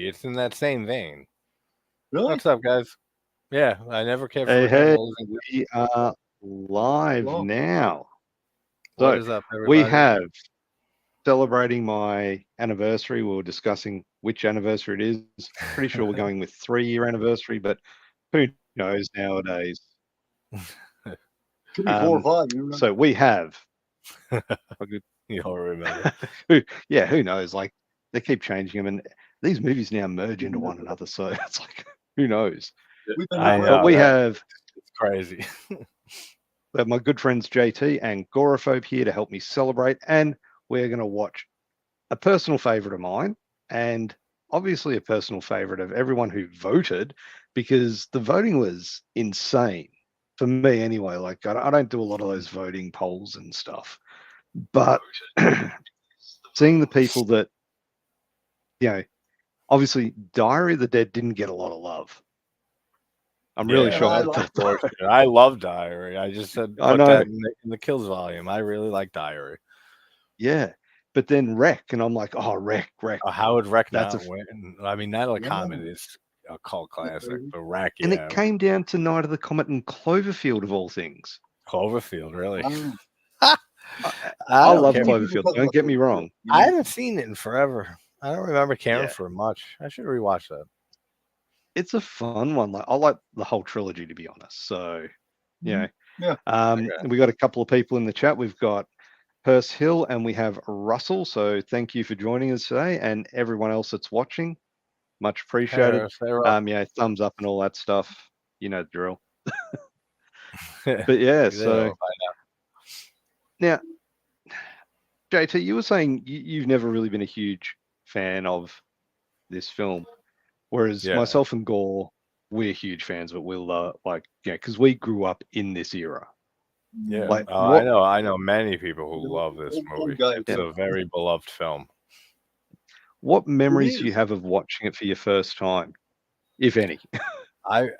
movie. It's in that same vein. Really? What's up, guys? Yeah, I never cared for Hey, Return of hey, the Living Dead. we are live Hello. now. What So is up, we everybody? have celebrating my anniversary. We were discussing which anniversary it is. Pretty sure we're going with 3-year anniversary, but who knows nowadays? Could be 4 or 5. You know? So we have. You'll remember. Who knows? Like they keep changing them, and these movies now merge into one another. So it's like, who knows? We've been I with know, But we that. have It's crazy. my good friends JT and GoreAphobe here to help me celebrate, and we're going to watch a personal favorite of mine, and obviously a personal favorite of everyone who voted, because the voting was insane for me anyway. Like I don't do a lot of those voting polls and stuff, but seeing the people that, obviously Diary of the Dead didn't get a lot of love. I'm really Yeah, shocked. that's unfortunate. I love Diary. I just said I put know. that in the kills volume. I really like Diary. Yeah, but then Wreck, and I'm like, oh, Wreck. How would Wreck That's not win? I mean, Night of the Yeah. Comet is a cult classic, but Wreck, And yeah. it came down to Night of the Comet and Cloverfield of all things. Cloverfield, really. I love care. Cloverfield. Don't get me wrong. I haven't seen it in forever. I don't remember caring Yeah. for it much. I should rewatch that. It's a fun one. Like I like the whole trilogy, to be honest. So, Yeah. we got a couple of people in the chat. We've got Perce Hill and we have Russell. So thank you for joining us today, and everyone else that's watching. Much appreciated. Thumbs up and all that stuff. You know the drill. But yeah, so now, JT, you were saying you've never really been a huge fan of this film, whereas myself and Gore, we're huge fans, but we'll because we grew up in this era. Yeah, Like, I know many people who love this movie. It's a very beloved film. What memories do you have of watching it for your first time, if any? I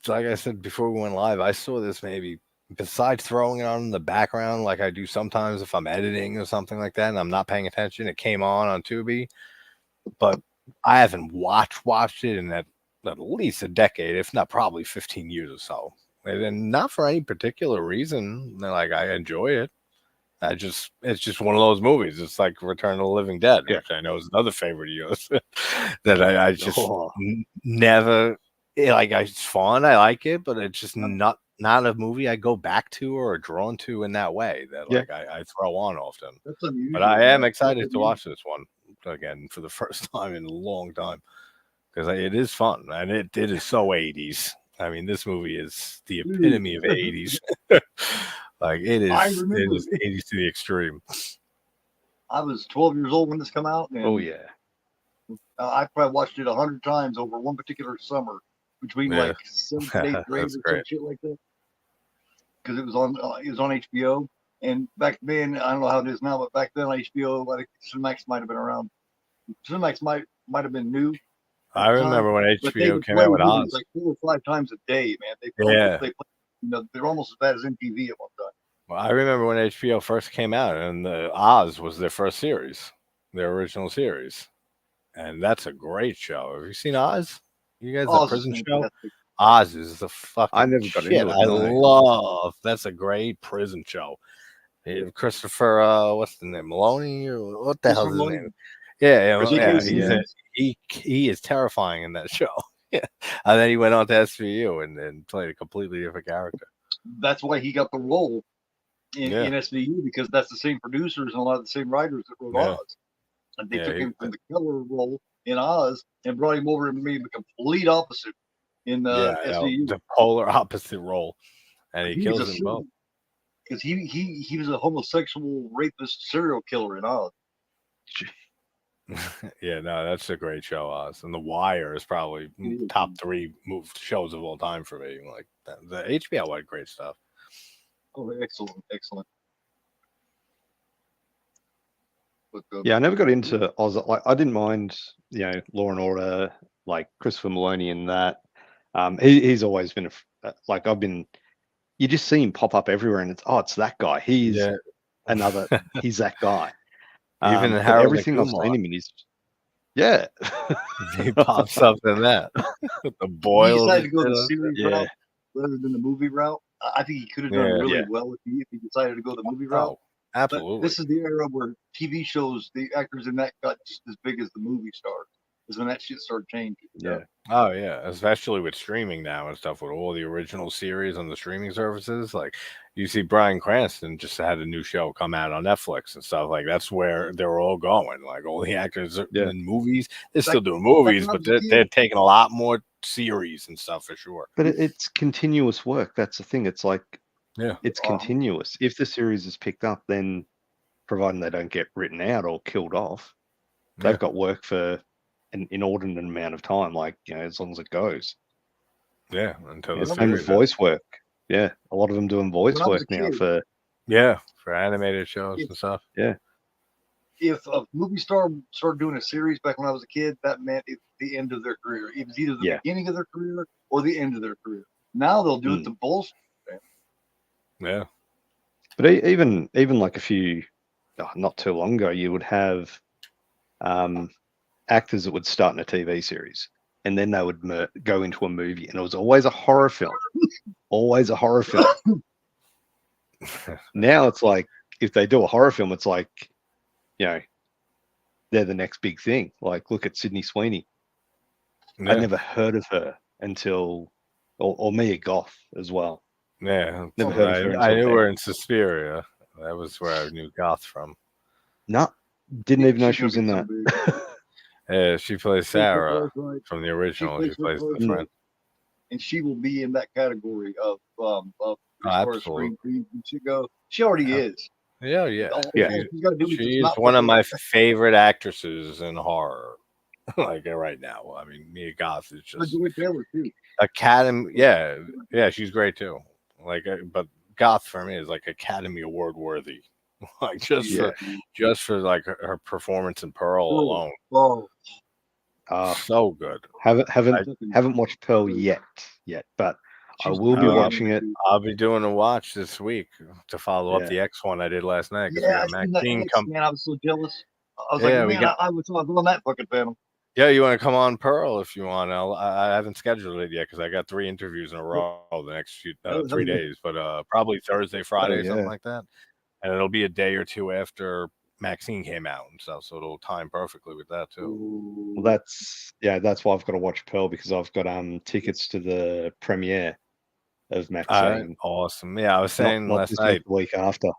like I said before we went live, I saw this maybe, besides throwing it on in the background like I do sometimes if I'm editing or something like that and I'm not paying attention. It came on Tubi, but I haven't watched it in at least a decade, if not probably 15 years or so. And not for any particular reason. Like, I enjoy it. It's just one of those movies. It's like Return of the Living Dead, which I know is another favorite of yours. That I just never like. It's fun. I like it, but it's just not a movie I go back to or drawn to in that way. That like I throw on often. But I am excited to watch this one again for the first time in a long time, because it is fun and it is so 80s. I mean, this movie is the epitome of 80s. Like it is 80s to the extreme. I was 12 years old when this came out. And, I probably watched it 100 times over one particular summer between like 7th and 8th grade or some shit like that. Because it was on HBO, and back then I don't know how it is now, but back then on HBO, like Cinemax might have been around. Cinemax might have been new. I remember when HBO came out with Oz. Like 4 or 5 times a day, man. They they're almost as bad as MTV at one time. Well, I remember when HBO first came out, and Oz was their first series, their original series, and that's a great show. Have you seen Oz? You guys, the prison show? Oz is the fucking I never got into it. I love. That's a great prison show. Christopher, what's the name? Maloney, or what the hell is his name? Yeah. He is terrifying in that show. Yeah, and then he went on to SVU and played a completely different character. That's why he got the role in SVU, because that's the same producers and a lot of the same writers that wrote Oz. And they took him from the killer role in Oz and brought him over and made him the complete opposite in SVU. The polar opposite role, and he kills them both. Because he was a homosexual rapist serial killer in Oz. Yeah, no, that's a great show, Oz. And The Wire is probably top 3 shows of all time for me. Like the HBO had great stuff. Oh, excellent. I never got into Oz. Like I didn't mind, Law and Order, like Christopher Maloney in that. He's always been you just see him pop up everywhere, and it's that guy. He's he's that guy. Even everything I've seen him in is Yeah. He pops up in that. The boil. He decided to go the series route rather than the movie route. I think he could have done really well if he decided to go the movie route. Absolutely. But this is the era where TV shows, the actors in that got just as big as the movie stars. Is when that shit started changing. Yeah. Oh yeah, especially with streaming now and stuff, with all the original series on the streaming services. Like you see, Bryan Cranston just had a new show come out on Netflix and stuff. Like that's where they're all going. Like all the actors in movies, they're still doing movies, but they're taking a lot more series and stuff for sure. But it's continuous work. That's the thing. It's like, it's continuous. If the series is picked up, then providing they don't get written out or killed off, they've got work for an inordinate amount of time, like, as long as it goes. Yeah, until the same with voice work. Yeah, a lot of them doing voice work now for animated shows and stuff. Yeah. If a movie star started doing a series back when I was a kid, that meant it's the end of their career. It was either the beginning of their career or the end of their career. Now they'll do it to bullshit. Yeah. But even like a few, not too long ago, you would have actors that would start in a TV series and then they would go into a movie, and it was always a horror film. Always a horror film. Now it's like, if they do a horror film, it's like, they're the next big thing. Like, look at Sydney Sweeney. I never heard of her until, or Mia Goth as well. Yeah, never heard of her. I knew her in Suspiria. That was where I knew Goth from. No, didn't even know she was in that. Yeah, she plays Sarah from the original. She plays the friend, and she will be in that category of absolutely. She already is. Yeah. She's one of my favorite actresses in horror. Like right now, I mean, Mia Goth is just Academy. Yeah, she's great too. Like, but Goth for me is like Academy Award worthy. Like just for like her performance in Pearl alone. So good. Haven't watched Pearl yet, but I will be watching it. I'll be doing a watch this week to follow up the X one I did last night. Yeah, man, I was so jealous. I was like, man, I was on that fucking panel. Yeah, you want to come on Pearl if you want. I haven't scheduled it yet because I got 3 interviews in a row the next 3 days, but probably Thursday, Friday, something like that. And it'll be a day or two after Maxine came out and stuff, so it'll time perfectly with that too. Well, that's why I've got to watch Pearl, because I've got tickets to the premiere of Maxine. Awesome. Yeah, I was saying not last night, the week after.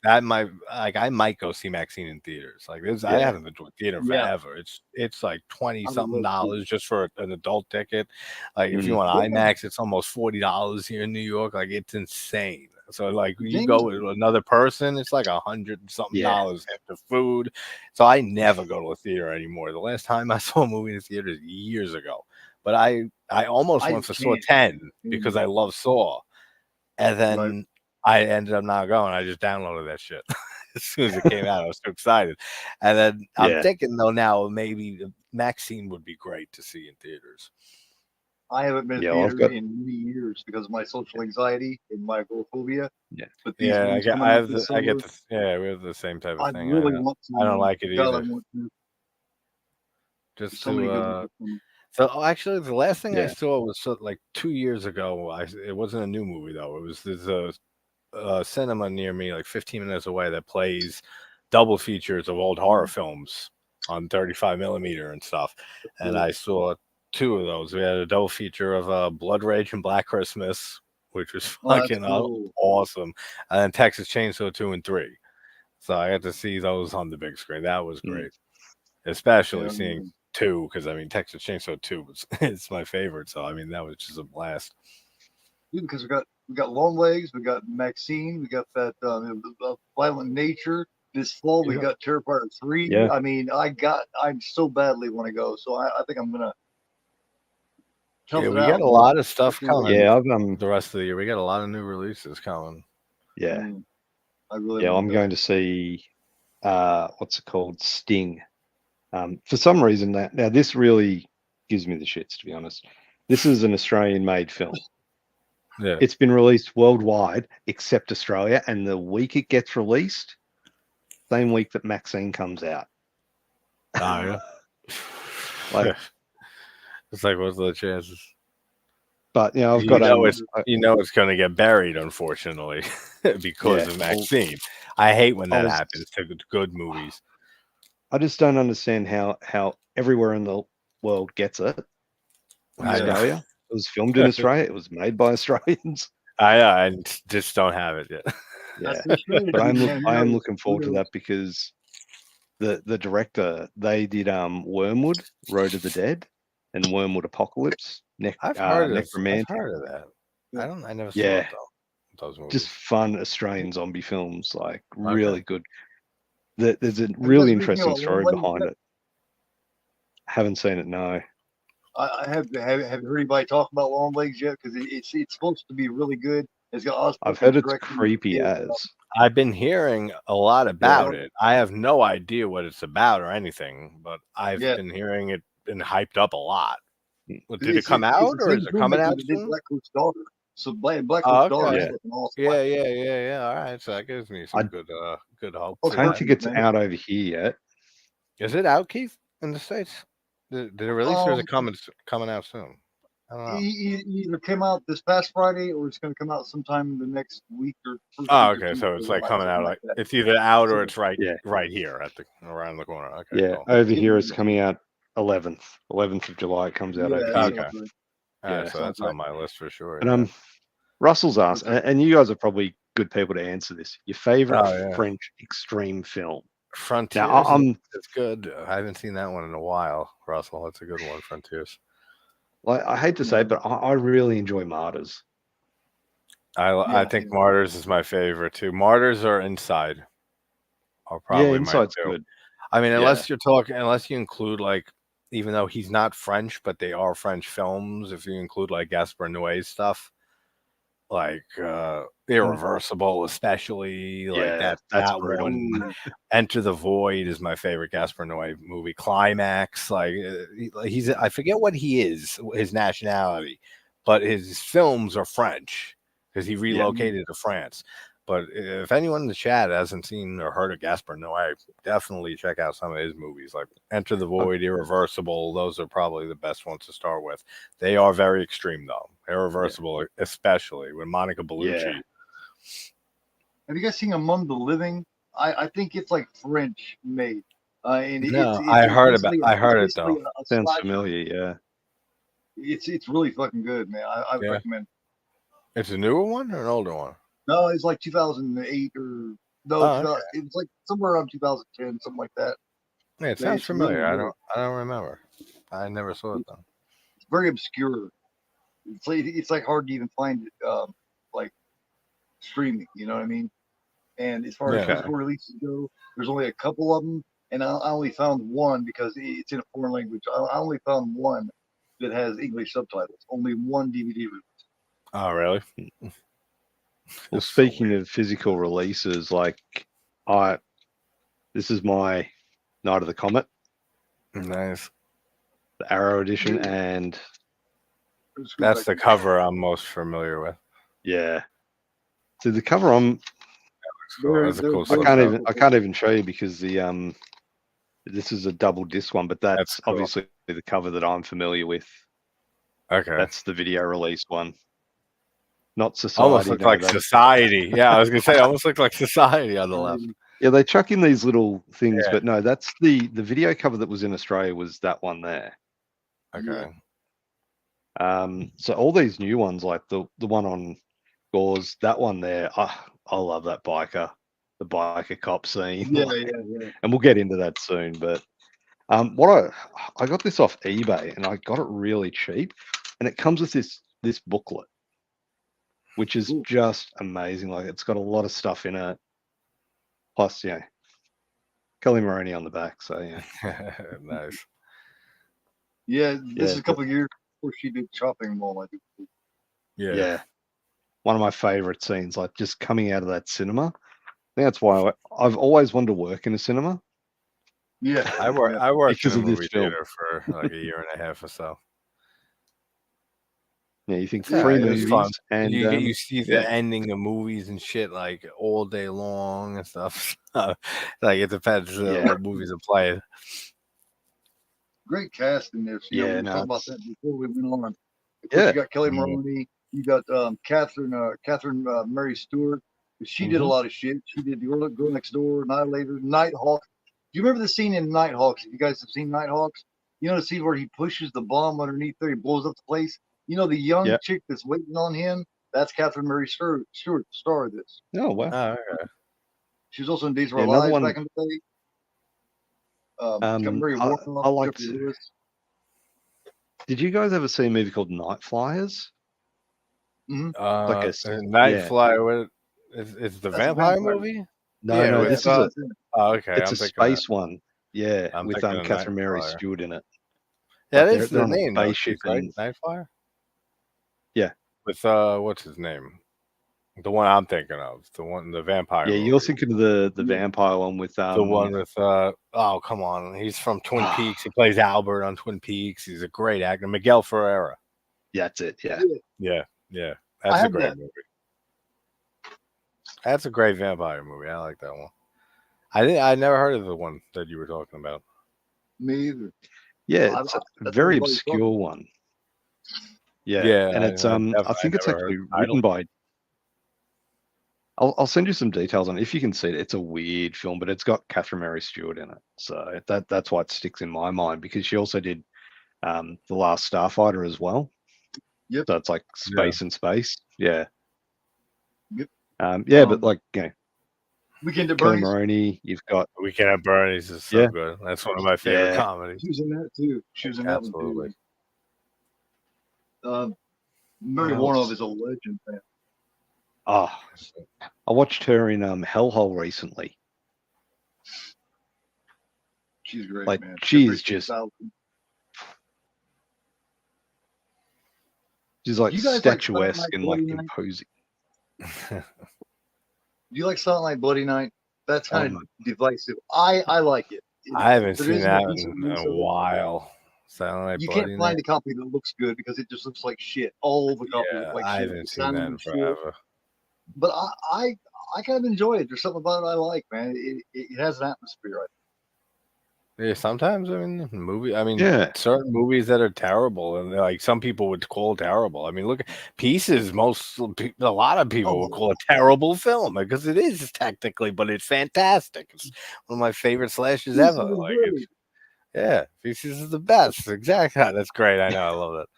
I might go see Maxine in theaters. Like this, I haven't been to a theater forever. It's like $20-something just for an adult ticket. Like if you want IMAX, it's almost $40 here in New York. Like it's insane. So like you go with another person, it's like $100-something after food. So I never go to a theater anymore. The last time I saw a movie in the theater is years ago. But I almost went for Saw 10 because I love Saw, and then I ended up not going. I just downloaded that shit as soon as it came out. I was too excited, and then I'm thinking though now maybe Maxine would be great to see in theaters. I haven't been to theater in many years because of my social anxiety and my agoraphobia. Yeah, but we have the same type of thing. Really want to. I don't like it either. Just to so actually, the last thing I saw was like 2 years ago. It wasn't a new movie though. It was there's a cinema near me, like 15 minutes away, that plays double features of old horror films on 35 millimeter and stuff. And I saw 2 of those. We had a double feature of Blood Rage and Black Christmas, which was fucking awesome, and then Texas Chainsaw 2 and 3. So I got to see those on the big screen. That was great, especially seeing 2, because I mean Texas Chainsaw 2 it's my favorite. So I mean that was just a blast. Because we got Long Legs, we got Maxine, we got that Violent Nature. This fall we got Terrifier 3. Yeah. I mean, I so badly want to go, so I think I'm gonna. We got a lot of stuff coming. Yeah, the rest of the year we got a lot of new releases coming. Yeah, I'm going to see what's it called, Sting. For some reason now this really gives me the shits, to be honest. This is an Australian-made film. Yeah, it's been released worldwide except Australia, and the week it gets released, same week that Maxine comes out. Oh, yeah. Like, it's like, what's the chances? But I've got it's going to get buried, unfortunately, because of Maxine. I hate when that happens to good movies. I just don't understand how everywhere in the world gets it. Australia, it was filmed in Australia. It was made by Australians. I just don't have it yet. Yeah, but I am looking forward to that because the director, they did Wormwood, Road of the Dead, and Wormwood Apocalypse. I've heard of that. I never saw it though. Those movies. Just fun Australian zombie films, like really good. There's a really interesting story behind it. Haven't seen it, no. I have heard anybody talk about Long Legs yet? Because it's supposed to be really good. It's got I've heard it's creepy as. I've been hearing a lot about it. I have no idea what it's about or anything, but I've been hearing it been hyped up a lot. Did it come out or is it coming out soon? Black Coat's daughter. So Black Coat's daughter is looking awesome. Yeah. All right, so that gives me some good hope. I don't think it's out over here yet. Is it out, Keith, in the States? Did it release or is it coming out soon? I don't know. Either came out this past Friday or it's going to come out sometime the next week or. Okay, so it's like coming out like it's either out or it's right here around the corner. Okay, cool. Over here it's coming out 11th of July. It comes out over here. Okay. Yeah, so that's on my list for sure. And Russell's asked, and you guys are probably good people to answer this. Your favorite French extreme film? Frontiers. Now, it's good. I haven't seen that one in a while, Russell. That's a good one, Frontiers. Like, I hate to say it, but I really enjoy Martyrs. I think Martyrs is my favorite too. Martyrs or Inside are probably Inside's good. I mean, unless you include like, even though he's not French, but they are French films. If you include like Gaspar Noé's stuff, like Irreversible, especially like that one. Enter the Void is my favorite Gaspar Noé movie. Climax, like I forget what he is, his nationality, but his films are French because he relocated to France. But if anyone in the chat hasn't seen or heard of Gaspar Noé, definitely check out some of his movies, like Enter the Void, Irreversible. Those are probably the best ones to start with. They are very extreme, though. Irreversible, especially with Monica Bellucci. Yeah. Have you guys seen Among the Living? I think it's like French made. I heard it though. Sounds familiar. Yeah. It's really fucking good, man. I recommend. It's a newer one or an older one? No, it's like 2008 or it was like somewhere around 2010, something like that. Yeah, it sounds familiar. Really I don't remember. I never saw it though. It's very obscure. It's like hard to even find it like streaming. You know what I mean? And as far as physical releases go, there's only a couple of them, and I only found one because it's in a foreign language. I only found one that has English subtitles. Only one DVD release. Oh, really? Well, speaking of physical releases, like this is my Night of the Comet. Nice. The Arrow edition, and that's the cover I'm most familiar with. Yeah. So the cover I can't even show you because the this is a double disc one, but that's cool. Obviously the cover that I'm familiar with. Okay. That's the video release one. Not Society. Almost looked like Society. Yeah, I was gonna say almost looked like Society on the left. Yeah, they chuck in these little things, but no, that's the video cover that was in Australia was that one there. Okay. So all these new ones, like the one on Gore's, that one there, I love that the biker cop scene. Yeah. And we'll get into that soon. But I got this off eBay and I got it really cheap, and it comes with this booklet, which is just amazing. Like, it's got a lot of stuff in it. Plus, Kelly Maloney on the back. So nice. Yeah, this is a couple of years before she did Chopping Mall, I think. Yeah. One of my favorite scenes, like just coming out of that cinema. I think that's why I've always wanted to work in a cinema. Yeah, I worked in a movie theater for like a year and a half or so. Yeah, you think free movies, fun. And you see the ending of movies and shit like all day long and stuff. Like, it depends what movies are playing. great cast in this. You know, we were talking about that before we went on. Of course, you got Kelly Maloney. You got Catherine Mary Stewart. She did a lot of shit. She did the Girl Next Door, Annihilator, Nighthawk. Do you remember the scene in Nighthawks? If you guys have seen Nighthawks, you know the scene where he pushes the bomb underneath there, he blows up the place. You know the young chick that's waiting on him. That's Catherine Mary Stewart, the star of this. Oh wow! Okay. She was also in Days of Our Lives back in the day. I liked. Did you guys ever see a movie called Night Flyers? Like a Night Flyer. It's the vampire movie. No, this is a. Oh, okay. It's a space one. Yeah, with Catherine Mary Stewart in it. Yeah, that's the name. Spaceship, right? Night Flyer. Yeah. With what's his name? The one I'm thinking of, the vampire. Yeah, you're thinking of the vampire one with the one with oh come on, he's from Twin Peaks. He plays Albert on Twin Peaks. He's a great actor, Miguel Ferreira. Yeah, that's it. Yeah. That's a great movie. That's a great vampire movie. I like that one. I never heard of the one that you were talking about. Me either. Yeah, it's a very obscure one. Yeah, and it's I think it's actually written by. I'll send you some details on it if you can see it. It's a weird film, but it's got Catherine Mary Stewart in it, so that's why it sticks in my mind, because she also did The Last Starfighter as well. Yep. So it's like space and space. Yeah. Yep. But like Weekend at Kelly Bernie's. Maroney, you've got Weekend at Bernie's is so good. That's one of my favorite comedies. She was in that too. She was in that one too. Mary Warnoff is a legend, man. I watched her in Hellhole recently. She's great, like, man. She is just. She's like statuesque and like imposing. Do you like Silent Night, Bloody Night? That's kind of divisive. I like it. I haven't seen that in a while. Silent Night, you can't find a copy that looks good because it just looks like shit. All over the copy. Yeah, I haven't seen that in forever. But I kind of enjoy it. There's something about it I like, man. It has an atmosphere. Yeah, sometimes certain movies that are terrible, and like some people would call terrible. I mean, look, Pieces. A lot of people would call a terrible film because it is technically, but it's fantastic. It's one of my favorite slashes ever. Like, Pieces is the best. Exactly, that's great. I know, I love that.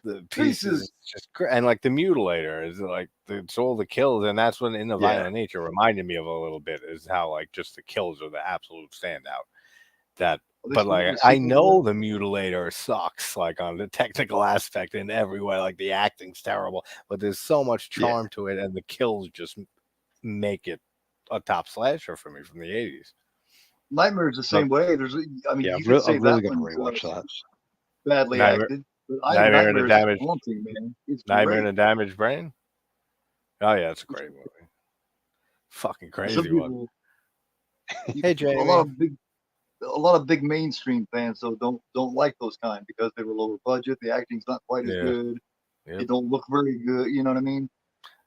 The Pieces is just great, and like the Mutilator is like it's all the kills, and that's when In the Violent Nature reminded me of a little bit. Is how like just the kills are the absolute standout. But like I know the Mutilator sucks like on the technical aspect in every way, like the acting's terrible, but there's so much charm to it, and the kills just make it a top slasher for me from the 80s. Nightmare is the same way. There's you could say that one rewatch that. Badly acted. Nightmare in a Damaged man. Nightmare in a Damaged Brain. Oh yeah, it's a great movie. Fucking crazy one. Hey Jamie. A lot of big mainstream fans though don't like those kind because they were lower budget. The acting's not quite as good. It don't look very good. You know what I mean?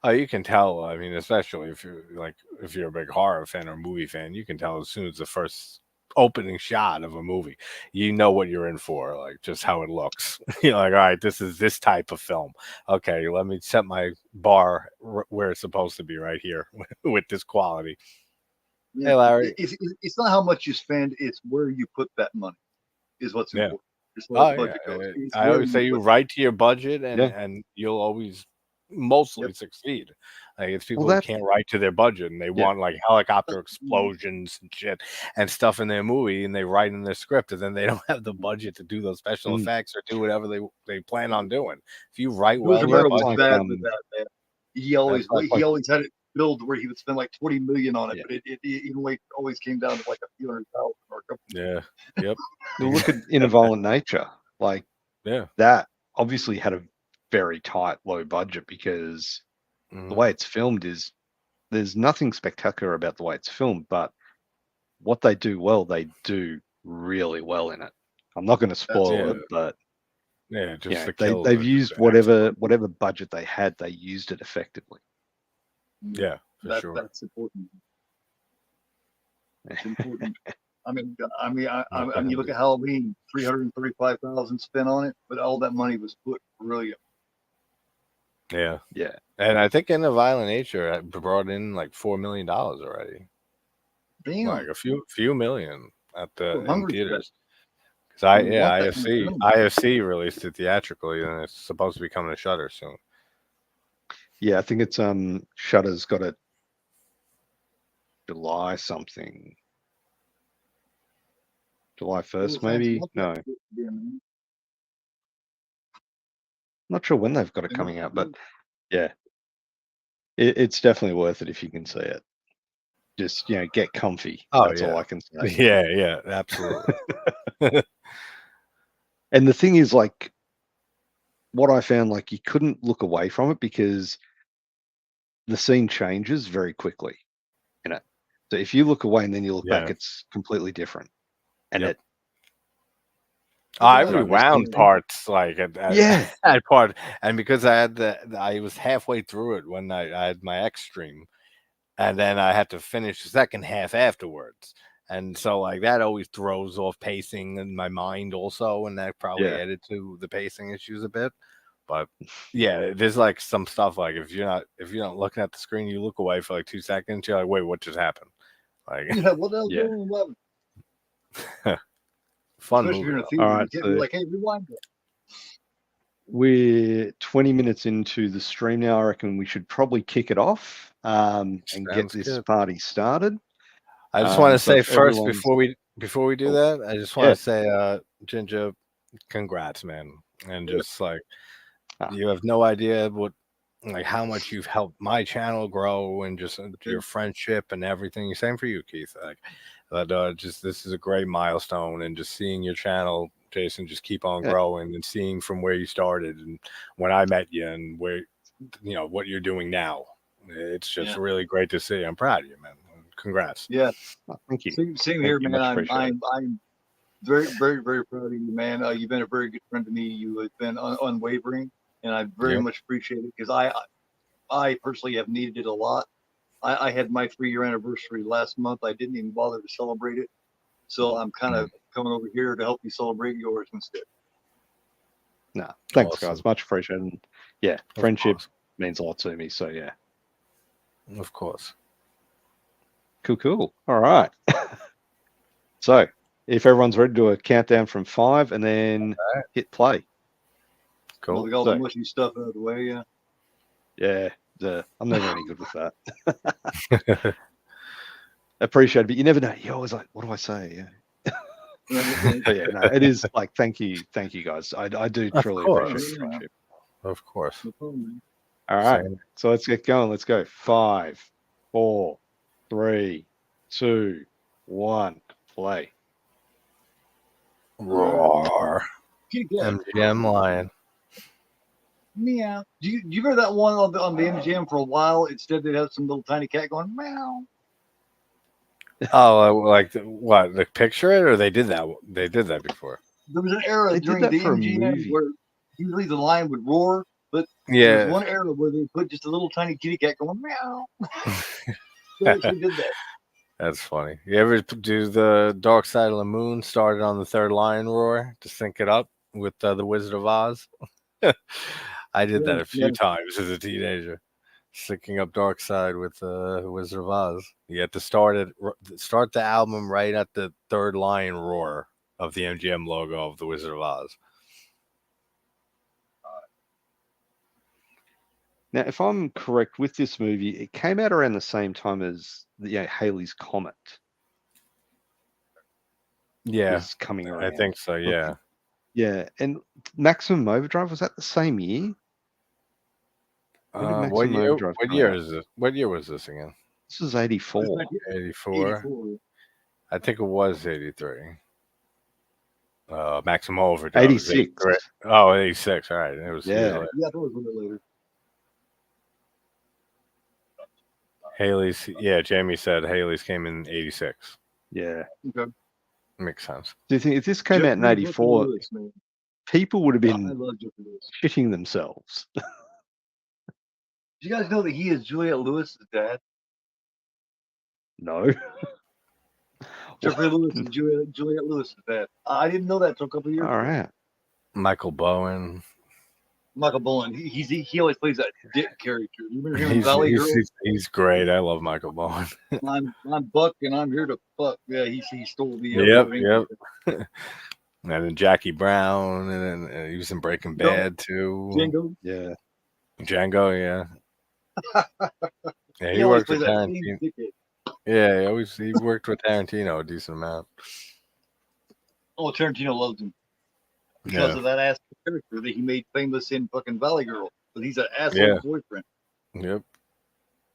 Oh, you can tell. I mean, especially if you're a big horror fan or movie fan, you can tell as soon as the first opening shot of a movie, you know what you're in for. Like just how it looks. You're like, all right, this is this type of film. Okay, let me set my bar where it's supposed to be, right here with this quality. Yeah. Hey, Larry. It's not how much you spend; it's where you put that money. Is what's important. I always say you write to your budget, and you'll always mostly succeed. Like it's people who can't write to their budget, and they want like helicopter explosions and shit and stuff in their movie, and they write in their script, and then they don't have the budget to do those special effects or do whatever they plan on doing. If you write well, he always had it build where he would spend like $20 million on it, but it always came down to like a few $100,000 or a couple. Yeah, yep. You look at In a Violent Nature, like that obviously had a very tight low budget because the way it's filmed is there's nothing spectacular about the way it's filmed, but what they do well, they do really well in it. I'm not going to spoil it, but they've used whatever budget they had, they used it effectively. Yeah, for sure. That's important. It's important. I mean, you look at Halloween, 335,000 spent on it, but all that money was put brilliant. Yeah, yeah, and I think In a Violent Nature brought in like $4 million already. Damn. Like a few million at the in theaters. For Because IFC released it theatrically, and it's supposed to be coming to Shudder soon. Yeah, I think it's Shudder's got it July something. July 1st, maybe? No. Not sure when they've got it coming out, but yeah. It's definitely worth it if you can see it. Just, get comfy. Oh, That's all I can say. Yeah, absolutely. And the thing is, like, what I found, like, you couldn't look away from it because the scene changes very quickly in it. So if you look away and then you look back, it's completely different. And I rewound parts like at part, and because I was halfway through it when I had my X stream, and then I had to finish the second half afterwards, and so like that always throws off pacing in my mind also, and that probably added to the pacing issues a bit. But yeah, there's like some stuff like if you're not looking at the screen, you look away for like 2 seconds, you're like, wait, what just happened? Like what the hell going on? Fun Especially movie. In a theater, all right, so like, hey, rewind it. We're 20 minutes into the stream now. I reckon we should probably kick it off and get this party started. I just want to say first before we do that, I just want to say, Ginger, congrats, man, and just like you have no idea how much you've helped my channel grow and just your friendship and everything. Same for you, Keith. Just this is a great milestone, and just seeing your channel, Jason, just keep on growing and seeing from where you started and when I met you and where what you're doing now. It's just really great to see. I'm proud of you, man. Congrats. Yeah, thank you. Same here, man. I'm very, very, very proud of you, man. You've been a very good friend to me. You have been unwavering, and I very much appreciate it because I personally have needed it a lot. I had my 3-year anniversary last month. I didn't even bother to celebrate it, so I'm kind of coming over here to help you celebrate yours instead. No, thanks, guys. Much appreciated. Yeah, friendship means a lot to me. So yeah, of course. Cool. All right. So, if everyone's ready to do a countdown from 5 and then hit play. Cool. Well, we got all the mushy stuff out of the way, Yeah, I'm never any good with that. Appreciate it, but you never know. You're always like, what do I say? Yeah. But yeah, no, it is like, thank you guys. I do truly appreciate your friendship. Of course. All right. So let's get going. Let's go. 5, 4, 3, 2, 1, play. Roar. MGM Lion. Meow. Do you hear that one on the MGM for a while? Instead, they'd have some little tiny cat going meow. Oh, like what? The picture it, or they did that? They did that before. There was an era during the MGM where usually the lion would roar, but there was one era where they put just a little tiny kitty cat going meow. They actually did that. That's funny. You ever do the Dark Side of the Moon? Started on the third lion roar to sync it up with the Wizard of Oz. I did that a few times as a teenager, syncing up Dark Side with Wizard of Oz. You have to start the album right at the third lion roar of the MGM logo of the Wizard of Oz. Now, if I'm correct with this movie, it came out around the same time as Halley's Comet. Yeah, was coming around. I think so. Yeah. Yeah, and Maximum Overdrive, was that the same year? What year is this? What year was this again? This is 84. 84. I think it was 83. Maximum Overdrive. 86. Oh, 86. All right. It was yeah, I thought it was a little later. Haley's, Jamie said Haley's came in 86. Yeah. Okay. Makes sense. Do you think if this came out in 84, people would have been shitting themselves? Do you guys know that he is Juliette Lewis's dad? No. Jeffrey Lewis and Juliette Lewis is bad. I didn't know that until a couple of years ago. All right. Michael Bowen. Michael Bowen. He always plays that dick character. You remember him in Valley Girl? He's great. I love Michael Bowen. I'm Buck and I'm here to fuck. Yeah, he stole the. Yep. And then Jackie Brown, and then he was in Breaking Bad too. Django. Yeah. Django. Yeah. Yeah, he worked with Tarantino. Yeah, he worked with Tarantino a decent amount. Oh, Tarantino loves him because of that ass character that he made famous in fucking Valley Girl. But he's an asshole boyfriend. Yep.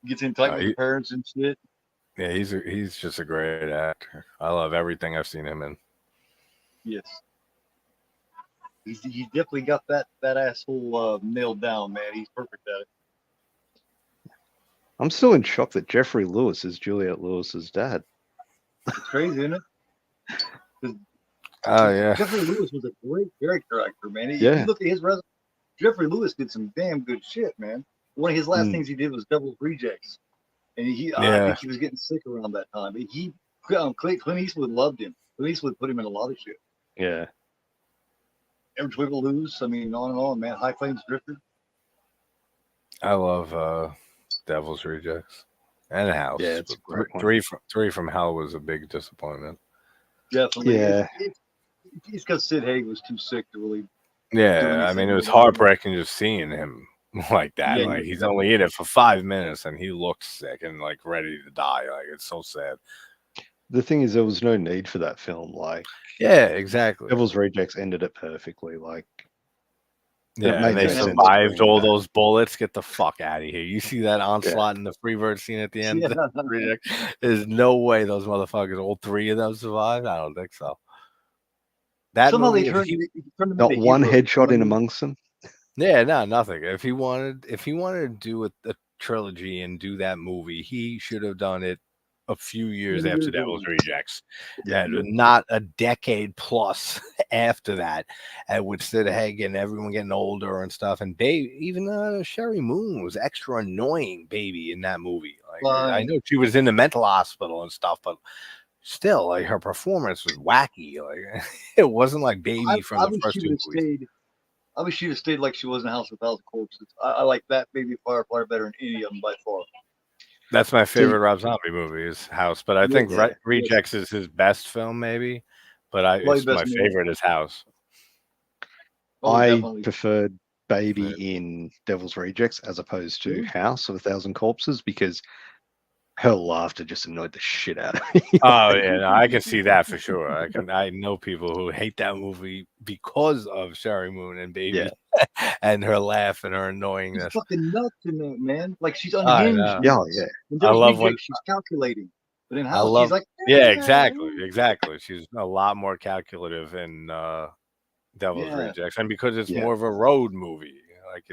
Gets in tight with his parents and shit. Yeah, he's just a great actor. I love everything I've seen him in. Yes. He's definitely got that asshole nailed down, man. He's perfect at it. I'm still in shock that Jeffrey Lewis is Juliette Lewis's dad. It's crazy, isn't it? Oh yeah. Jeffrey Lewis was a great character actor, man. If you look at his resume, Jeffrey Lewis did some damn good shit, man. One of his last things he did was Devil's Rejects, and I think he was getting sick around that time. Clint Eastwood loved him. Clint Eastwood put him in a lot of shit. Yeah. Every Wiggle Loose. I mean, on and on, man. High Flames Drifter. I love Devil's Rejects and House. Yeah, it's three from Hell was a big disappointment. Definitely. Yeah. It's because Sid Haig was too sick to really. Yeah, I mean, it was heartbreaking just seeing him like that. Like he's only in it for 5 minutes and he looks sick and like ready to die. Like it's so sad. The thing is, there was no need for that film. Like, yeah, exactly. Devil's Rejects ended it perfectly. Like, yeah, and they survived all those bullets. Get the fuck out of here! You see that onslaught in the Freebird scene at the end? There's no way those motherfuckers, all three of them, survived. I don't think so. That somehow movie, they turned not one headshot in amongst them. Yeah, no, nothing. If he wanted to do a trilogy and do that movie, he should have done it a few years after Devil's Rejects. Not a decade plus after that. And with Sid Haig and everyone getting older and stuff. And even Sherry Moon was extra annoying, baby, in that movie. Like I know she was in the mental hospital and stuff, but still, like her performance was wacky. Like it wasn't like baby from the first two movies. I wish she'd have stayed like she was in House of 1,000 Corpses. I like that baby far better than any of them by far. That's my favorite Rob Zombie movie is House, but I think Rejects is his best film, maybe. But my favorite is House. I preferred Baby in Devil's Rejects as opposed to House of 1,000 Corpses because her laughter just annoyed the shit out of me. Oh yeah, no, I can see that for sure. I know people who hate that movie because of Sherry Moon and Baby and her laugh and her annoyingness. She's fucking nuts in that, man. Like she's unhinged. I love when she's calculating, but in House she's like, exactly. She's a lot more calculative in Devil's Rejects, and because it's more of a road movie. Like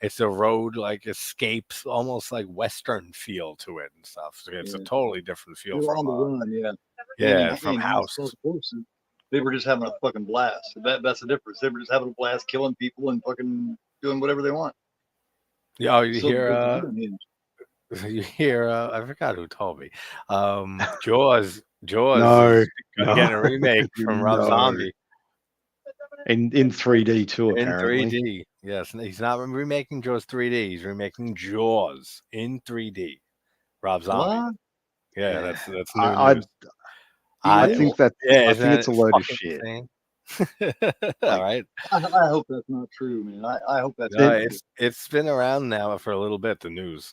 it's a road like escapes, almost like Western feel to it and stuff. So it's a totally different feel from on the run, from House. They were just having a fucking blast. That's the difference. They were just having a blast, killing people and fucking doing whatever they want. Yeah, you hear. I forgot who told me. Jaws. Getting a remake from Rob Zombie. In 3D too, apparently. In 3D, yes. He's not remaking Jaws 3D. He's remaking Jaws in 3D. Rob Zombie. What? Yeah, that's new news. I think it's a load of shit. All right. I hope that's not true, man. I hope that's not true. It's been around now for a little bit. The news,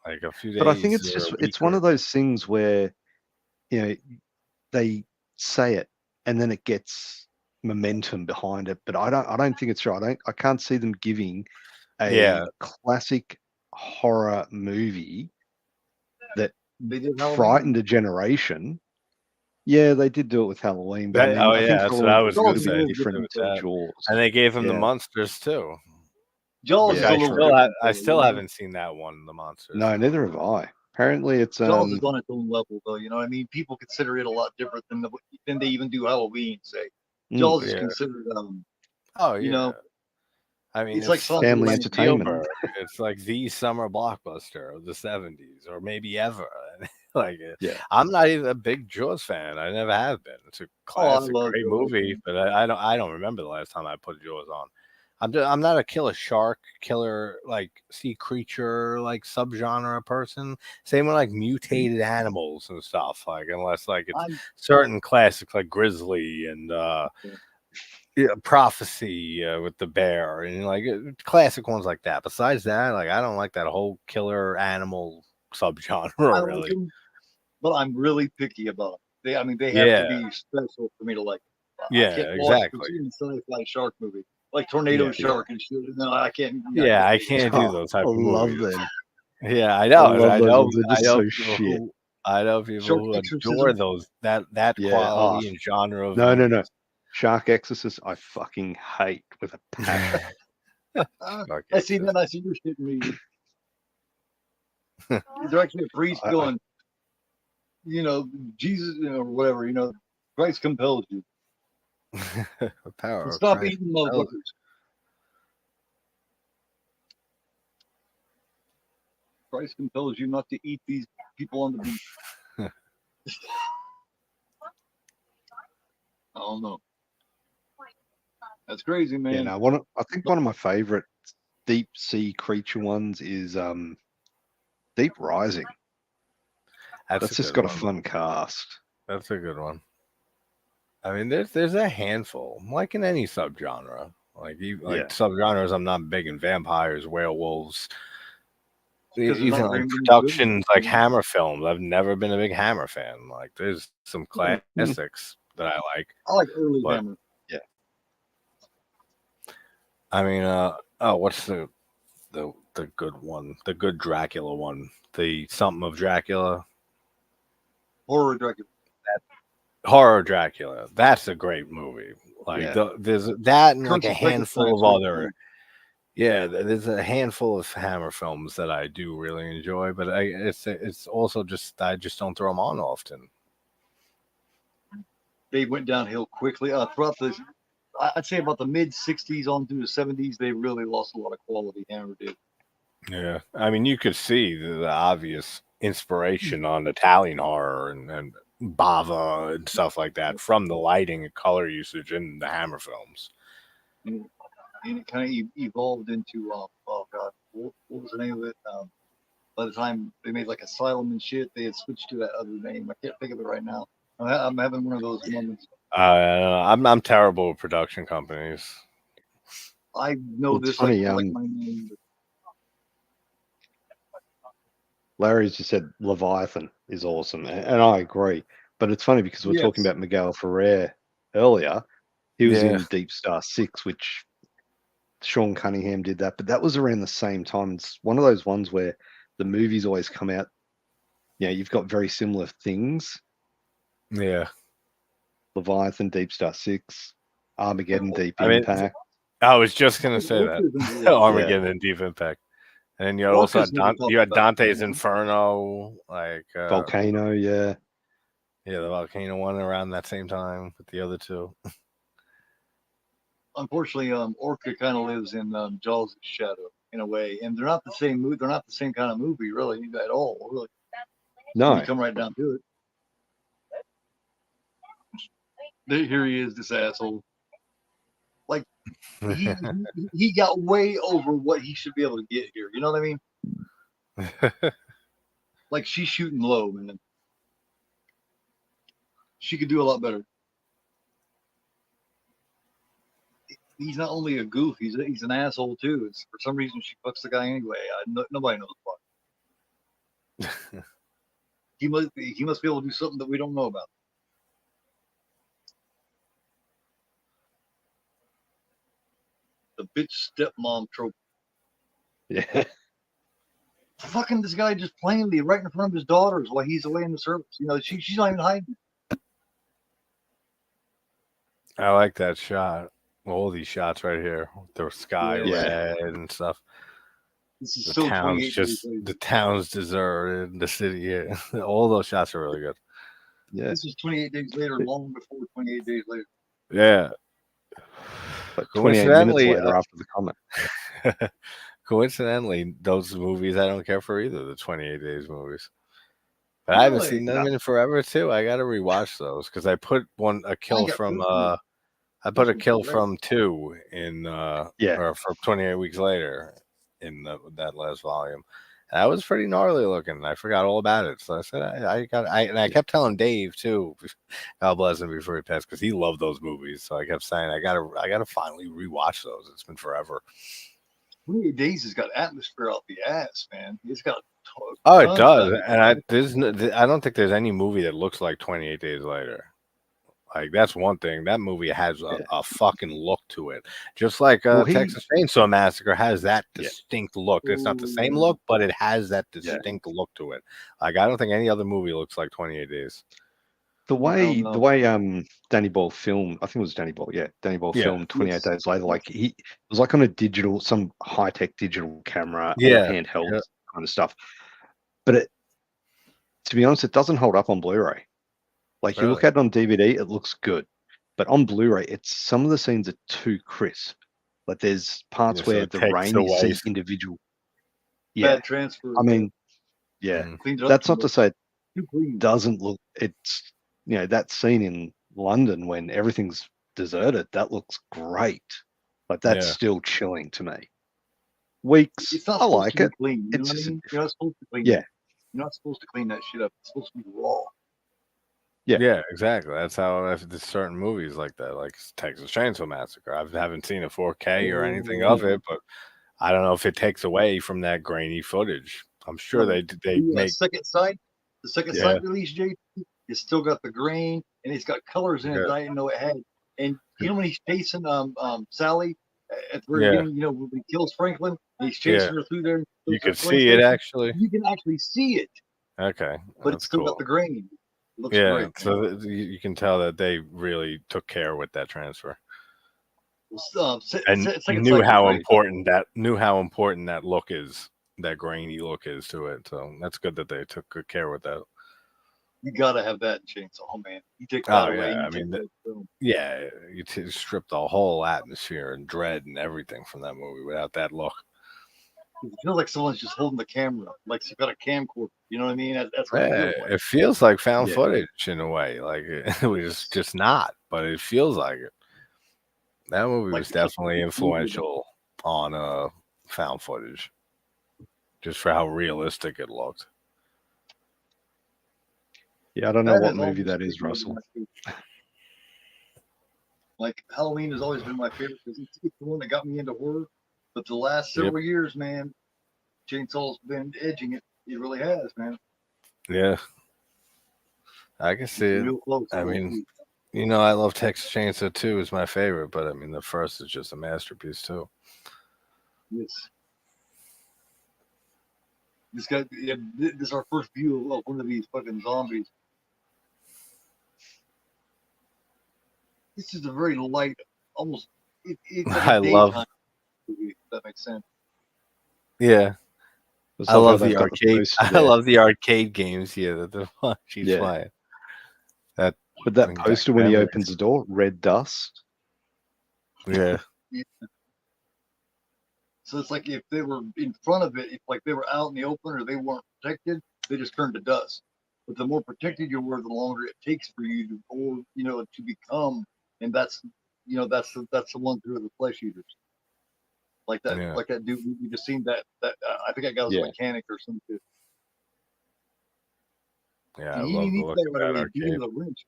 like a few days. But I think it's one of those things where they say it and then it gets momentum behind it, but I don't think it's true. I can't see them giving a classic horror movie that frightened a generation. Yeah, they did do it with Halloween. But I think that's what I was going to say. Different Jaws, and they gave him the monsters too. Jaws. I still haven't seen that one. The monsters. No, neither have I. Apparently, it's Jaws is on its own level, though. You know what I mean? People consider it a lot different than they even do Halloween. Say. Jaws is considered, I mean, it's like family entertainment. It's like the summer blockbuster of the 70s, or maybe ever. Like, I'm not even a big Jaws fan. I never have been. It's a classic, great movie, but I don't remember the last time I put Jaws on. I'm not a killer shark, killer like sea creature like subgenre person. Same with like mutated animals and stuff. Like unless like it's certain classics like Grizzly and Prophecy with the bear and like classic ones like that. Besides that, like I don't like that whole killer animal subgenre really. Like them, but I'm really picky about them. They have to be special for me to like. I can't watch a sci-fi shark movie like Tornado Shark and shit. No, I can't. I can't do those type of movies. Love them. Yeah, I know. I know people Shark who Exorcism. adore those that quality and genre of no. movies. Shark Exorcist, I fucking hate with a passion. I see your shit in me. There's actually a priest going, Jesus, or whatever, Christ compels you. The power of stop Christ eating motherfuckers. Christ compels you not to eat these people on the beach. I don't know. That's crazy, man. Yeah, I think one of my favorite deep sea creature ones is Deep Rising. That's just got a fun cast. That's a good one. I mean, there's a handful, like in any subgenre. Like subgenres, I'm not big in vampires, werewolves, even like productions like Hammer films. I've never been a big Hammer fan. Like, there's some classics that I like. I like early Hammer. Yeah. I mean, what's the good one? The good Dracula one. The something of Dracula. Horror Dracula. Horror Dracula. That's a great movie. Like there's that and like a handful of other. Yeah, there's a handful of Hammer films that I do really enjoy, but it's also just I just don't throw them on often. They went downhill quickly throughout the. I'd say about the mid '60s on through the '70s, they really lost a lot of quality. Hammer did. Yeah, I mean, you could see the obvious inspiration on Italian horror and Bava and stuff like that from the lighting and color usage in the Hammer films. And it kind of evolved into oh god, what was the name of it? By the time they made like Asylum and shit, they had switched to that other name. I can't think of it right now. I'm having one of those moments. I'm terrible with production companies. I know this funny, like my name. Larry's just said Leviathan is awesome, and I agree. But it's funny because we're talking about Miguel Ferrer earlier. He was in Deep Star 6, which Sean Cunningham did that, but that was around the same time. It's one of those ones where the movies always come out. You've got very similar things. Yeah. Leviathan, Deep Star 6, Armageddon, Deep Impact. I was just going to say that. Armageddon and Deep Impact. And you also had Dante's Inferno, like Volcano, the volcano one around that same time with the other two. Unfortunately, Orca kind of lives in Jaws' shadow in a way, and they're not the same movie. They're not the same kind of movie, really, at all. Really, no. You come right down to it. Here he is, this asshole. Like he got way over what he should be able to get here. You know what I mean? Like she's shooting low, man. She could do a lot better. He's not only a goof; he's an asshole too. For some reason, she fucks the guy anyway. Nobody knows why. He must be able to do something that we don't know about. The bitch stepmom trope. Yeah. Fucking this guy just plainly right in front of his daughters while he's away in the service. She's not even hiding. I like that shot. All these shots right here, the sky red and stuff. This is the town's deserted, the city. All those shots are really good. Yeah. This is 28 days later, long before 28 days later. Yeah. But 28 minutes later after the Comet. Coincidentally, those movies I don't care for either, the 28 Days movies. But I haven't seen them in forever too. I got to rewatch those because I put a kill from 2 in or from 28 Weeks Later in that last volume. That was pretty gnarly looking. I forgot all about it. So I said I kept telling Dave too, God bless him before he passed, because he loved those movies. So I kept saying I gotta finally rewatch those. It's been forever. 28 Days has got atmosphere out the ass, man. It's got it does. And I don't think there's any movie that looks like 28 Days Later. Like, that's one thing. That movie has a fucking look to it. Just like Texas Chainsaw Massacre has that distinct look. It's not the same look, but it has that distinct look to it. Like, I don't think any other movie looks like 28 Days. The way Danny Boyle filmed, I think it was Danny Boyle, Danny Boyle filmed 28 Days Later, like it was like on a some high-tech digital camera, handheld kind of stuff. But to be honest, it doesn't hold up on Blu-ray. Like, you look at it on DVD, it looks good, but on Blu-ray, some of the scenes are too crisp. Like, there's parts where the rain you see individual. Bad transfer. I mean, that's not to say it doesn't look. It's that scene in London when everything's deserted, that looks great. Like, that's still chilling to me. Weeks, I like it. Clean, you know what I mean? You're not supposed to clean. You're not supposed to clean that shit up. It's supposed to be raw. Yeah, exactly. That's how there's certain movies like that, like Texas Chainsaw Massacre. I haven't seen a 4K or anything of it, but I don't know if it takes away from that grainy footage. I'm sure they make second sight. The second sight release, JT, it's still got the grain and it's got colors in it that I didn't know it had. And you know when he's chasing Sally at the very beginning, when he kills Franklin, and he's chasing her through there. You can see it actually. You can actually see it. Okay, but it's still got the grain. Looks great. So you can tell that they really took care with that transfer, and knew how important that look is, that grainy look is to it. So that's good that they took good care with that. You gotta have that in Chainsaw, man. You take that away. I mean, you strip the whole atmosphere and dread and everything from that movie without that look. It feels like someone's just holding the camera, like you've got a camcorder. You know what I mean? That's what it feels like. It feels like found footage in a way. Like, it was just not, but it feels like it. That movie was definitely influential on found footage, just for how realistic it looked. Yeah, I don't know what movie that is, Russell. Like, Halloween has always been my favorite because it's the one that got me into horror. But the last several years, man, Chainsaw's been edging it. It really has, man. Yeah. I can see it. I mean, I love Texas Chainsaw 2 is my favorite, but I mean, the first is just a masterpiece too. Yes. This is our first view of one of these fucking zombies. This is a very light, almost. It's like I love. Movie, if that makes sense. Yeah. I love the arcade. I love the arcade games here that she's playing. But that poster when he opens the door, red dust. Yeah. So it's like if they were in front of it, if like they were out in the open or they weren't protected, they just turned to dust. But the more protected you were, the longer it takes for you to become, and that's the one through the flesh eaters. Like that dude we just seen that I think that guy was a mechanic or something. Yeah, I love the look of that arcade. The wrench,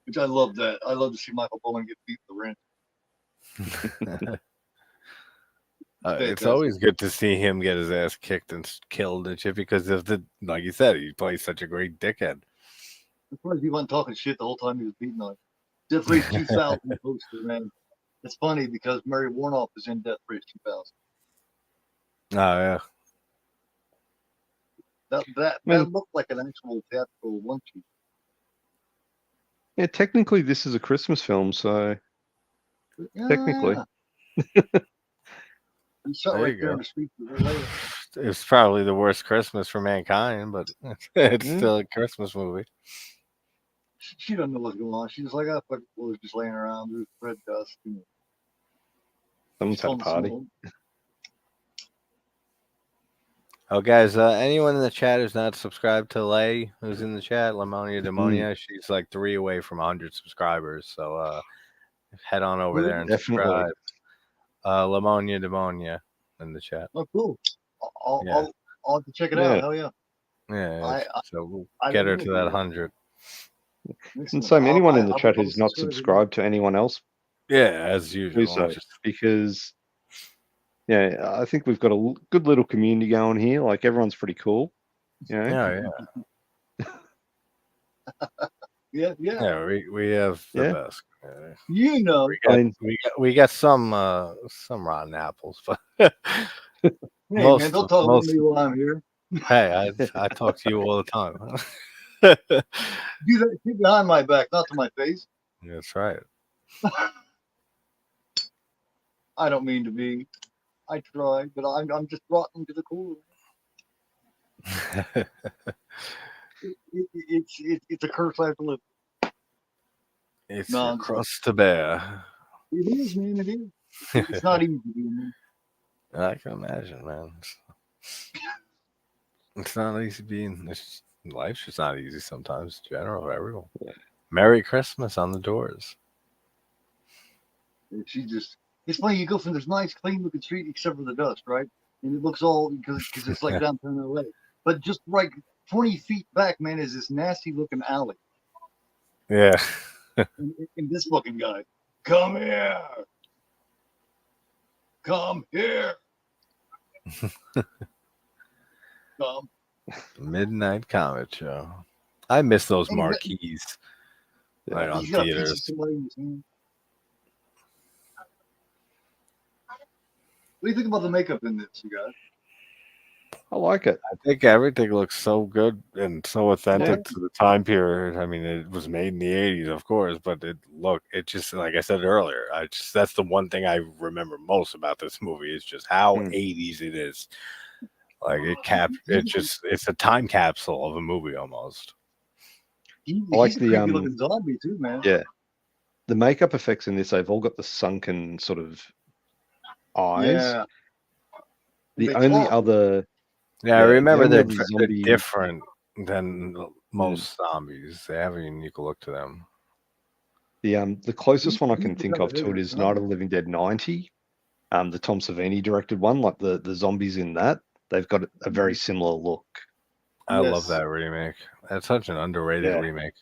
which I love that. I love to see Michael Bowman get beat with the wrench. It's always good to see him get his ass kicked and killed and shit because of like you said, he plays such a great dickhead. As far as he wasn't talking shit the whole time he was beating on it. Death Race 2000 poster, man. It's funny because Mary Warnoff is in Death Race 2000. Oh yeah. That looked like an actual theatrical one sheet. Yeah, technically this is a Christmas film, so technically. Shot right there in the street later. It's probably the worst Christmas for mankind, but it's still a Christmas movie. She doesn't know what's going on. She's like, I fucking was just laying around. There's red dust. Someone's had a party. Oh, guys, anyone in the chat who's not subscribed to Lay, who's in the chat, Lamonia Demonia, she's like 3 away from 100 subscribers. So head on over there and subscribe. Lamonia Demonia in the chat. Oh, cool. I'll have to check it out. Hell yeah. Yeah. So we'll get her to that 100. And so anyone in the chat who's not subscribed to anyone else, as usual, do so, because I think we've got a good little community going here. Like everyone's pretty cool. Yeah. Yeah. We have the best. We got some rotten apples, but hey man, don't talk about me while I'm here. Hey, I talk to you all the time. Do that behind my back, not to my face. That's right. I don't mean to be. I try, but I'm just rotten to the core. It's a curse I have to live. It's a cross to bear. It is, man. It is. It's not easy, man. I can imagine, man. It's not easy being. Life's just not easy sometimes. In general, for everyone. Yeah. Merry Christmas on the doors. It's funny. You go from this nice, clean-looking street, except for the dust, right? And it looks all because it's like downtown LA. But just like 20 feet back, man, is this nasty-looking alley. Yeah. and this fucking guy, come here. Come here. Midnight Comet Show. I miss those marquees on theaters. What do you think about the makeup in this, you guys? I like it. I think everything looks so good and so authentic to the time period. I mean, it was made in the 80s, of course, but it just, like I said earlier, that's the one thing I remember most about this movie is just how 80s it is. Like it's a time capsule of a movie almost. I like the creepy looking zombie too, man. Yeah. The makeup effects in this, they've all got the sunken sort of eyes. Yeah. The only other I remember they're different than most zombies. They have a unique look to them. The closest one I can think of to it is Night of the Living Dead 90. The Tom Savini directed one, like the zombies in that. They've got a very similar look. I love that remake. That's such an underrated remake.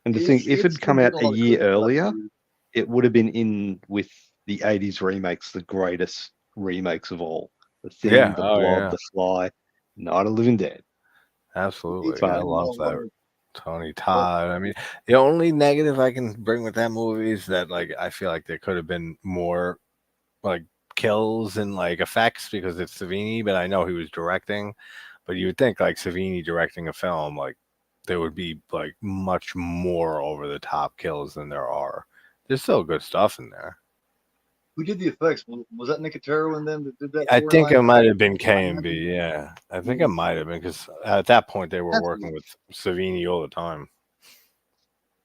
And the thing, if it had come out a year earlier, it would have been in with the 80s remakes, the greatest remakes of all. The Thing, The Blob, The Fly, Night of the Living Dead. Absolutely. I love that. Tony Todd. I mean, the only negative I can bring with that movie is that, like, I feel like there could have been more, like, kills and, like, effects because it's Savini, but I know he was directing. But you would think, like, Savini directing a film, like, there would be, like, much more over-the-top kills than there are. There's still good stuff in there. Who did the effects? Was that Nicotero and them that did that? I think it might have been K&B, yeah. I think it might have been because at that point they were working with Savini all the time.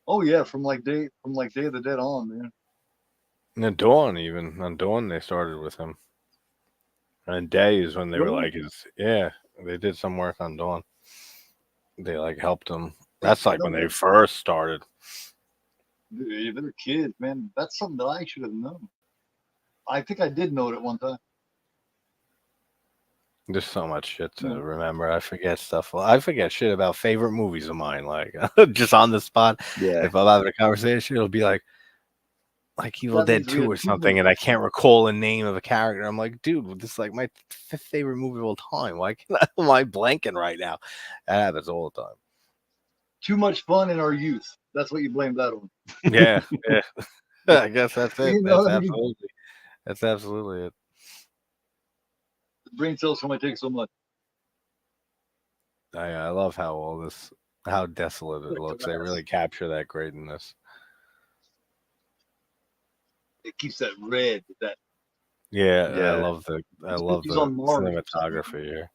Oh yeah, from like Day of the Dead on, man. And Dawn, even on Dawn they started with him. And Day is when they were like they did some work on Dawn. They like helped him. That's like when they first started. Dude, they're kids, man. That's something that I should have known. I think I did know it at one time. There's so much shit to remember. I forget stuff. I forget shit about favorite movies of mine. Like just on the spot. Yeah. If I'm having a conversation, it'll be like Evil Dead 2 or something, and I can't recall the name of a character. I'm like, dude, this is like my 5th favorite movie of all time. Why am I blanking right now? That happens all the time. Too much fun in our youth. That's what you blame that on. Yeah. I guess that's it. That's absolutely it. The brain cells only take so much. I love how desolate it looks. They really capture that greatness. It keeps that red. I love the cinematography here.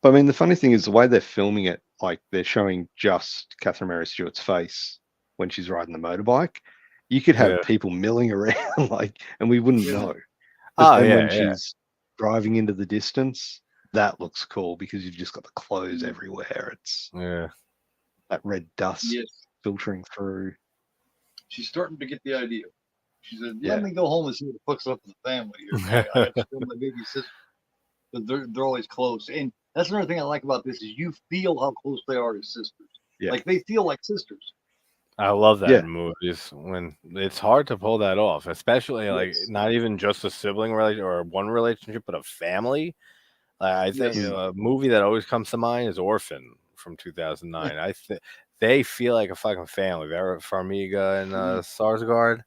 But I mean, the funny thing is the way they're filming it. Like they're showing just Catherine Mary Stewart's face when she's riding the motorbike. You could have people milling around, and we wouldn't know. But when she's driving into the distance, that looks cool because you've just got the clothes everywhere. It's that red dust filtering through. She's starting to get the idea. She said, "Let me go home and see what fucks up with the family here. I got to show my baby sister, but they're always close." And that's another thing I like about this is you feel how close they are as sisters. Yeah. Like they feel like sisters. I love that in movies when it's hard to pull that off, especially like not even just a sibling relationship or one relationship, but a family. I think a movie that always comes to mind is Orphan from 2009. I think they feel like a fucking family. They're Farmiga and Sarsgaard,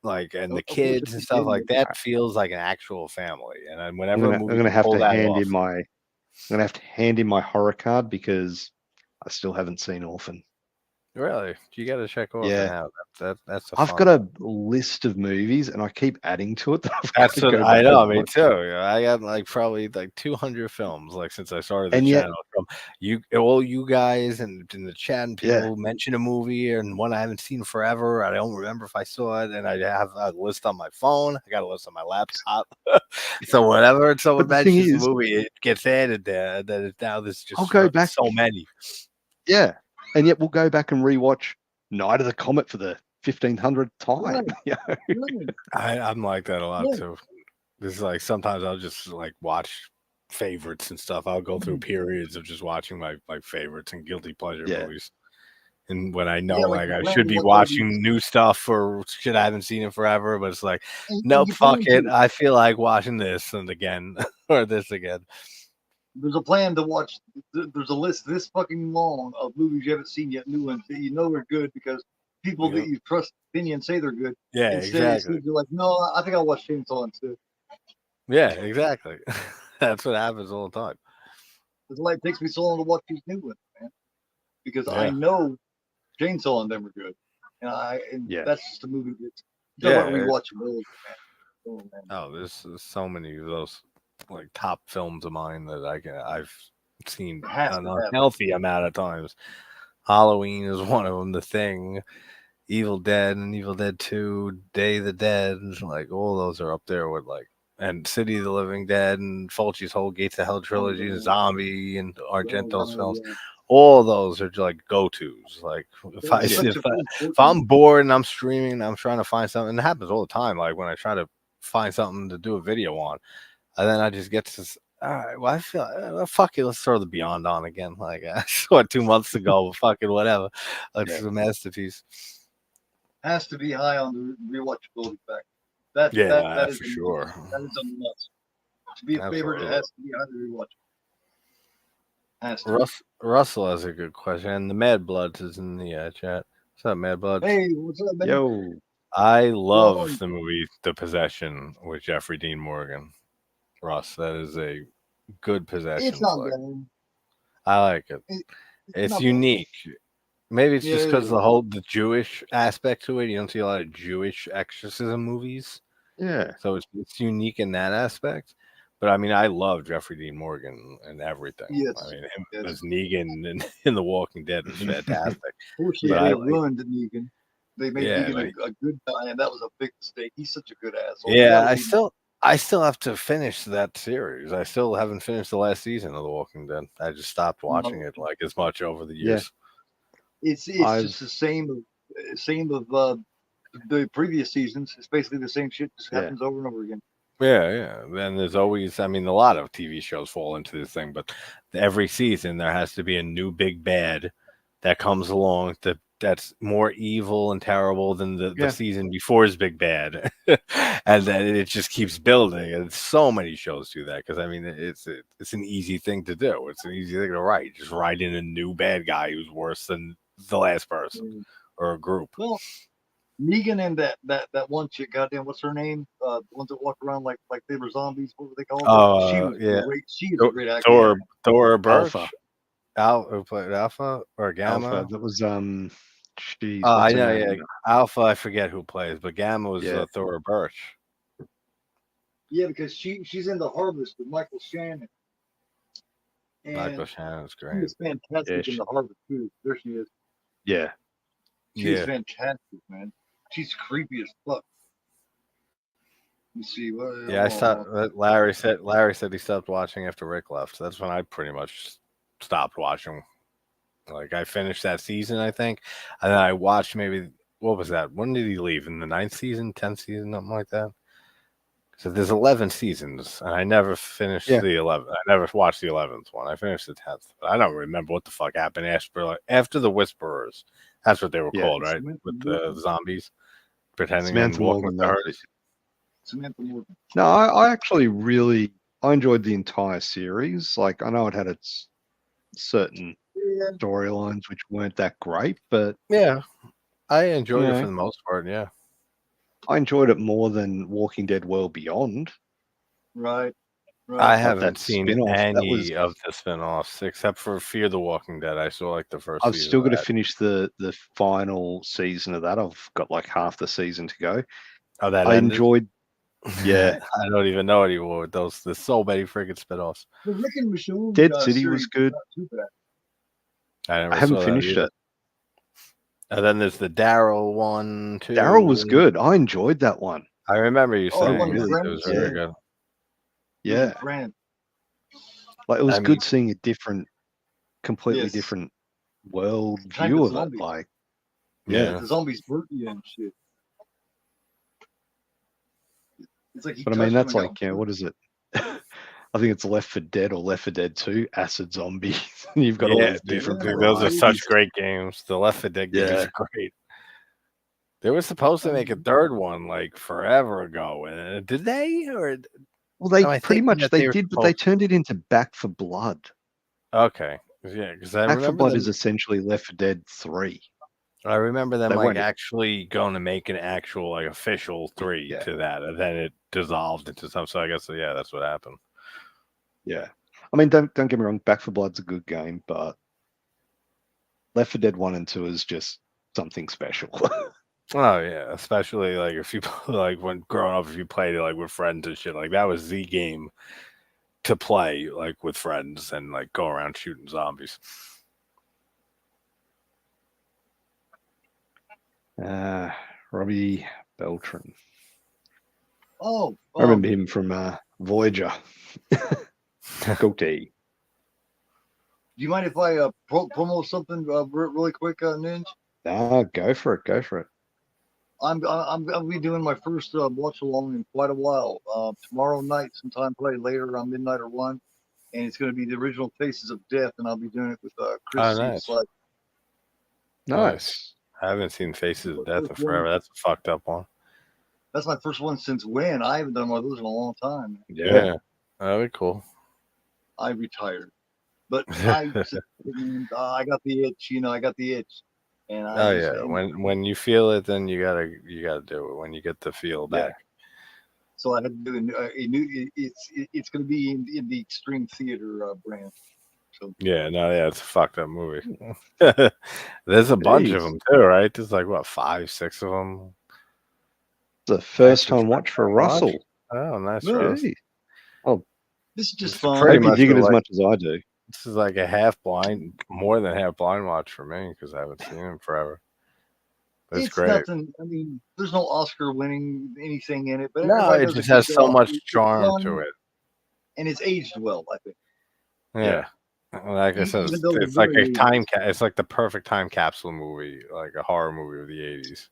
like, and the kids and stuff like that feels like an actual family. And then whenever I'm gonna have to hand in my horror card because I still haven't seen Orphan. Really? You got to check Orphan out. That's I've got a list of movies and I keep adding to it. That's what I know. Me too. I got like probably like 200 films like since I started the channel. From all you guys and in the chat, and people mention a movie and one I haven't seen forever. I don't remember if I saw it, and I have a list on my phone. I got a list on my laptop. So whenever someone mentions a movie, it gets added there. That now there's just so many. Yeah. And yet we'll go back and rewatch Night of the Comet for the 1500th time. I'm like that a lot too. This is like sometimes I'll just like watch favorites and stuff. I'll go through periods of just watching my favorites and guilty pleasure movies. And when I know like I should be watching new stuff or shit I haven't seen in forever, but it's like, nope, fuck it. I feel like watching this and again or this again. There's a plan to watch. There's a list this fucking long of movies you haven't seen yet, new ones that you know are good because people that you trust opinion say they're good. Yeah, exactly. You're like, no, I think I'll watch Chainsaw instead. Yeah, exactly. That's what happens all the time. It's like it takes me so long to watch these new ones, man, because I know Chainsaw and them are good, and that's just a movie that's rewatchability, man. Oh, there's so many of those like top films of mine that I've seen an unhealthy amount of times. Halloween is one of them. The Thing, Evil Dead, and Evil Dead 2, Day of the Dead, like all those are up there with like, and City of the Living Dead and Fulci's whole Gates of Hell trilogy, and Zombie and Argento's films. All of those are like go-tos. Like if I'm bored and I'm streaming and I'm trying to find something, and it happens all the time. Like when I try to find something to do a video on, and then I just get to, all right, well, I feel, fuck it, let's throw The Beyond on again. Like I saw it 2 months ago, but fucking whatever. Like it's a masterpiece. Has to be high on the rewatchability factor. That is for sure. That is a must. To be a favorite, it has to be highly rewatchable. Russell has a good question. And the Mad Bloods is in the chat. What's up, Mad Bloods? Hey, what's up, man? Yo. I love the movie The Possession with Jeffrey Dean Morgan. Russ, that is a good possession. It's not bad. I like it. It's unique. Maybe it's just because the Jewish aspect to it. You don't see a lot of Jewish exorcism movies. Yeah. So it's unique in that aspect. But I mean, I love Jeffrey Dean Morgan and everything. Yes. I mean, him as Negan in The Walking Dead was fantastic. Fortunately, they ruined Negan. They made Negan a good guy, and that was a big mistake. He's such a good asshole. Yeah, I still have to finish that series. I still haven't finished the last season of The Walking Dead. I just stopped watching it like as much over the years. It's just the same of the previous seasons. It's basically the same shit just happens over and over again. Yeah. And there's always, I mean, a lot of TV shows fall into this thing, but every season there has to be a new big bad that comes along that's more evil and terrible than the season before's big bad. And then it just keeps building. And so many shows do that because, I mean, it's an easy thing to do. It's an easy thing to write. Just write in a new bad guy who's worse than the last person or a group. Well, Negan and that one chick, goddamn, what's her name? The ones that walk around like they were zombies. What were they called? She was great. She is a great actor. Dora Birch. Who played Alpha or Gamma? Alpha. That was I know. Yeah, Alpha. I forget who plays, but Gamma was Thora Birch. Yeah, because she's in The Harvest with Michael Shannon. And Michael Shannon's great. She is fantastic in The Harvest too. There she is. Yeah. She's fantastic, man. She's creepy as fuck. Let me see. Yeah, I stopped. Larry said he stopped watching after Rick left. That's when I pretty much stopped watching. Like I finished that season, I think, and then I watched maybe what was that? When did he leave? In the 9th season, 10th season, something like that. So there's 11 seasons, and I never finished the 11th. I never watched the 11th one. I finished the 10th, but I don't remember what the fuck happened after the Whisperers. That's what they were called, right? With the zombies pretending and walking with the herd. No, I actually I enjoyed the entire series. Like I know it had its certain storylines which weren't that great, but yeah, I enjoyed it for the most part. Yeah, I enjoyed it more than Walking Dead World Beyond. Right. I haven't seen any of the spin-offs except for Fear the Walking Dead. I saw like the first. I've still got to finish the final season of that. I've got like half the season to go. Oh, that I enjoyed. Yeah, I don't even know anymore with those. There's so many freaking spin-offs. The Rick and Michonne Dead City was good. I haven't finished it. And then there's the Daryl one too. Daryl was good. I enjoyed that one. I remember you saying it was very good. Yeah, like it was good seeing a completely different world view of it. Like, the zombies burnt you and shit. It's like, but I mean, that's like, what is it? I think it's Left 4 Dead or Left 4 Dead 2, Acid Zombies. You've got all these different. Those are such great games. The Left 4 Dead games are great. They were supposed to make a third one like forever ago, and did they? Or well, they pretty much they did, but they turned it into Back 4 Blood. Okay, yeah, because Back 4 Blood is essentially Left 4 Dead 3. I remember them like actually going to make an actual like official 3 to that, and then it dissolved into something. So I guess that's what happened. Yeah, I mean, don't get me wrong, Back 4 Blood's a good game, but Left 4 Dead 1 and 2 is just something special. Oh yeah, especially like if you like when growing up, if you played it like with friends and shit, like that was the game to play like with friends and like go around shooting zombies. Robbie Beltran. I remember him from Voyager. Goatee. Do you mind if I promo something really quick, Ninja? Go for it. I'm gonna be doing my first watch along in quite a while. Tomorrow night, sometime probably later around midnight or 1, and it's going to be the original Faces of Death, and I'll be doing it with Chris. Nice. I haven't seen Faces of Death in forever. That's a fucked up one. That's my first one since when? I haven't done one of those in a long time. Yeah, that'd be cool. I retired, but I got the itch. I got the itch. And when you feel it, then you gotta do it when you get the feel back. So I had to do a new. It's going to be in the Extreme Theater brand. So it's a fucked up movie. There's a bunch of them too, right? There's like what 5, 6 of them. The first time watch for Russell. Oh, nice, really? Oh, this is just fun. I hope you dig it as much as I do. This is like more than half blind watch for me because I haven't seen him forever. It's great. Nothing. I mean, there's no Oscar-winning anything in it, but it just has so much charm to it, and it's aged well, I think. Yeah, like I said, it's like a time It's like the perfect time capsule movie, like a horror movie of the '80s.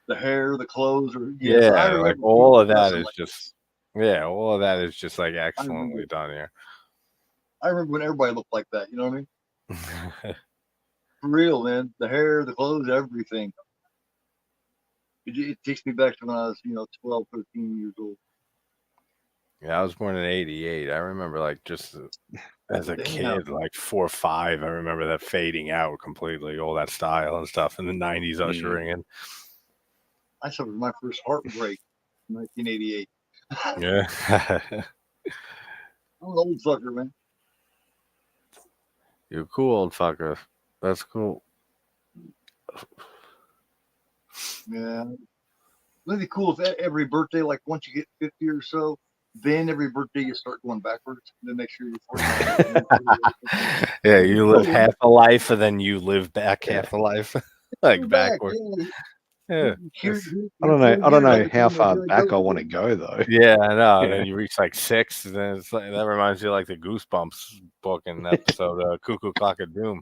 The hair, the clothes, like all of that is just all of that is just like excellently done here. I remember when everybody looked like that. You know what I mean? For real, man. The hair, the clothes, everything. It takes me back to when I was, 12, 13 years old. Yeah, I was born in '88. I remember, like, just as a kid, like 4 or 5. I remember that fading out completely, all that style and stuff, in the '90s ushering in. I suffered my first heartbreak in 1988. Yeah. I'm an old fucker, man. You're cool, old fucker. That's cool. Yeah. Wouldn't it be cool if every birthday, like once you get 50 or so, then every birthday you start going backwards? Then next year you're 40. Yeah, you live half a life and then you live back half a life. Like backwards. Yeah. I don't know how far back I want to go though. Yeah, I know. And then you reach like 6, and then it's like, that reminds you of like the Goosebumps book in episode Cuckoo Clock of Doom,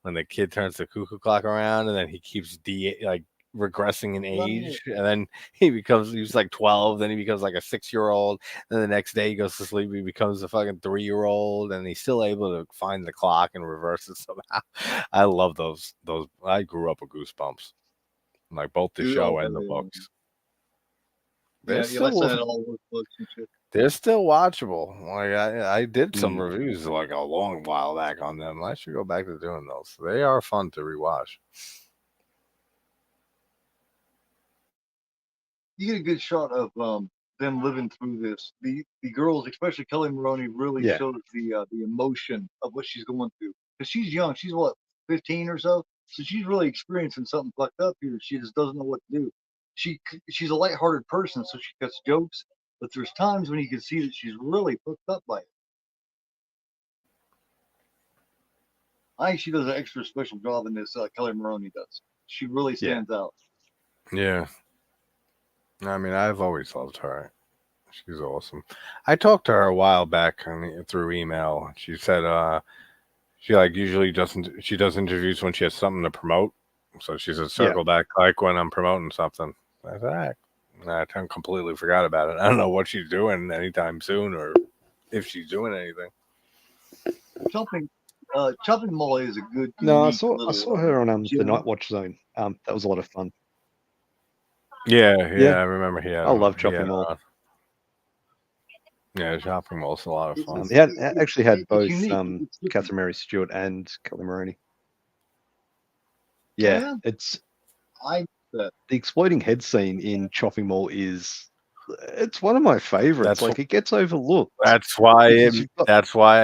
when the kid turns the cuckoo clock around, and then he keeps regressing in age, and then he's like 12, then he becomes like a 6-year-old, then the next day he goes to sleep, he becomes a fucking 3-year-old, and he's still able to find the clock and reverse it somehow. I love those. I grew up with Goosebumps, like both the show and the books. They're still watchable. Like I did some reviews like a long while back on them. I should go back to doing those. They are fun to rewatch. You get a good shot of them living through this. The girls, especially Kelly Maloney, really shows the emotion of what she's going through. Because she's young. She's what, 15 or so? So she's really experiencing something fucked up here. She just doesn't know what to do. She's a lighthearted person, so she cuts jokes. But there's times when you can see that she's really fucked up by it. I think she does an extra special job in this. Kelly Maloney does. She really stands out. Yeah. I mean, I've always loved her. She's awesome. I talked to her a while back through email. She said she usually does interviews when she has something to promote. So she said circle back like when I'm promoting something. I said, I completely forgot about it. I don't know what she's doing anytime soon, or if she's doing anything. Chopping Molly is a good. No, I saw her on the Night Watch Zone. That was a lot of fun. Yeah, I remember he had. I love Chopping Mall. Yeah, Chopping Mall's a lot of fun. He actually had both Catherine Mary Stewart and Kelly Maroney. Yeah, the exploding head scene in Chopping Mall it's one of my favorites. It gets overlooked. That's why I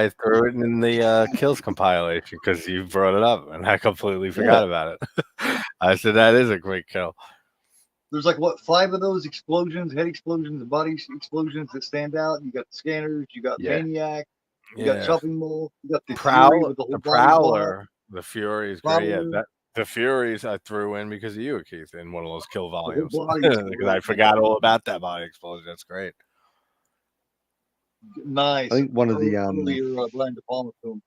threw it in the kills compilation, because you brought it up and I completely forgot about it. I said that is a great kill. There's like 5 of those explosions, head explosions, and body explosions that stand out. You got the scanners, you got Maniac, you got Chopping Mall, you got the Fury with the whole Prowler. The Fury is great. Yeah, the Furies I threw in because of you, Keith, in one of those kill volumes. Because I forgot all about that body explosion. That's great. Nice. I think one of the Brian De Palma film.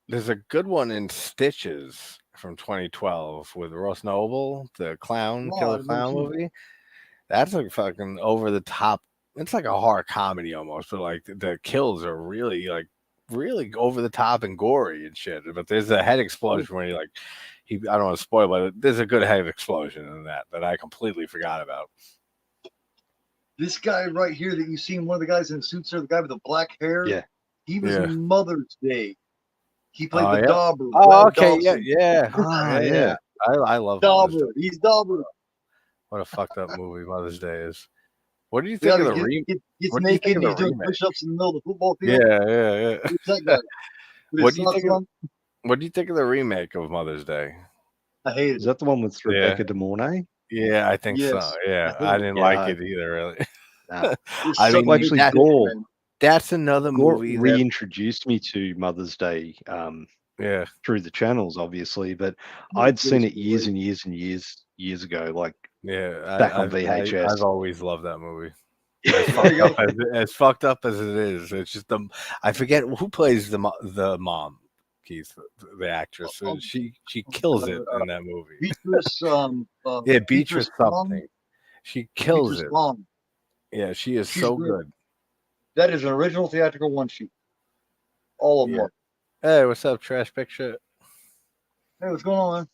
There's a good one in Stitches from 2012 with Ross Noble, the killer clown movie. That's a fucking over the top. It's like a horror comedy almost, but like the kills are really over the top and gory and shit. But there's a head explosion where I don't want to spoil, but there's a good head explosion in that I completely forgot about. This guy right here that you seen, one of the guys in the suits there, the guy with the black hair. Yeah. He was in Mother's Day. He played the Dauber. Oh, okay. Yeah. I love Dauber. He's Dauber. What a fucked up movie Mother's Day is. What do you think of the remake? Gets naked and he's doing push-ups in the middle of the football field. Yeah. Who's that guy? What do you think of the remake of Mother's Day? I hate it. Is that the one with Rebecca De Mornay? Yeah, I think so. Yeah, I didn't like it either, really. Nah. I mean, actually, Gore. That's another movie. Gore reintroduced me to Mother's Day. Through the channels, obviously, but I'd seen it years and years and years ago. Back on VHS. I've always loved that movie. As fucked up as it is, it's just I forget who plays the mom, Keith, the actress. She kills it in that movie. Beatrice, Beatrice something. She kills it. Yeah, she's so good. That is an original theatrical one sheet. All of them. Hey, what's up, Trash Picture? Hey, what's going on?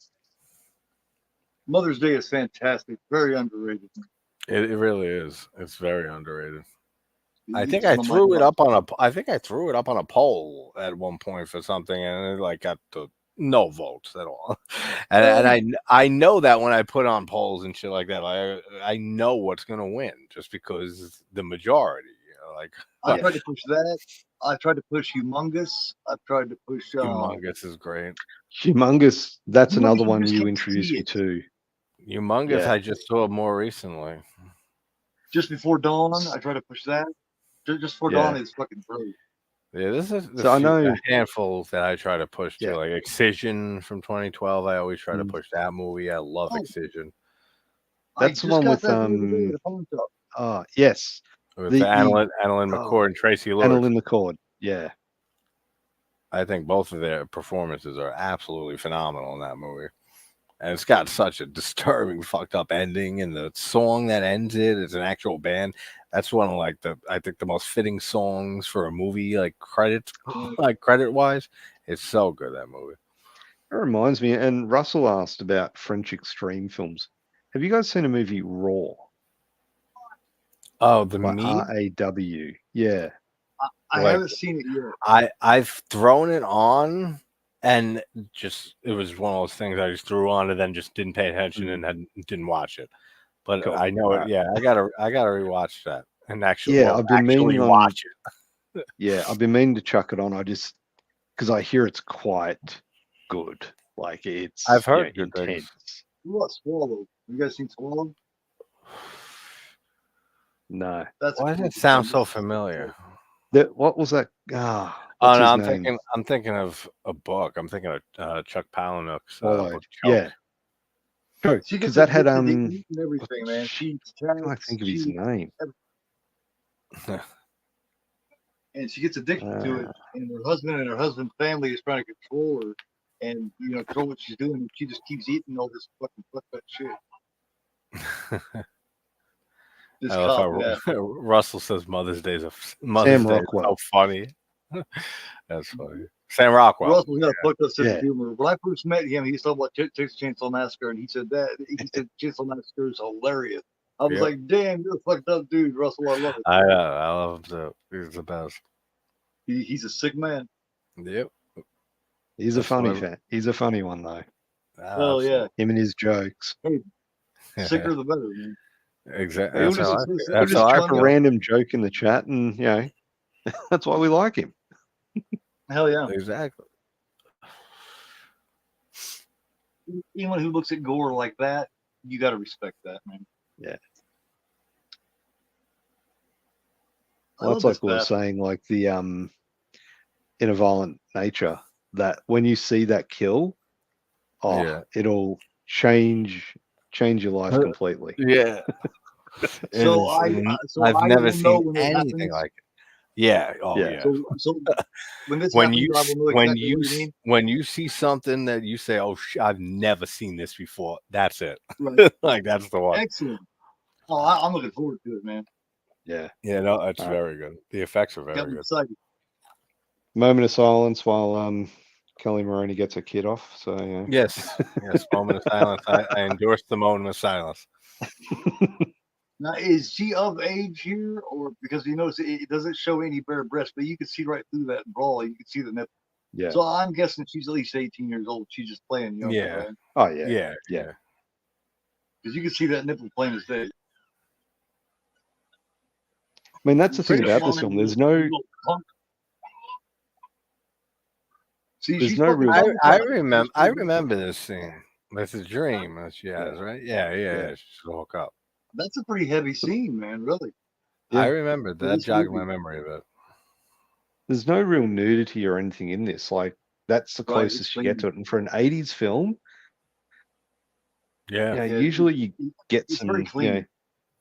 Mother's Day is fantastic. Very underrated. It really is. It's very underrated. I think I threw it up on a poll at one point for something, and it got no votes at all. And I know that when I put on polls and shit like that, I know what's gonna win just because the majority. I tried to push that. I tried to push Humongous. I've tried to push. Humongous is great. Humongous. That's another one you introduced me to. Humongous. I just saw more recently. Just Before Dawn. I tried to push that. Just Before Dawn is fucking brilliant. Yeah, this is a handful that I try to push too. Like Excision from 2012. I always try to push that movie. I love Excision. That's the one with yes. With Annalyn McCord and Tracy Lords. Annalyn McCord, yeah. I think both of their performances are absolutely phenomenal in that movie. And it's got such a disturbing, fucked up ending, and the song that ends it is an actual band. That's one of I think the most fitting songs for a movie, like credit wise. It's so good, that movie. It reminds me, and Russell asked about French extreme films. Have you guys seen a movie Raw? Oh, the meme? RAW. Yeah. I haven't seen it yet. I've thrown it on, and just it was one of those things I just threw on and then just didn't pay attention and didn't watch it. But cool. I know it. Yeah, I gotta rewatch that and actually. Yeah, I've been meaning watch it. Yeah, I've been meaning to chuck it on. I just because I hear it's quite good. Like it's I've heard good intense. Things. What Swallow? You guys seen Swallow? No. Why does it sound so familiar? What was that? Oh no, I'm thinking of a book. I'm thinking of Chuck Palahniuk's book. Yeah. Because that had everything, man. I think of his name. And she gets addicted to it, and her husband's family is trying to control her, and control what she's doing. And she just keeps eating all this fucking fucked up shit. Russell says Mother's Day is so funny. That's funny. Sam Rockwell. Russell's got a fucked up sense of humor. When I first met him, he was talking about Texas Chainsaw Massacre, and he said Chainsaw Massacre is hilarious. I was like, damn, you're a fucked up dude, Russell. I love it. I love him too. He's the best. He's a sick man. Yep. He's a funny fan. He's a funny one though. Hell yeah. Him and his jokes. Hey, sicker the better, man. Exactly. That's how I a random joke in the chat, and that's why we like him. Hell yeah. Exactly. Anyone who looks at gore like that, you got to respect that, man. Yeah. Well, that's like we were saying, like the in a violent nature, that when you see that kill, it'll change your life completely. Yeah. So I've never seen anything like it. Yeah. Oh yeah. So when you see something that you say, "Oh, I've never seen this before," that's it. Right. Like that's the one. Excellent. Oh, I'm looking forward to it, man. Yeah. Yeah. No, that's very good. The effects are very good. Excited. Moment of silence while Kelly Maroney gets her kid off. So yes, moment of silence. I endorse the moment of silence. Now, is she of age here, or because you notice it doesn't show any bare breasts, but you can see right through that bra. You can see the nipple. Yeah. So I'm guessing she's at least 18 years old. She's just playing young. Yeah. Right? Oh yeah. Yeah. Because you can see that nipple plain as day. I mean, that's the thing about this film. There's no. There's no real. I remember this scene. It's a dream that she has, right? Yeah. She's hook up. That's a pretty heavy scene, man. Really. Yeah. I remember that. Jogged my memory of it. There's no real nudity or anything in this. Like that's the closest you get to it. And for an '80s film, usually you get some,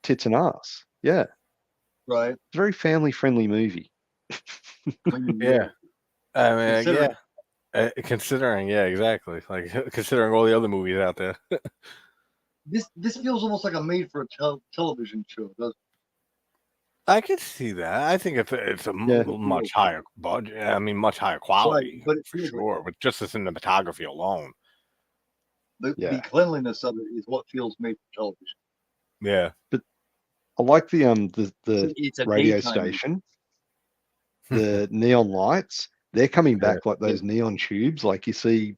tits and ass. Yeah. Right. It's a very family-friendly movie. Yeah. I mean, considering, exactly. Like considering all the other movies out there. This feels almost like a made for a television show, doesn't it? I could see that. I think it's a much higher budget. I mean, much higher quality, but for sure. But just the cinematography alone, the cleanliness of it is what feels made for television. Yeah, but I like the radio station, the neon lights. They're coming back like those neon tubes. Like you see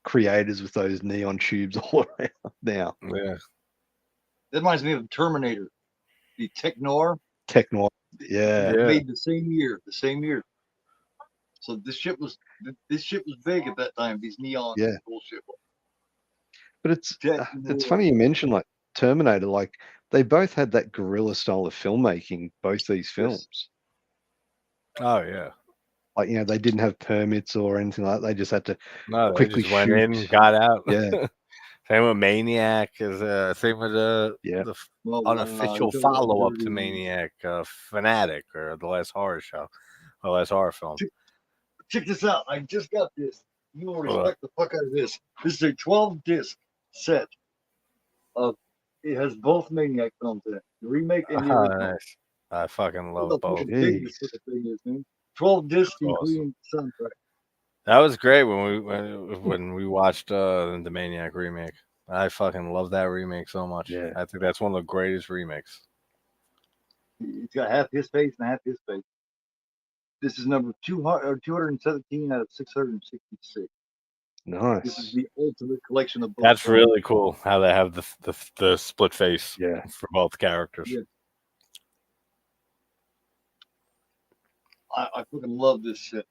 creators with those neon tubes all around now. Yeah, that reminds me of Terminator, the Tech Noir. Made the same year. So this shit was big at that time. These neon bullshit. But it's funny you mentioned like Terminator. Like they both had that guerrilla style of filmmaking. Both these films. Oh yeah. Like they didn't have permits or anything like that. They just had to quickly went in, got out. Yeah. Same with Maniac. Same with the unofficial follow-up to Maniac, Fanatic, or The Last Horror Show, or Last Horror Film. Check this out. I just got this. You will respect the fuck out of this. This is a 12-disc set of. It has both Maniac films in it. The remake and the original. Nice. I fucking love both. Big this thing is, man. 12 discs, including soundtrack. That was great when we watched the Maniac remake. I fucking love that remake so much. Yeah. I think that's one of the greatest remakes. It's got half his face and half his face. This is number 217 out of 666. Nice. This is the ultimate collection of both. That's really cool how they have the split face for both characters. Yeah. I fucking love this shit.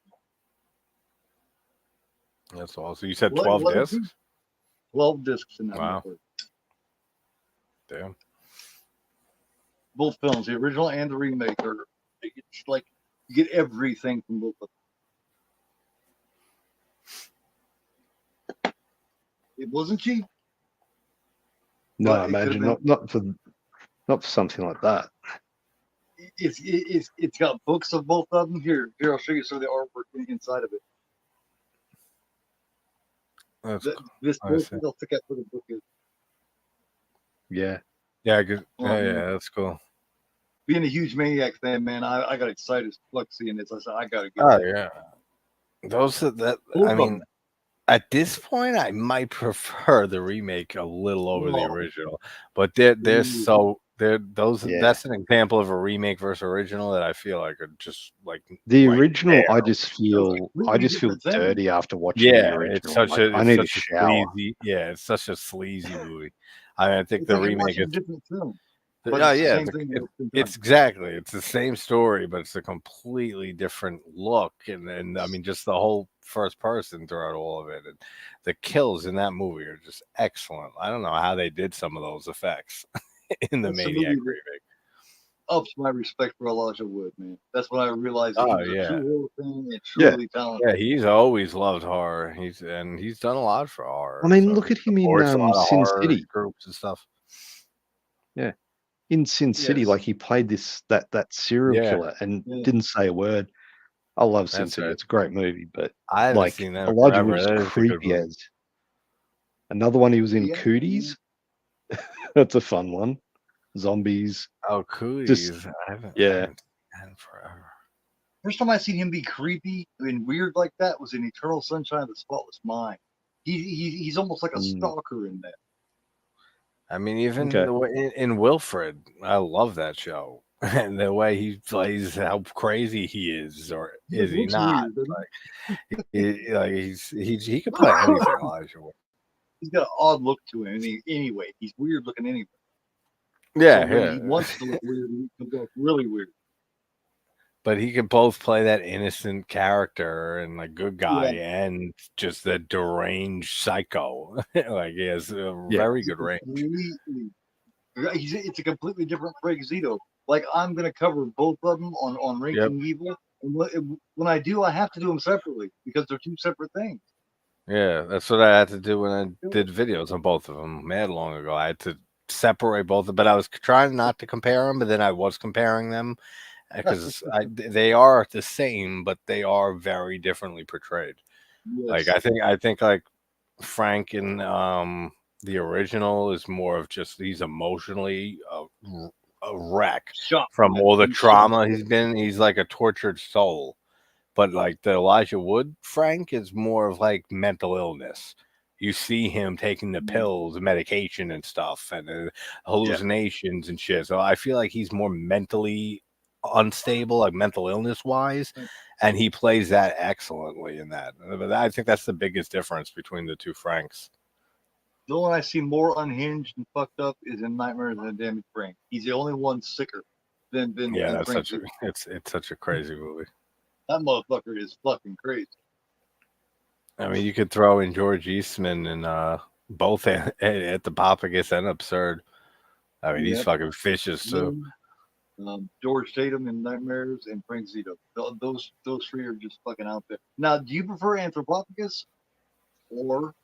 That's awesome. You said 12 discs? 12 discs in that. Wow. Damn. Both films, the original and the remake, it's like you get everything from both of them. It wasn't cheap. No, I imagine not for something like that. It's got books of both of them. Here, I'll show you some of the artwork inside of it. This book, I'll pick up what the book is. Yeah. Yeah, good. Yeah, that's cool. Being a huge Maniac fan, man, I got excited as fuck seeing this. I said, I gotta get yeah. I mean, at this point, I might prefer the remake a little over the original, but they're so that's an example of a remake versus original that I feel like are just like the original. I just feel dirty after watching the original. It's such I need a shower. It's such a sleazy movie. I think the remake is different film. It's exactly. It's the same story, but it's a completely different look, and I mean, just the whole first person throughout all of it. And the kills in that movie are just excellent. I don't know how they did some of those effects in the Maniac remake. Ups my respect for Elijah Wood, man. That's when I realized he's a true fan and truly talented. Yeah, he's always loved horror. He's done a lot for horror. I mean, look at him in Sin City groups and stuff. Yeah. In Sin City, like he played that serial killer and didn't say a word. I love Sin City. It's a great movie, but I haven't seen that Elijah was creepy as. Another one he was in, Cooties. That's a fun one. Zombies. Oh, Cooties. I haven't seen that forever. First time I seen him be creepy and weird like that was in Eternal Sunshine of the Spotless Mind. He's almost like a stalker in that. I mean, even the way in Wilfred, I love that show, and the way he plays, how crazy he is, or is he not? He could play anything. Elijah Wood. He's got an odd look to him. Anyway, he's weird looking anyway. Yeah, so he wants to look weird. He comes off really weird. But he can both play that innocent character and like good guy and just the deranged psycho. Like he has a very good range. It's a completely different Frank Zito. Like I'm going to cover both of them on Ranking Evil. And when I do, I have to do them separately because they're two separate things. Yeah, that's what I had to do when I did videos on both of them mad long ago. I had to separate both, but I was trying not to compare them, but then I was comparing them. Because they are the same, but they are very differently portrayed. Yes. Like I think like Frank in the original is more of just he's emotionally a wreck from all the trauma he's been. He's like a tortured soul. But like the Elijah Wood Frank is more of like mental illness. You see him taking the pills, medication and stuff, and hallucinations and shit. So I feel like he's more mentally unstable, like mental illness wise, and he plays that excellently in that. But I think that's the biggest difference between the two Franks. The one I see more unhinged and fucked up is in Nightmares and the Damaged Brain. He's the only one sicker than that's Frank. It's such a crazy movie. That motherfucker is fucking crazy. I mean, you could throw in George Eastman and both at the Popicus and Absurd. I mean, he's fucking vicious too. George Tatum in Nightmares and Frank Zito. Those three are just fucking out there. Now, do you prefer Anthropophagus or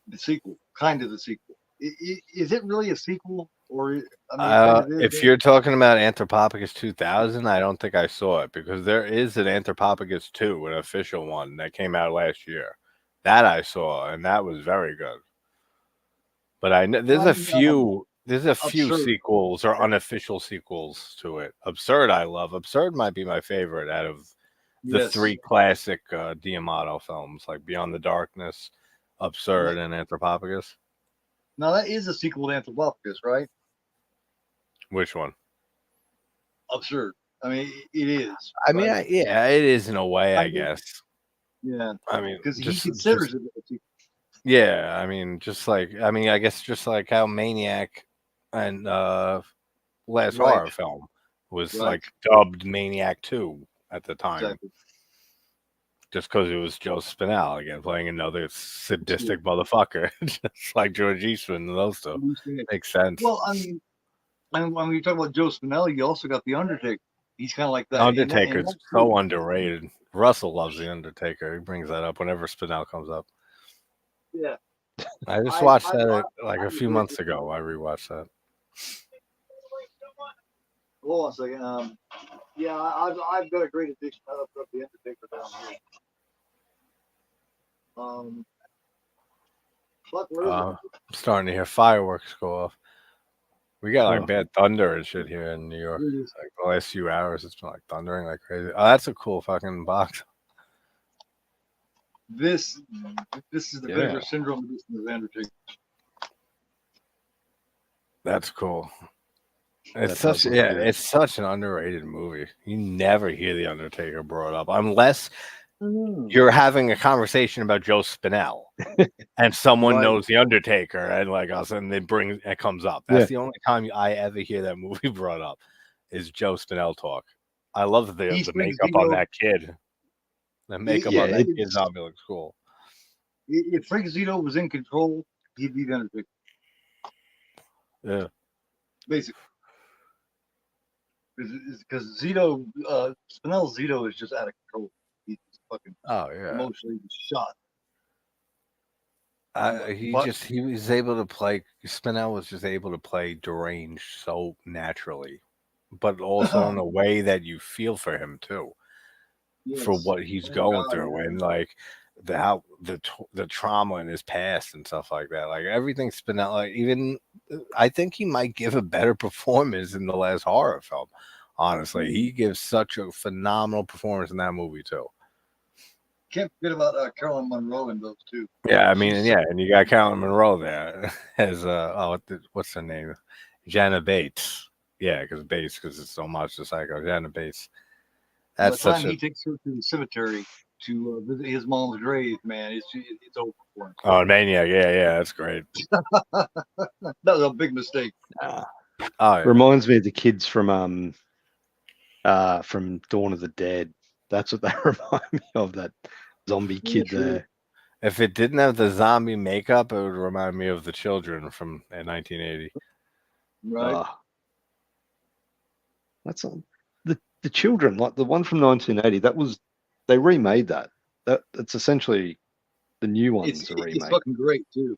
The sequel, kind of the sequel. Is it really a sequel, or I mean, it kind of is. If you're talking about Anthropophagus 2000, I don't think I saw it because there is an Anthropophagus 2, an official one that came out last year. That I saw, and that was very good. But I know there's a few Absurd. sequels or unofficial sequels to it. Absurd, I love. Absurd might be my favorite out of the three classic D'Amato films, like Beyond the Darkness, Absurd, and Anthropophagus. Now that is a sequel to Anthropophagus, right? Which one? Absurd. I mean, it is. I mean, yeah, it is in a way, I guess. Yeah. I mean, because he considers it a sequel. Yeah, I mean, I guess just like how Maniac and Last Horror Film was like dubbed Maniac 2 at the time. Exactly. Just because it was Joe Spinell again playing another sadistic motherfucker, just like George Eastman and those two. Makes sense. Well, I mean, when you talk about Joe Spinell, you also got The Undertaker. He's kind of like that. Undertaker's so underrated. Russell loves The Undertaker. He brings that up whenever Spinell comes up. Yeah. I just watched that like a few months ago. I rewatched that. Hold on a second. Yeah, I've got a great addiction. I love The Undertaker down here. Fuck, where is it? I'm starting to hear fireworks go off. We got like bad thunder and shit here in New York. Like the last few hours, it's been like thundering like crazy. Oh, that's a cool fucking box. This is the Vinegar Syndrome edition of Undertaker. That's cool. It's such an underrated movie. You never hear The Undertaker brought up unless you're having a conversation about Joe Spinell and someone knows The Undertaker and like us, and it comes up. That's the only time I ever hear that movie brought up is Joe Spinell talk. I love the makeup on that kid. The makeup on that kid's zombie looks cool. If Frank Zito was in control, he'd be The Undertaker. Yeah. Basically. Because Zito, Spinell's Zito is just out of control. He's fucking emotionally shot. He was able to play. Spinell was just able to play deranged so naturally, but also in a way that you feel for him too, for what he's going through, and like the trauma in his past and stuff like that. Like everything Spinell, like even I think he might give a better performance in the last horror film. Honestly, he gives such a phenomenal performance in that movie too. Can't forget about Carolyn Monroe in those two. Yeah, I mean, and you got Carolyn Monroe there as what's her name, Jana Bates. Yeah, because it's so much the psycho Jana Bates. That's by the time he takes her to the cemetery to visit his mom's grave, man, it's over for him. Oh, Maniac, yeah, that's great. That was a big mistake. Reminds me of the kids from Dawn of the Dead. That's what they remind me of, that zombie kid there. If it didn't have the zombie makeup, it would remind me of the children from 1980. Right. That's the children, like the one from 1980. They remade that. It's essentially the new one's a remake. It's fucking great too.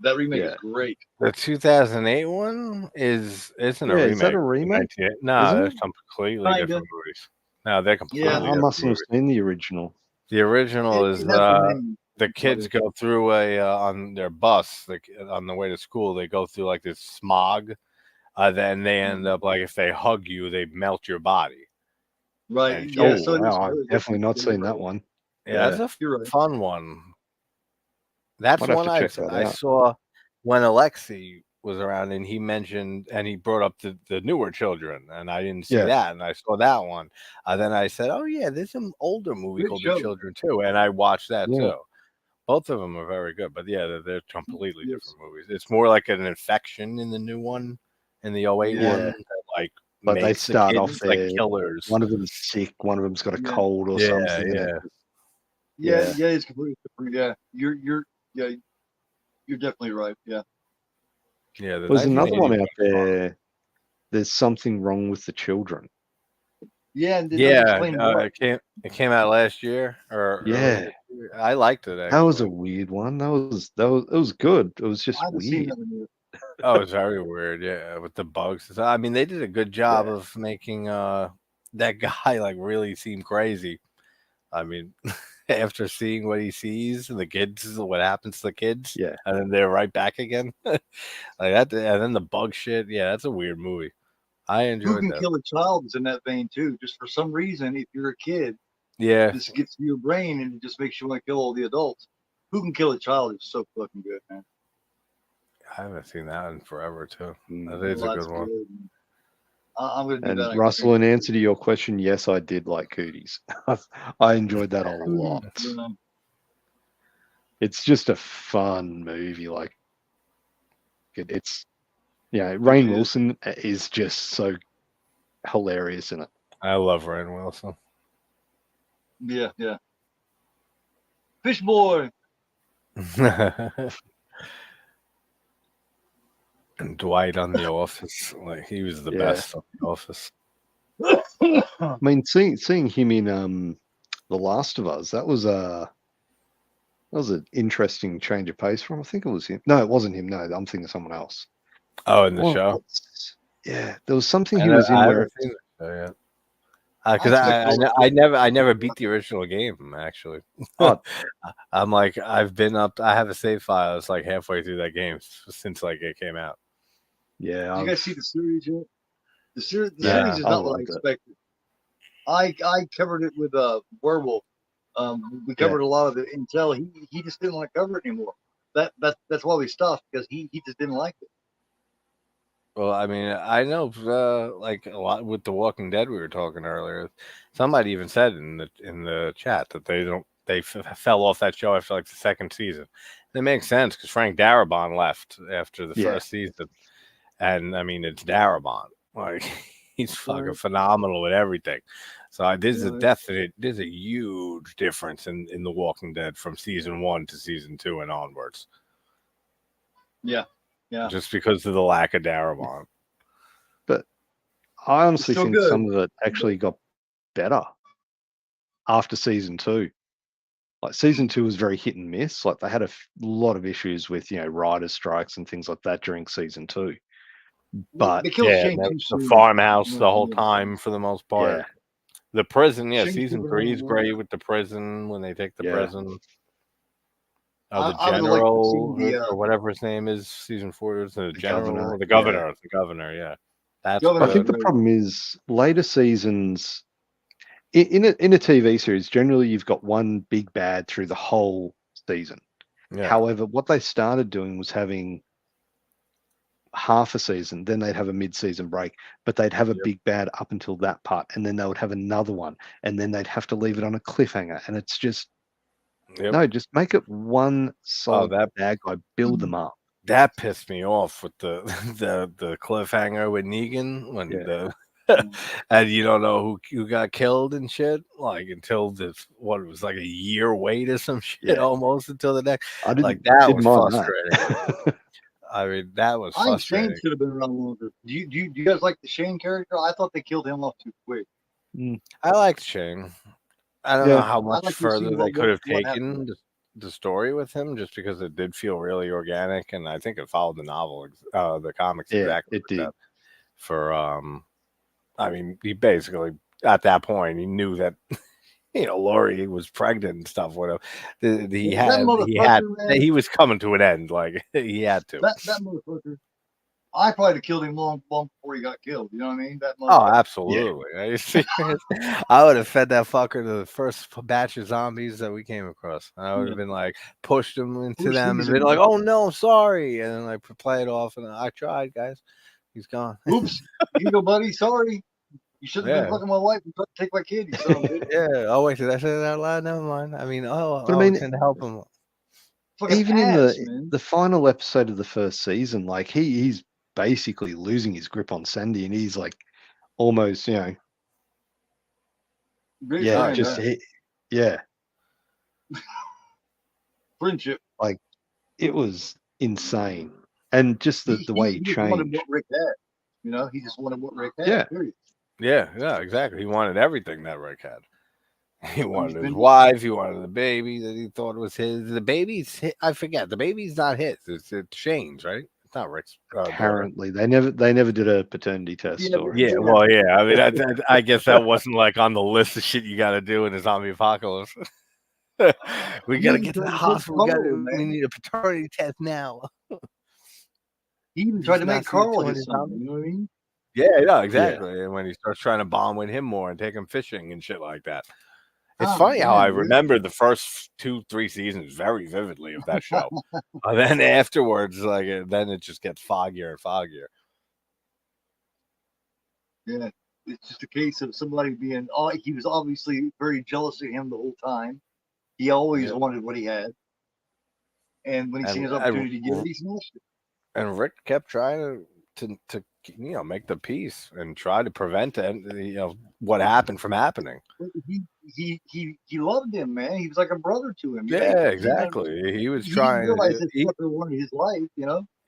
That remake is great. The 2008 one isn't a remake. Is that a remake? No, they're completely different movies. No, they're completely different. I mustn't have seen the original. The original is the kids go through on their bus, on the way to school. They go through like this smog. Then they end up like if they hug you, they melt your body. Right. I've definitely not seen that one. Yeah, that's a fun one. That's one I saw when Alexi was around, and he mentioned and he brought up the newer children, and I didn't see that, and I saw that one. Then I said, "Oh yeah, there's an older movie called The Children too," and I watched that too. Both of them are very good, but they're completely different movies. It's more like an infection in the new one, in the 08 one, that, like. But they start off like killers. One of them's sick. One of them's got a cold or something. Yeah, it's completely different. Yeah, you're definitely right. Yeah. Yeah. There's another one out there. There's something wrong with the children. Yeah. It came out last year. I liked it. Actually. That was a weird one. It was good. It was just weird. Oh, it's very weird. Yeah, with the bugs. I mean, they did a good job of making that guy like really seem crazy. I mean, after seeing what he sees and the kids, what happens to the kids, and then they're right back again, like that, and then the bug shit. Yeah, that's a weird movie. I enjoyed Who Can that. Kill a Child is in that vein too. Just for some reason, if you're a kid, this gets to your brain and it just makes you want to kill all the adults. Who Can Kill a Child is so fucking good, man. I haven't seen that in forever too. That is a good one. Good. I'm going to do that. And Russell, in answer to your question, yes, I did like Cooties. I enjoyed that a lot. It's just a fun movie. Like it's, Rainn Wilson is just so hilarious in it. I love Rainn Wilson. Yeah. Fish Boy. And Dwight on The Office, like he was the best on The Office. I mean, seeing him in The Last of Us, that was an interesting change of pace from. I think it was him. No, it wasn't him. No, I'm thinking of someone else. Oh, in the show. Yeah, there was something he was in where. Because I never beat the original game actually. I'm like I have a save file. It's like halfway through that game since like it came out. Yeah. Did you guys see the series yet? The series is not what I expected. I covered it with Werewolf. We covered a lot of the intel. He just didn't want to cover it anymore. That's why we stopped, because he just didn't like it. Well, I mean, I know like a lot with The Walking Dead we were talking earlier. Somebody even said in the chat that they fell off that show after like the second season. It makes sense because Frank Darabont left after the first season, and I mean it's Darabont, like he's fucking phenomenal with everything. So there's a huge difference in The Walking Dead from season 1 to season 2 and onwards. Yeah. Just because of the lack of Darabont. But I honestly think some of it actually got better after season 2. Like season 2 was very hit and miss. Like they had a lot of issues with writers' strikes and things like that during season 2. But the farmhouse the whole time for the most part. Yeah. The prison, season 3 is great with the prison when they take the prison. Oh, the general or whatever his name is. Season 4 is the general, the governor. The governor, yeah. That's. I think the problem is later seasons. In a TV series, generally you've got one big bad through the whole season. Yeah. However, what they started doing was having half a season, then they'd have a mid-season break, but they'd have a big bad up until that part, and then they would have another one, and then they'd have to leave it on a cliffhanger, and it's just no, just make it one solid bad guy, build them up. That pissed me off with the cliffhanger with Negan when and you don't know who got killed and shit, like until what it was like a year wait or some shit almost until the next. That was frustrating. I mean, that was frustrating. Shane should have been around longer. Do you guys like the Shane character? I thought they killed him off too quick. I liked Shane. I don't know how much further they could have taken the story with him, just because it did feel really organic, and I think it followed the novel, the comics exactly. It did. I mean, he basically at that point he knew that Laurie was pregnant and stuff. Whatever he was coming to an end. Like he had to. That motherfucker. I probably have killed him long before he got killed. You know what I mean? Absolutely. Yeah. I would have fed that fucker to the first batch of zombies that we came across. I would have been like, pushed them into them and been like, "Oh no, sorry," and then like play it off. And I tried, guys. He's gone. Oops, you go, buddy. Sorry. You shouldn't have been fucking my wife and trying to take my kid. You son of a bitch. Yeah. Oh wait, did I say that out loud? Never mind. I mean, can help him. Even in the final episode of the first season, like he's basically losing his grip on Sandy, and he's like almost, friendship. Like it was insane, and just the way he changed. Wanted what Rick had. He just wanted what Rick had. Yeah. Period. Yeah, exactly. He wanted everything that Rick had. He wanted his wife. He wanted the baby that he thought was his. The baby's I forget. The baby's not his. It's Shane's, right? It's not Rick's. Apparently, they never did a paternity test story. Yeah, well, yeah. I mean, I guess that wasn't like on the list of shit you got to do in a zombie apocalypse. We got to get to the hospital. We need a paternity test now. He even tried to make Carl his son. You know what I mean? Yeah, no, exactly. Yeah. And when he starts trying to bond with him more and take him fishing and shit like that. It's funny how I remember the first 2-3 seasons very vividly of that show. And then afterwards, like, then it just gets foggier and foggier. Yeah, it's just a case of somebody being. Oh, he was obviously very jealous of him the whole time. He always wanted what he had, and when he seen his opportunity to get it, he smashed it. And Rick kept trying to make the peace and try to prevent what happened from happening. He loved him, man. He was like a brother to him. Yeah, exactly. He was trying. He realized that fucker wanted his life,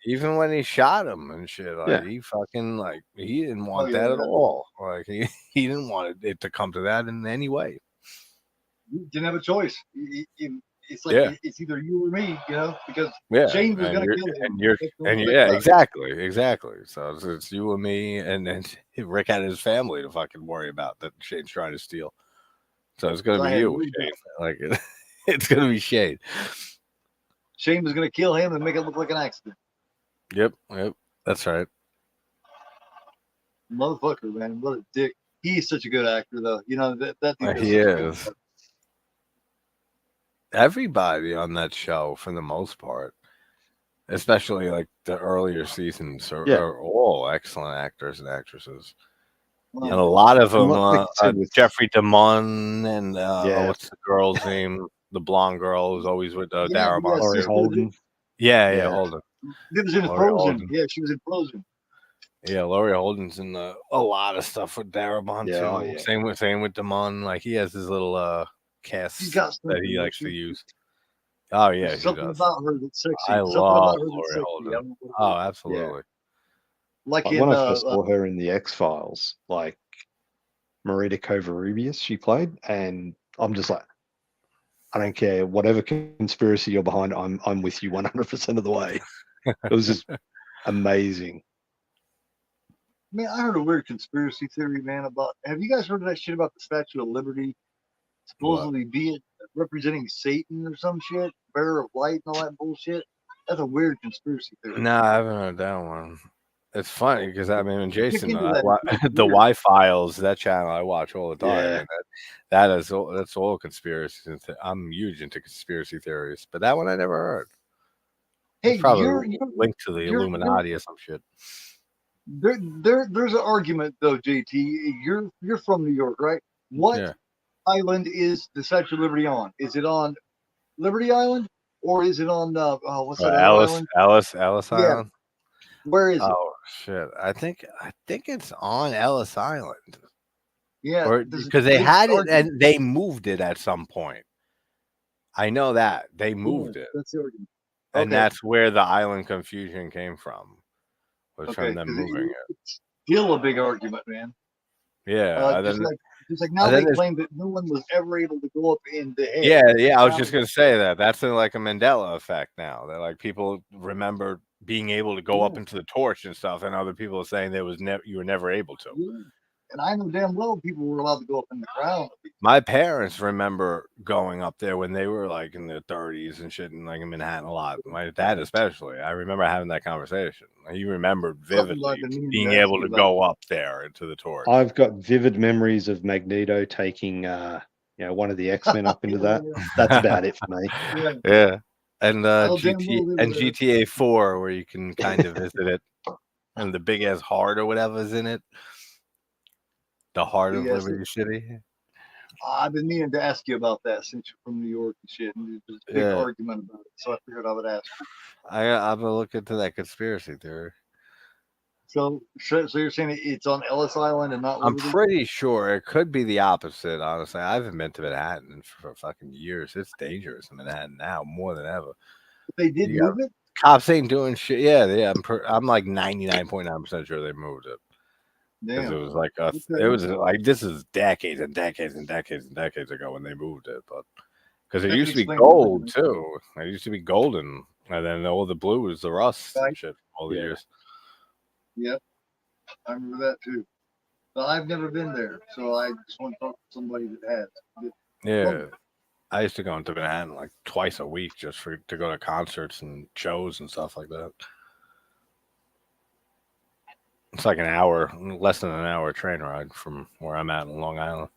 Even when he shot him and shit, like he fucking he didn't want that at all. Like he didn't want it to come to that in any way. He didn't have a choice. It's like it's either you or me, because Shane was going to kill him. Exactly. So it's you and me, and then Rick had his family to fucking worry about that Shane's trying to steal. So it's going to be you, Shane. Like it's going to be Shane. Shane was going to kill him and make it look like an accident. Yep, that's right. Motherfucker, man, what a dick. He's such a good actor, though. That he is. Everybody on that show, for the most part, especially like the earlier seasons, are all excellent actors and actresses. And a lot of them, Jeffrey DeMunn and what's the girl's name? The blonde girl who's always with Darabont. Laurie Holden. Yeah, Holden. It was in Frozen. Yeah, she was in Frozen. Yeah, Laurie Holden's in a lot of stuff with Darabont too. Same with DeMunn. Like he has his little cast that he likes to use. Oh yeah, there's something about her that's sexy. I love Laurie Holden. Oh, absolutely. Yeah. Like when I first saw her in the X-Files, like Marita Covarrubias, she played, and I'm just like, I don't care whatever conspiracy you're behind. I'm with you 100% of the way. It was just amazing. Man, I heard a weird conspiracy theory, man. Have you guys heard of that shit about the Statue of Liberty supposedly be representing Satan or some shit, bearer of light and all that bullshit? That's a weird conspiracy theory. Nah, I haven't heard that one. It's funny because I mean, Jason, the Y Files, that channel I watch all the time. Yeah. And that's all conspiracies. I'm huge into conspiracy theories, but that one I never heard. Hey, it's probably linked to the Illuminati or some shit. There's an argument though, JT. You're from New York, right? What island is the Statue of Liberty on? Is it on Liberty Island or is it on what's that island? Ellis Island? Where is it? Oh shit! I think it's on Ellis Island. Yeah, because they had it and they moved it at some point. I know that they moved it. That's the argument. And that's where the island confusion came from. Was from them moving it. It's still a big argument, man. Yeah. Just like now they claim that no one was ever able to go up in the head. Yeah. I was just gonna say that. That's like a Mandela effect now. That like people remember being able to go up into the torch and stuff, and other people are saying you were never able to. Yeah. And I know damn well people were allowed to go up in the ground. My parents remember going up there when they were like in their 30s and shit, and like in Manhattan a lot. My dad especially. I remember having that conversation. He remembered vividly being able to go up there into the torch. I've got vivid memories of Magneto taking one of the X-Men up into that. That's about it for me. Yeah. And GTA 4 where you can kind of visit it, and the big ass heart or whatever is in it. The heart of Liberty City. I've been meaning to ask you about that since you're from New York and shit. And there's a big argument about it, so I figured I would ask you. I'm gonna look into that conspiracy theory. So you're saying it's on Ellis Island and not Liberty? I'm pretty sure it could be the opposite. Honestly, I haven't been to Manhattan for fucking years. It's dangerous in Manhattan now more than ever. But they did move it. Cops ain't doing shit. Yeah. I'm like 99.9% sure they moved it. Because it was like it was like this is decades and decades and decades and decades ago when they moved it, but because it used to be gold too. It used to be golden, and then all the blue is the rust and shit all the years. Yep, I remember that too. But I've never been there, so I just want to talk to somebody that has. Yeah, I used to go into Manhattan like twice a week just to go to concerts and shows and stuff like that. It's like an hour, less than an hour train ride from where I'm at in Long Island.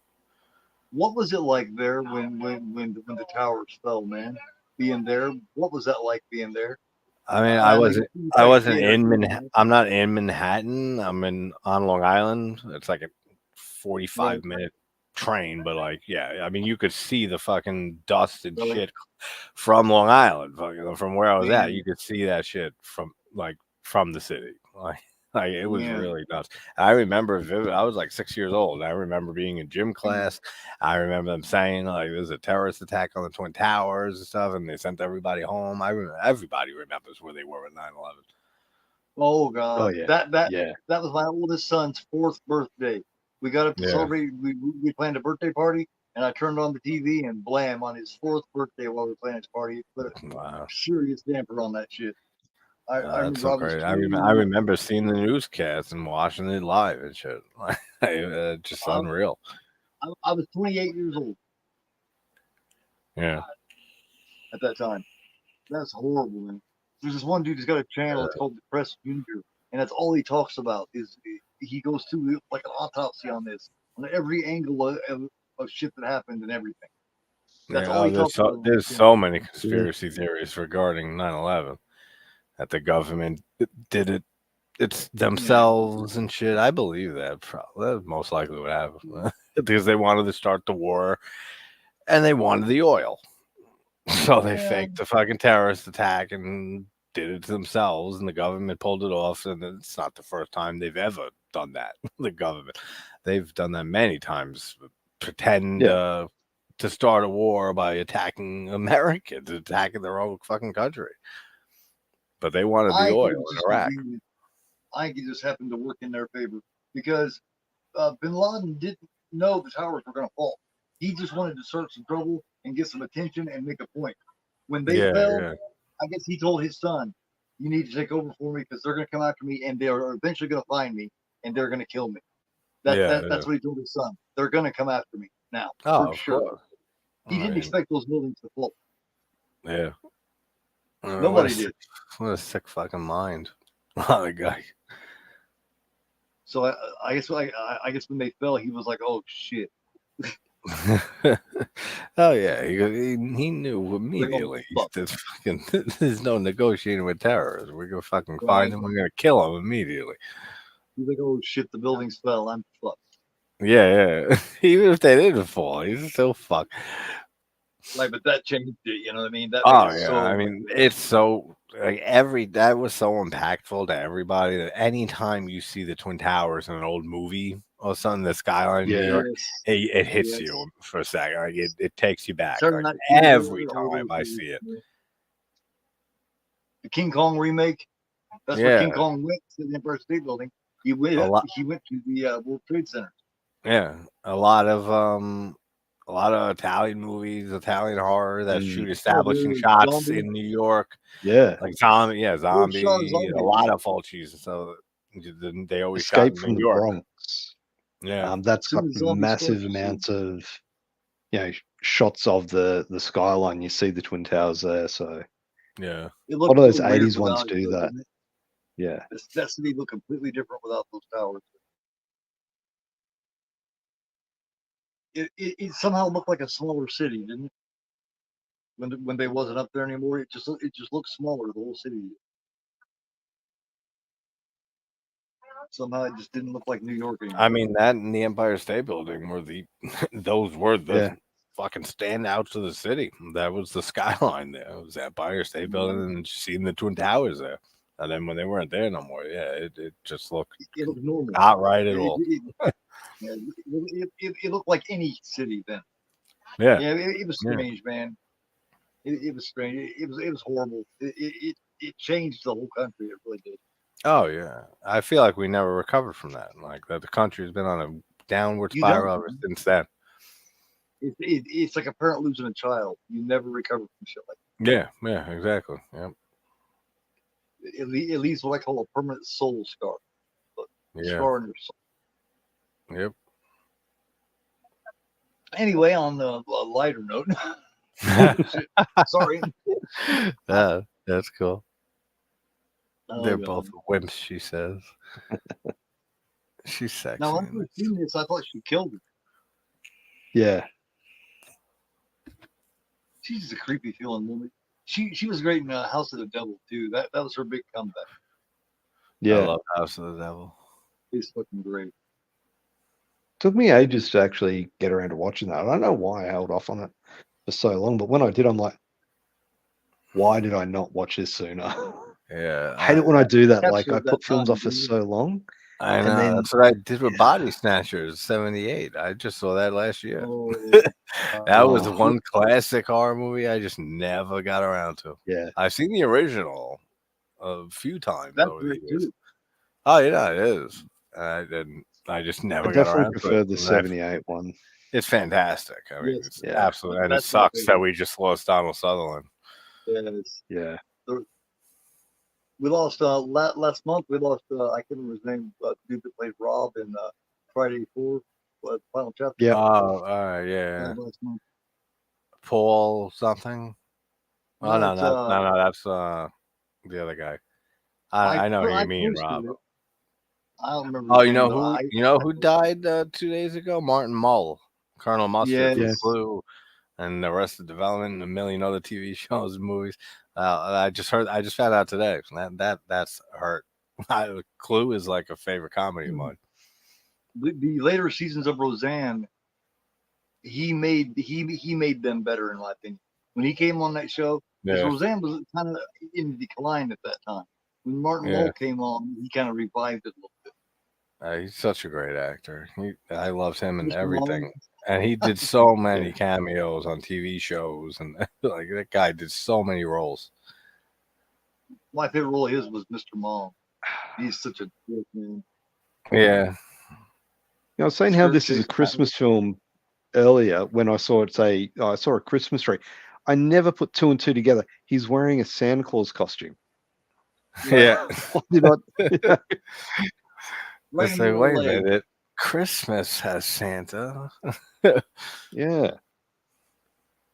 What was it like there when the towers fell, man? Being there, what was that like being there? I mean, I wasn't in Manhattan. I'm not in Manhattan. I'm on Long Island. It's like a 45-minute train, but like, yeah, I mean, you could see the fucking dust and shit from Long Island, from where I was at. You could see that shit from the city, like it was really nuts. I remember I was like 6 years old. I remember being in gym class. I remember them saying like there's a terrorist attack on the Twin Towers and stuff, and they sent everybody home. I remember everybody remembers where they were at 9/11. Oh God! Oh, yeah. That was my oldest son's 4th birthday. We got up to celebrate. We planned a birthday party, and I turned on the TV, and blam! On his 4th birthday while we were planning his party, it put a serious damper on that shit. That's so great. I remember seeing the newscast and watching it live and shit. Just unreal. I was 28 years old. Yeah. At that time, that's horrible, man. There's this one dude who's got a channel. It's called Depressed Junior, and that's all he talks about. Is he goes through like an autopsy on this, on every angle of shit that happened and everything. That's all he talks about. There's so many conspiracy theories regarding 9/11. That the government did it, it's themselves and shit. I believe that. That's most likely what happened because they wanted to start the war, and they wanted the oil, so they faked the fucking terrorist attack and did it themselves, and the government pulled it off. And it's not the first time they've ever done that. The government, they've done that many times. Pretend to start a war by attacking Americans, attacking their own fucking country. But they wanted the oil in Iraq. I think it just happened to work in their favor because Bin Laden didn't know the towers were going to fall. He just wanted to start some trouble and get some attention and make a point. When they fell, I guess he told his son, "You need to take over for me because they're going to come after me and they are eventually going to find me and they're going to kill me." That's what he told his son. They're going to come after me now. Oh, for sure. He didn't expect those buildings to fall. Yeah. Nobody did. What a sick fucking mind. The guy. So I guess when they fell, he was like, "Oh shit." Oh yeah, he knew immediately. There's no negotiating with terrorists. We're gonna fucking find him. We're gonna kill him immediately. He's like, "Oh shit, the buildings fell. I'm fucked." Yeah. Even if they didn't fall, he's still fucked. Like, but that changed it. You know what I mean? I mean, it's so like that was so impactful to everybody that anytime you see the Twin Towers in an old movie or something, the skyline in New York, it hits you for a second. Like it takes you back. Like, every time I see it. The King Kong remake. That's where King Kong went to the Empire State Building. He went to the World Trade Center. Yeah, a lot of Italian movies, Italian horror that shoot establishing shots in New York. Yeah, like zombie. A lot of Fulcis. So they always Escape shot from in New the York. Bronx. Yeah, that's got massive amounts of shots of the skyline. You see the Twin Towers there. So yeah, a lot of those 80s ones do that. Yeah, that city looked completely different without those towers. It somehow looked like a smaller city, didn't it? When they wasn't up there anymore, it just looked smaller. The whole city. Somehow it just didn't look like New York anymore. I mean, that and the Empire State Building were those were the fucking standouts of the city. That was the skyline there. It was the Empire State Building and seeing the Twin Towers there. And then when they weren't there no more, it just looked normal. Not right at all. It looked like any city then. Yeah, it was strange, man. It was strange. It was horrible. It changed the whole country. It really did. Oh yeah, I feel like we never recovered from that. Like that, the country's been on a downward spiral ever since then. It's like a parent losing a child. You never recover from shit like that. Yeah, exactly. Yep. It leaves what I call a permanent soul scar. Scar in your soul. Yep. Anyway, on a lighter note, sorry. That's cool. They're both wimps, she says. She's sexy. Now, when I first seen this, I thought she killed her. Yeah. She's just a creepy feeling woman. She was great in House of the Devil too. That was her big comeback. Yeah, I love House of the Devil. It's fucking great. Took me ages to actually get around to watching that. I don't know why I held off on it for so long, but when I did, I'm like, why did I not watch this sooner? Yeah, I hate it when I do that. Like I put films off for so long. I know. Then, that's what I did with Body Snatchers '78. I just saw that last year. That was one classic horror movie I just never got around to. Yeah, I've seen the original a few times That's over the years. Oh yeah, it is. I just never got around to it. I prefer the '78 one. It's fantastic. I mean, it's absolutely, and it sucks that we just lost Donald Sutherland. Yeah. We lost last month. We lost I can't remember his name. Dude that played Rob in Friday 4, final chapter. Yeah. Oh, yeah. Paul something. Oh no, that's the other guy. I know who you mean, Rob. I don't remember. Oh, you know who? You know who died 2 days ago? Martin Mull, Colonel Mustard, Flew, and the rest of development, and a million other TV shows and movies. I just found out today. That's hurt. Clue is like a favorite comedy of mine. The later seasons of Roseanne, he made them better in my opinion. When he came on that show, Roseanne was kind of in decline at that time. When Martin Mull came on, he kind of revived it a little bit. He's such a great actor. I loved him in everything. And he did so many cameos on TV shows, and like that guy did so many roles. My favorite role of his was Mr. Mom. He's such a good man. Yeah. I was saying how this is a Christmas film earlier when I saw it say, I saw a Christmas tree. I never put two and two together. He's wearing a Santa Claus costume. Yeah. Did not, I say, wait a minute. Christmas has Santa. Yeah.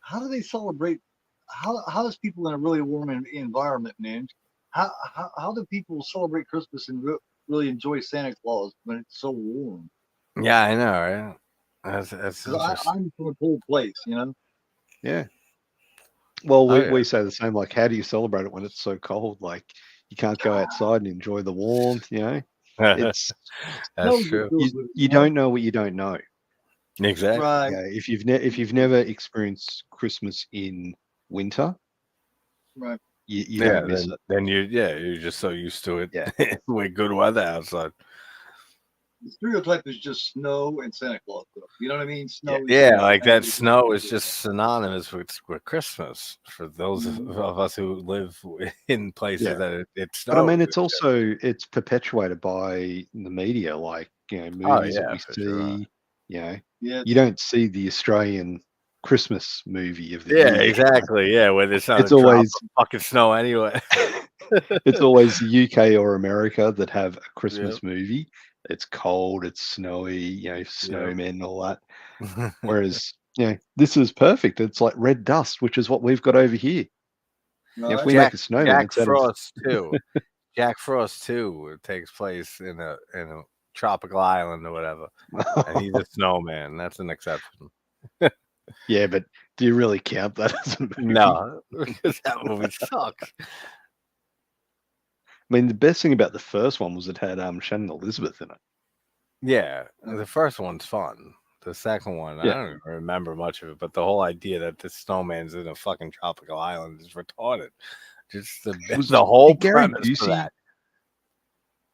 How do they celebrate? How does people in a really warm environment, man? How do people celebrate Christmas and really enjoy Santa Claus when it's so warm? Yeah, I know, right? That's I'm from a cold place, you know. Yeah. Well, we say the same. Like, how do you celebrate it when it's so cold? Like, you can't go outside and enjoy the warmth. You know, it's that's true. You don't know what you don't know. Exactly. Right. Yeah. If you've never experienced Christmas in winter, right? You don't miss it. Then you're just so used to it. Yeah. With good weather outside. The stereotype is just snow and Santa Claus. You know what I mean? Snow. Yeah, like that snow is just synonymous with Christmas for those of us who live in places that it snows. But I mean, it's perpetuated by the media, like movies that we see. Sure. You don't see the Australian Christmas movie of the year. Yeah, exactly. Yeah, where there's not it's always fucking snow anyway. It's always the UK or America that have a Christmas movie. It's cold, it's snowy, snowmen, all that. Whereas, this is perfect. It's like red dust, which is what we've got over here. If we make a snowman, Jack Frost too. Jack Frost 2 takes place in a tropical island or whatever, and he's a snowman. That's an exception. Yeah, but do you really count that as a movie? No, because that movie sucks. I mean, the best thing about the first one was it had Shannon Elizabeth in it. Yeah, the first one's fun. The second one, I don't even remember much of it, but the whole idea that the snowman's in a fucking tropical island is retarded. Just the whole premise for that.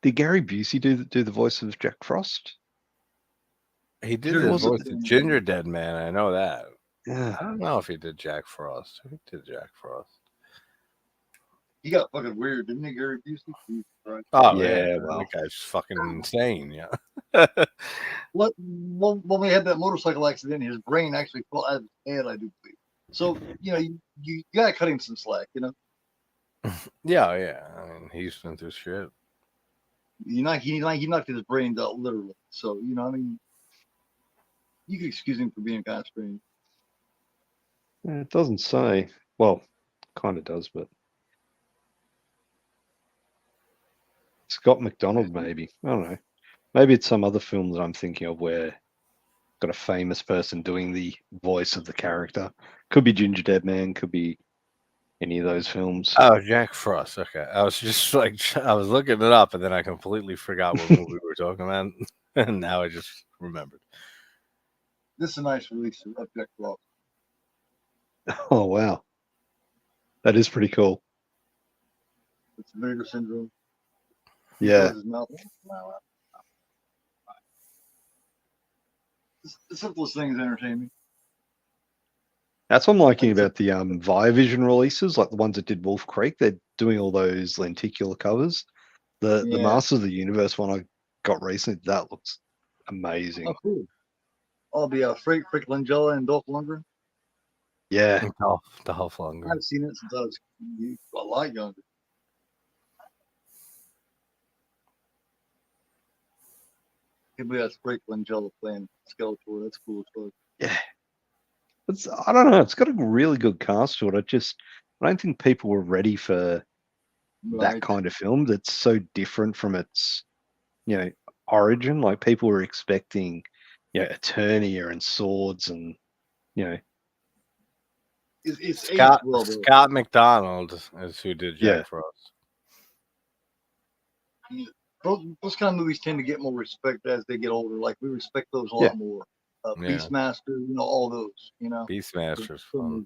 Did Gary Busey do the voice of Jack Frost? He did the voice of Ginger Dead Man. I know that. Yeah. I don't know if he did Jack Frost. Who did Jack Frost? he got fucking weird, didn't he, Gary Busey? Right. Oh yeah, well, that guy's fucking insane. Yeah. When we had that motorcycle accident, his brain actually fell out of his head, I do believe. So you gotta cut him some slack, Yeah. I mean, he's been through shit. He knocked his brains out literally. So I mean, you can excuse him for being kind of strange. It doesn't say. Well, kind of does, but Scott McDonald, maybe. I don't know. Maybe it's some other film that I'm thinking of where got a famous person doing the voice of the character. Could be Ginger Dead Man. Could be any of those films. Oh, Jack Frost. Okay, I was just I was looking it up, and then I completely forgot what movie we were talking about, and now I just remembered. This is a nice release of Jack Frost. Oh wow, that is pretty cool. It's Vinegar Syndrome. Yeah. The simplest things entertain me. That's what I'm liking about the Viavision releases, like the ones that did Wolf Creek. They're doing all those lenticular covers. The Masters of the Universe one I got recently, that looks amazing. Oh, cool. I'll be Frank Langella and Dolph Lundgren. Yeah. Dolph Lundgren. I've seen it since I was a lot younger. Maybe that's Frank Langella playing Skeletor. That's cool as fuck. Yeah. I don't know. It's got a really good cast to it. I don't think people were ready for that kind of film that's so different from its, origin. Like people were expecting, Eternia and swords and, It's Scott McDonald is who did Jack Frost. Those kind of movies tend to get more respect as they get older. Like we respect those a lot more. Beastmaster, all those, Beastmaster's fun.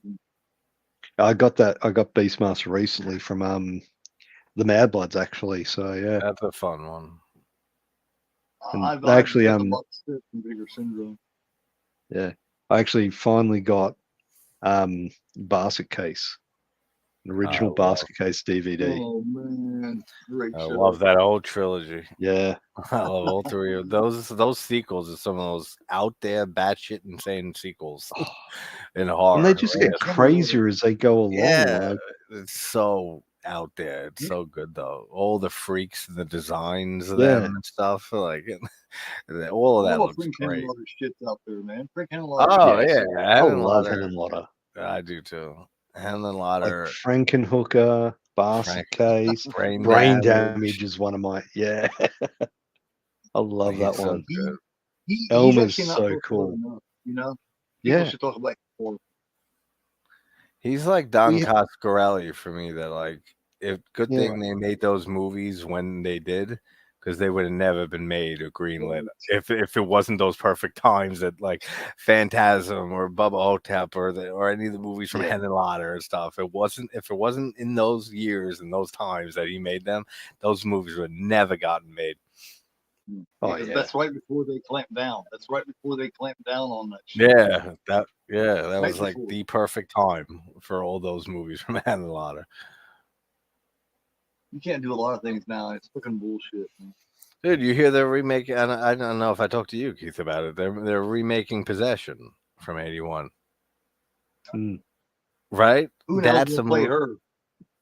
I got Beastmaster recently from the Mad Bloods actually. So yeah, that's a fun one. I've actually Bigger Syndrome. Yeah, I actually finally got Basket Case, an original Basket Case DVD. Oh man, great I show. love that old trilogy. Yeah, I love all three of those. Those sequels are some of those out there, batshit insane sequels in horror. And they just get crazier as they go along. Yeah, it's so out there. It's so good though. All the freaks and the designs of them and stuff, like all of that looks great. Shit's out there, man. Oh yeah, I love Henenlotter. I do too. Henenlotter, like Frankenhooker, Basket Case, Brain Damage is one of my I love that one. Elmer's so cool. People should talk about more. He's like Don Coscarelli for me. That like, if good thing they made those movies when they did, because they would have never been made or greenlit if it wasn't those perfect times that like Phantasm or Bubba Hotep or any of the movies from Henenlotter and stuff. If it wasn't in those years and those times that he made them, those movies would have never gotten made. Oh yeah, that's right before they clamped down. That's right before they clamped down on that shit. That was like the perfect time for all those movies from Henenlotter. You can't do a lot of things now. It's fucking bullshit, man. Dude, you hear they're remaking? I don't know if I talked to you, Keith, about it. They're remaking Possession from '81. Right? That's the movie. Her.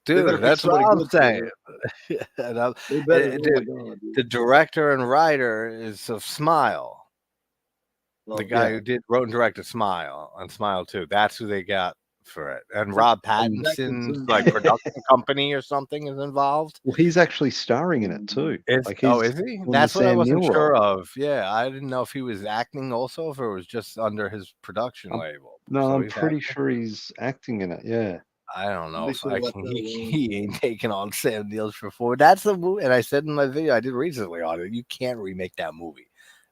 Dude, that's what I'm saying. The director and writer is of Smile. The guy who wrote and directed Smile and Smile 2. That's who they got for it. And Rob Pattinson's like production company or something is involved. Well, he's actually starring in it too. Is he? That's what I wasn't sure of. Yeah, I didn't know if he was acting also, if it was just under his production label. No, I'm pretty sure he's acting in it. Yeah. I don't know if he ain't taking on Sam Neill's for 4. That's the movie, and I said in my video I did recently on it. You can't remake that movie.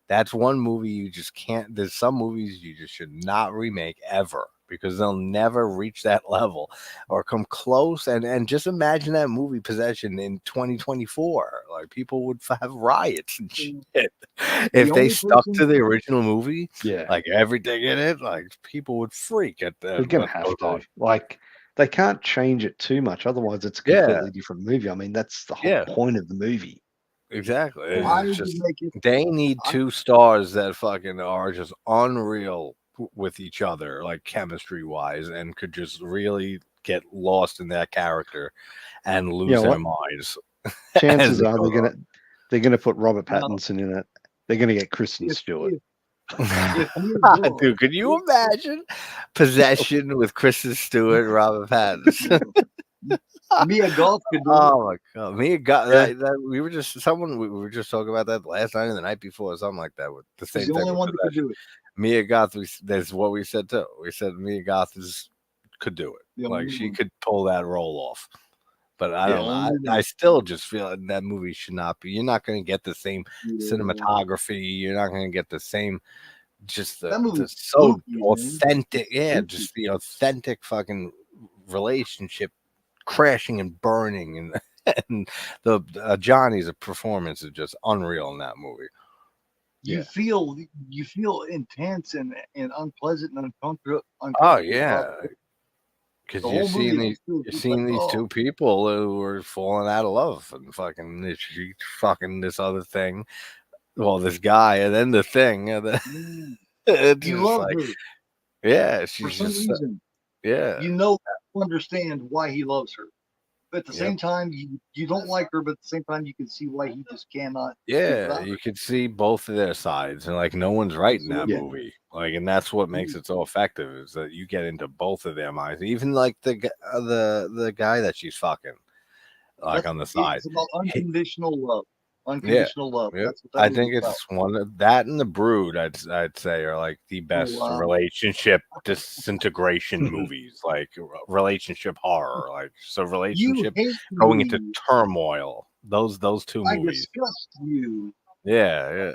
That's one movie you just can't. There's some movies you just should not remake ever because they'll never reach that level or come close. And just imagine that movie Possession in 2024. Like people would have riots and shit if they stuck to the original movie. Yeah, like everything in it, like people would freak at that. They're gonna have to. Like they can't change it too much, otherwise it's a completely different movie. I mean, that's the whole point of the movie. Exactly. It's just, they need two stars that fucking are just unreal with each other, like chemistry wise, and could just really get lost in that character and lose their minds. Chances are they're gonna put Robert Pattinson in it. They're gonna get Kristen Stewart. Dude, could you imagine Possession with Kristen Stewart and Robert Pattinson? Mia Goth could do Oh my god, Mia Goth! We were just talking about that last night and the night before, or something like that. With the same She's the thing. only one that could do it. Mia Goth, that's what we said too. We said Mia Goth could do it. Like she could pull that role off. But I don't know. I still just feel like that movie should not be. You're not going to get the same cinematography. You're not going to get the same. Just the so authentic. Yeah, just the authentic fucking relationship crashing and burning, and the Johnny's performance is just unreal in that movie. You feel intense and unpleasant and uncomfortable. Oh yeah, because you're seeing these two people who are falling out of love and fucking this other thing. Well, this guy, and then the thing, and then you love her. Yeah, she's for some just reason. You understand why he loves her. But at the same time, you don't like her, but at the same time, you can see why he just cannot. Yeah, you can see both of their sides, and like no one's right in that movie. Like, and that's what makes it so effective, is that you get into both of their minds. Even like the guy that she's fucking, like on the side. It's about unconditional love. Unconditional love. Yep. I think it's one of that and The Brood. I'd say are like the best relationship disintegration movies, like relationship horror, like so relationship going into turmoil. Those two movies. I disgust you. Yeah.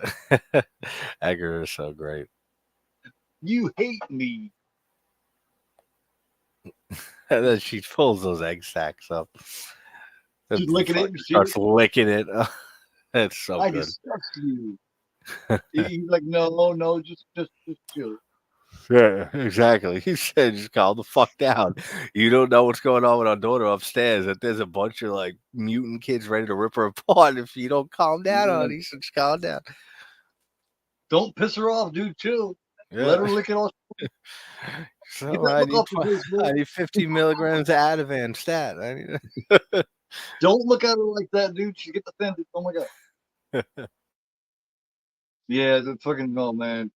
Edgar is so great. You hate me. And then she pulls those egg sacks up. She's licking it. Starts licking it. It's so good. I disgust you. He's like, no, just chill. Yeah, exactly. He said, just calm the fuck down. You don't know what's going on with our daughter upstairs. That there's a bunch of like mutant kids ready to rip her apart. If you don't calm down, honey, so just calm down. Don't piss her off, dude. Chill. Yeah. Let her lick it off. So I need 50 milligrams of Ativan stat. Don't look at her like that, dude. She gets offended. Oh my god. Yeah, the fucking man.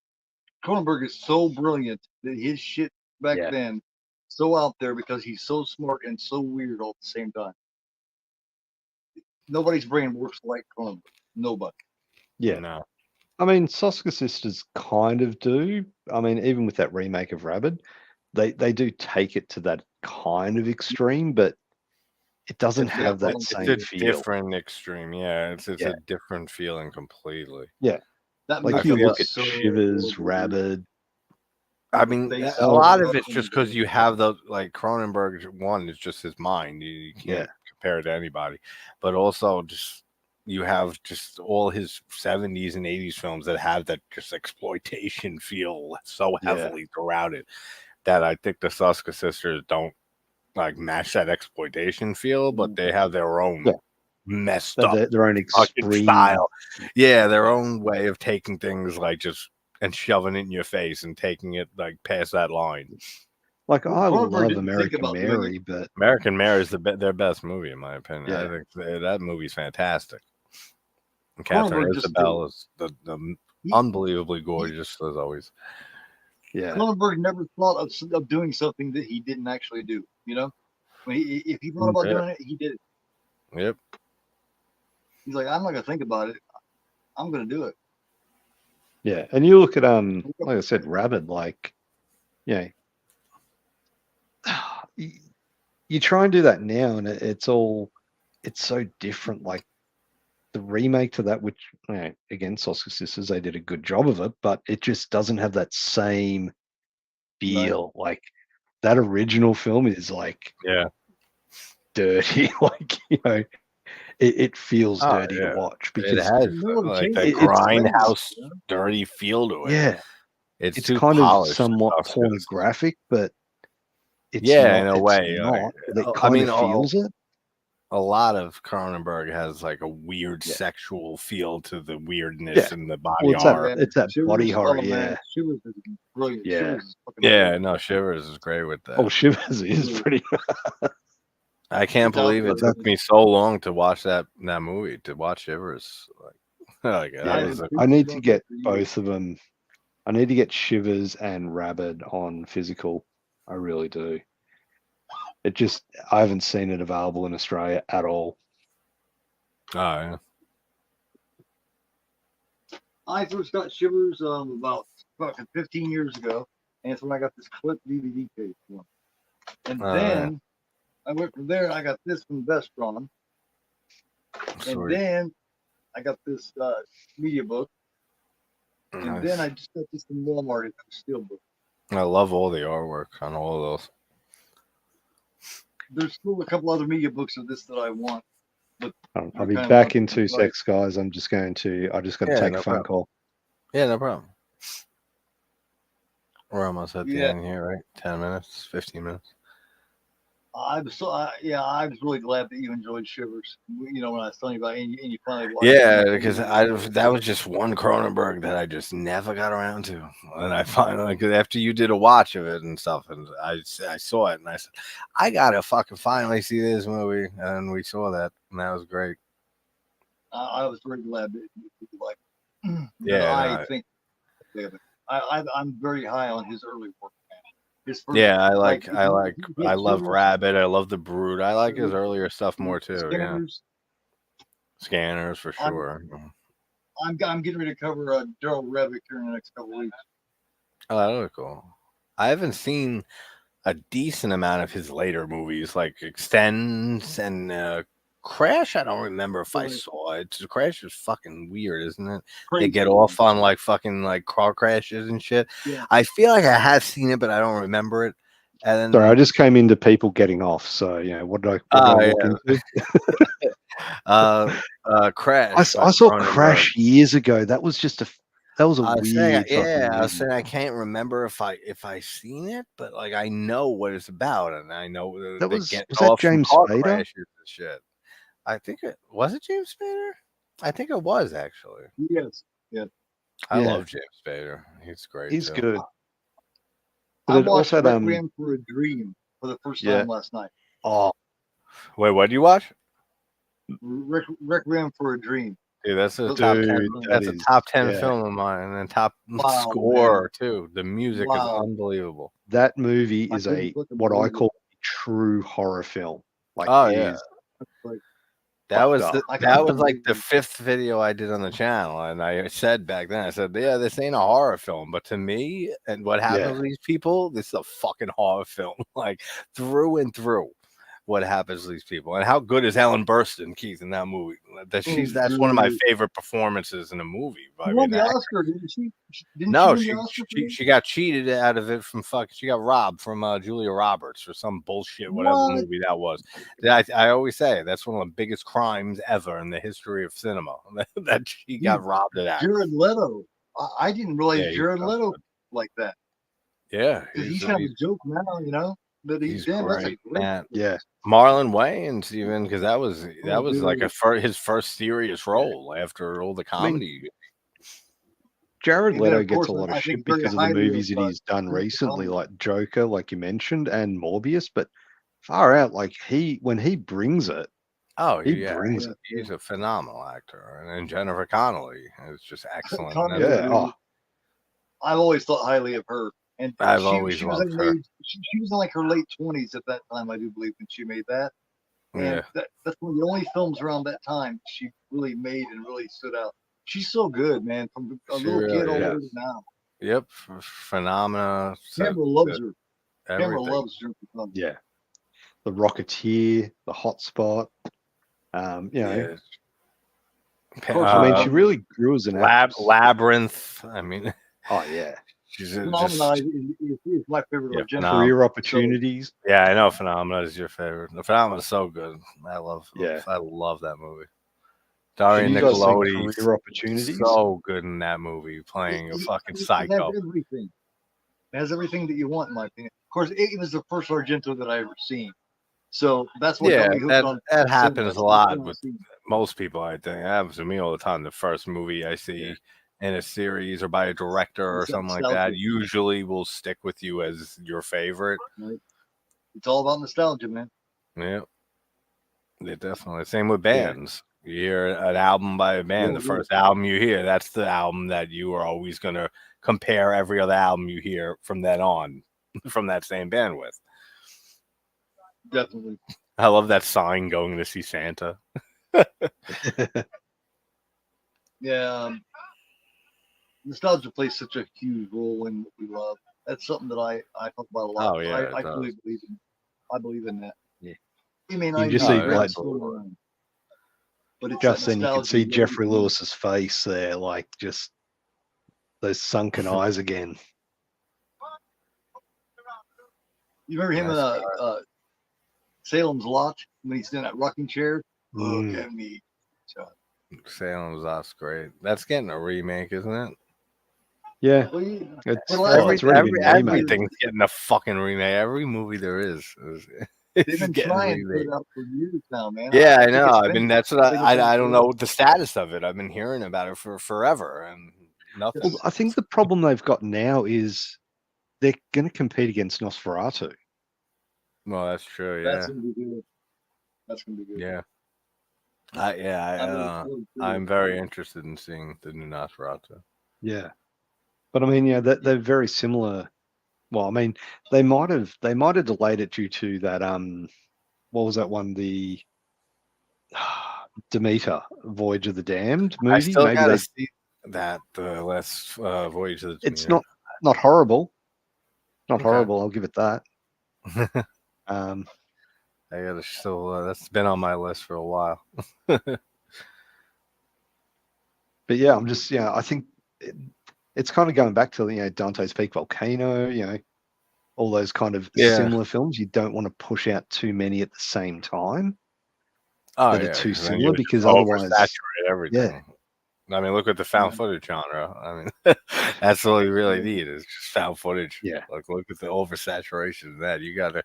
Cronenberg is so brilliant that his shit back then so out there because he's so smart and so weird all at the same time. Nobody's brain works like Cronenberg. Nobody. Yeah. No. I mean, Soska Sisters kind of do. I mean, even with that remake of Rabid, they do take it to that kind of extreme, but it doesn't have that same feel. Different extreme, it's a different feeling completely. Yeah, like you look at Shivers, Rabid. I mean, a lot of it's just because you have the like Cronenberg one is just his mind. You can't compare it to anybody, but also just you have just all his 70s and 80s films that have that just exploitation feel so heavily throughout it that I think the Soska Sisters don't like match that exploitation feel, but they have their own messed up their own extreme style. Yeah, their own way of taking things like just and shoving it in your face and taking it like past that line. Like I love American Mary, but American Mary is their best movie in my opinion. I think that movie's fantastic. And Catherine Isabel is the unbelievably gorgeous as always. Yeah, Cronenberg never thought of doing something that he didn't actually do. You know, if he thought about doing it, he did it. Yep. He's like, I'm not gonna think about it. I'm gonna do it. Yeah, and you look at like I said, Rabid. Like, you try and do that now, and it's so different. Like the remake to that, which again, Soska Sisters, they did a good job of it, but it just doesn't have that same feel. Right. Like that original film is like dirty. Like it feels dirty to watch because it has like that grindhouse dirty feel to it. Yeah, it's kind of somewhat pornographic, but it's yeah, not, in a way. not, but it I mean, kind of feels it. A lot of Cronenberg has like a weird sexual feel to the weirdness Yeah. and the body Well, it's horror. it's that Shivers, body horror, man, Shivers is brilliant. Yeah. Shivers is fucking Yeah, brilliant. no, Shivers is great with that. Oh, Shivers is pretty. I can't believe it took me so long to watch that movie, to watch Shivers. Like that was I need to get both of them. I need to get Shivers and Rabid on physical. I really do. It just, I haven't seen it available in Australia at all. Oh, yeah. I first got Shivers about fucking 15 years ago, and it's when I got this clip DVD case one. And then I went from there. I got this from Vestron, and then I got this media book, and then I just got this from Walmart. It's a Steelbook. I love all the artwork on all of those. There's still a couple other media books of this that I want. But I'll be back in 2 secs, guys. I just got to take a phone call. Yeah, no problem. We're almost at the end here, right? 10 minutes, 15 minutes. I was really glad that you enjoyed Shivers. You know, when I was telling you about it, and you finally watched it. Because that was just one Cronenberg that I just never got around to. And I finally, because after you did a watch of it and stuff, and I saw it, and I said, I gotta fucking finally see this movie. And we saw that, and that was great. I was very glad that you liked it. Yeah, I'm very high on his early work. I love Rabbit. I love The Brood. I like his earlier stuff more too. Scanners for sure. I'm getting ready to cover Daryl Revick here in the next couple of weeks. Oh, that would be cool. I haven't seen a decent amount of his later movies, like Extends and Crash. I don't remember if I saw it. Crash is fucking weird, isn't it? Crazy. They get off on like fucking like car crashes and shit. Yeah. I feel like I have seen it, but I don't remember it. And then, sorry, I just came into people getting off. So what did I walk into? Crash. I saw Crash years ago. That was just that was a weird. I was saying I can't remember if I seen it, but like I know what it's about, and I know that was that James Spader and shit. I think it was James Spader. I think it was actually. Yes. Yeah. I love James Spader. He's great. He's too. good. I watched Requiem for a Dream for the first time last night. Oh, wait, what do you watch? Requiem for a Dream. Dude, that's a top 10. That's a top 10 film of mine, and then top score too. The music is unbelievable. That movie is what I call a true horror film. Like, that was like the 5th video I did on the channel, and I said back then, I said, this ain't a horror film, but to me, and what happens to these people, this is a fucking horror film, like through and through. What happens to these people, and how good is Ellen Burstyn, Keith, in that movie? That's one of my favorite performances in a movie. She won the Oscar, didn't she? No, she got cheated out of it from She got robbed from Julia Roberts for some bullshit, whatever movie that was. I always say that's one of the biggest crimes ever in the history of cinema. That she got robbed of that. Jared Leto. I didn't realize Jared Leto like that. Yeah, he's kind of a joke now, you know. But he's great, man. Yeah, Marlon Wayans, even because that was like his first serious role after all the comedy. Jared Leto gets a lot of shit because of the movies that he's done recently, like Joker, like you mentioned, and Morbius. But far out, like when he brings it, he brings it. He's a phenomenal actor, and then Jennifer Connelly is just excellent. I've always thought highly of her. And I've always loved her. She was in like her late 20s at that time, I do believe, when she made that. And that's one of the only films around that time she really made and really stood out. She's so good, man. From a little kid all the way to now. Yep, phenomena. Camera loves her. Camera loves her. Yeah, The Rocketeer, The Hotspot. I mean, she really grew as an actress. Labyrinth. I mean, oh yeah. She's Phenomena is my favorite. Career Opportunities. Yeah, I know Phenomena is your favorite. The Phenomena is so good. I love that movie. Daria Nicolodi, Career Opportunities, so good in that movie, playing a fucking psycho. It has everything that you want, in my opinion. course, it was the first Argento that I ever seen. So that's what yeah, got me hooked on. That happens a lot with most people. I think it happens to me all the time. The first movie I see in a series or by a director or something like that usually will stick with you as your favorite. Right. It's all about nostalgia, man. Yeah, definitely. Same with bands. You hear an album by a band, the first album you hear, that's the album that you are always going to compare every other album you hear from then on, from that same band with. Definitely. I love that sign, going to see Santa. Yeah. Nostalgia plays such a huge role in what we love. That's something that I talk about a lot. Oh, yeah. I really believe in. I believe in that. Yeah. I mean, you just see like, but it's just then you can see Jeffrey Lewis's face there, like just those sunken eyes again. You remember him in Salem's Lot when he's in that rocking chair? Look at me. Salem's Lot's great. That's getting a remake, isn't it? Yeah. Everything's getting a fucking remake. Every movie there is. They've been trying to put it out for years now, man. Yeah, I know. I mean, that's what I don't know the status of it. I've been hearing about it for forever and nothing. Well, I think the problem they've got now is they're going to compete against Nosferatu. Well, that's true. Yeah, that's going to be good. That's going to be good. Yeah. I'm very interested in seeing the new Nosferatu. Yeah, but I mean, they're very similar. Well, I mean, they might have delayed it due to that. What was that one? The Demeter Voyage of the Damned movie. I still gotta see that, the last Voyage of the Demeter. It's not horrible. Not horrible. I'll give it that. I gotta still. That's been on my list for a while. But yeah, I'm just I think it's kind of going back to Dante's Peak Volcano. All those kind of similar films. You don't want to push out too many at the same time that are too similar, because otherwise oversaturate everything. I mean, look at the found footage genre. I mean, that's all you really need is just found footage. Yeah. Like, look at the oversaturation of that. You gotta.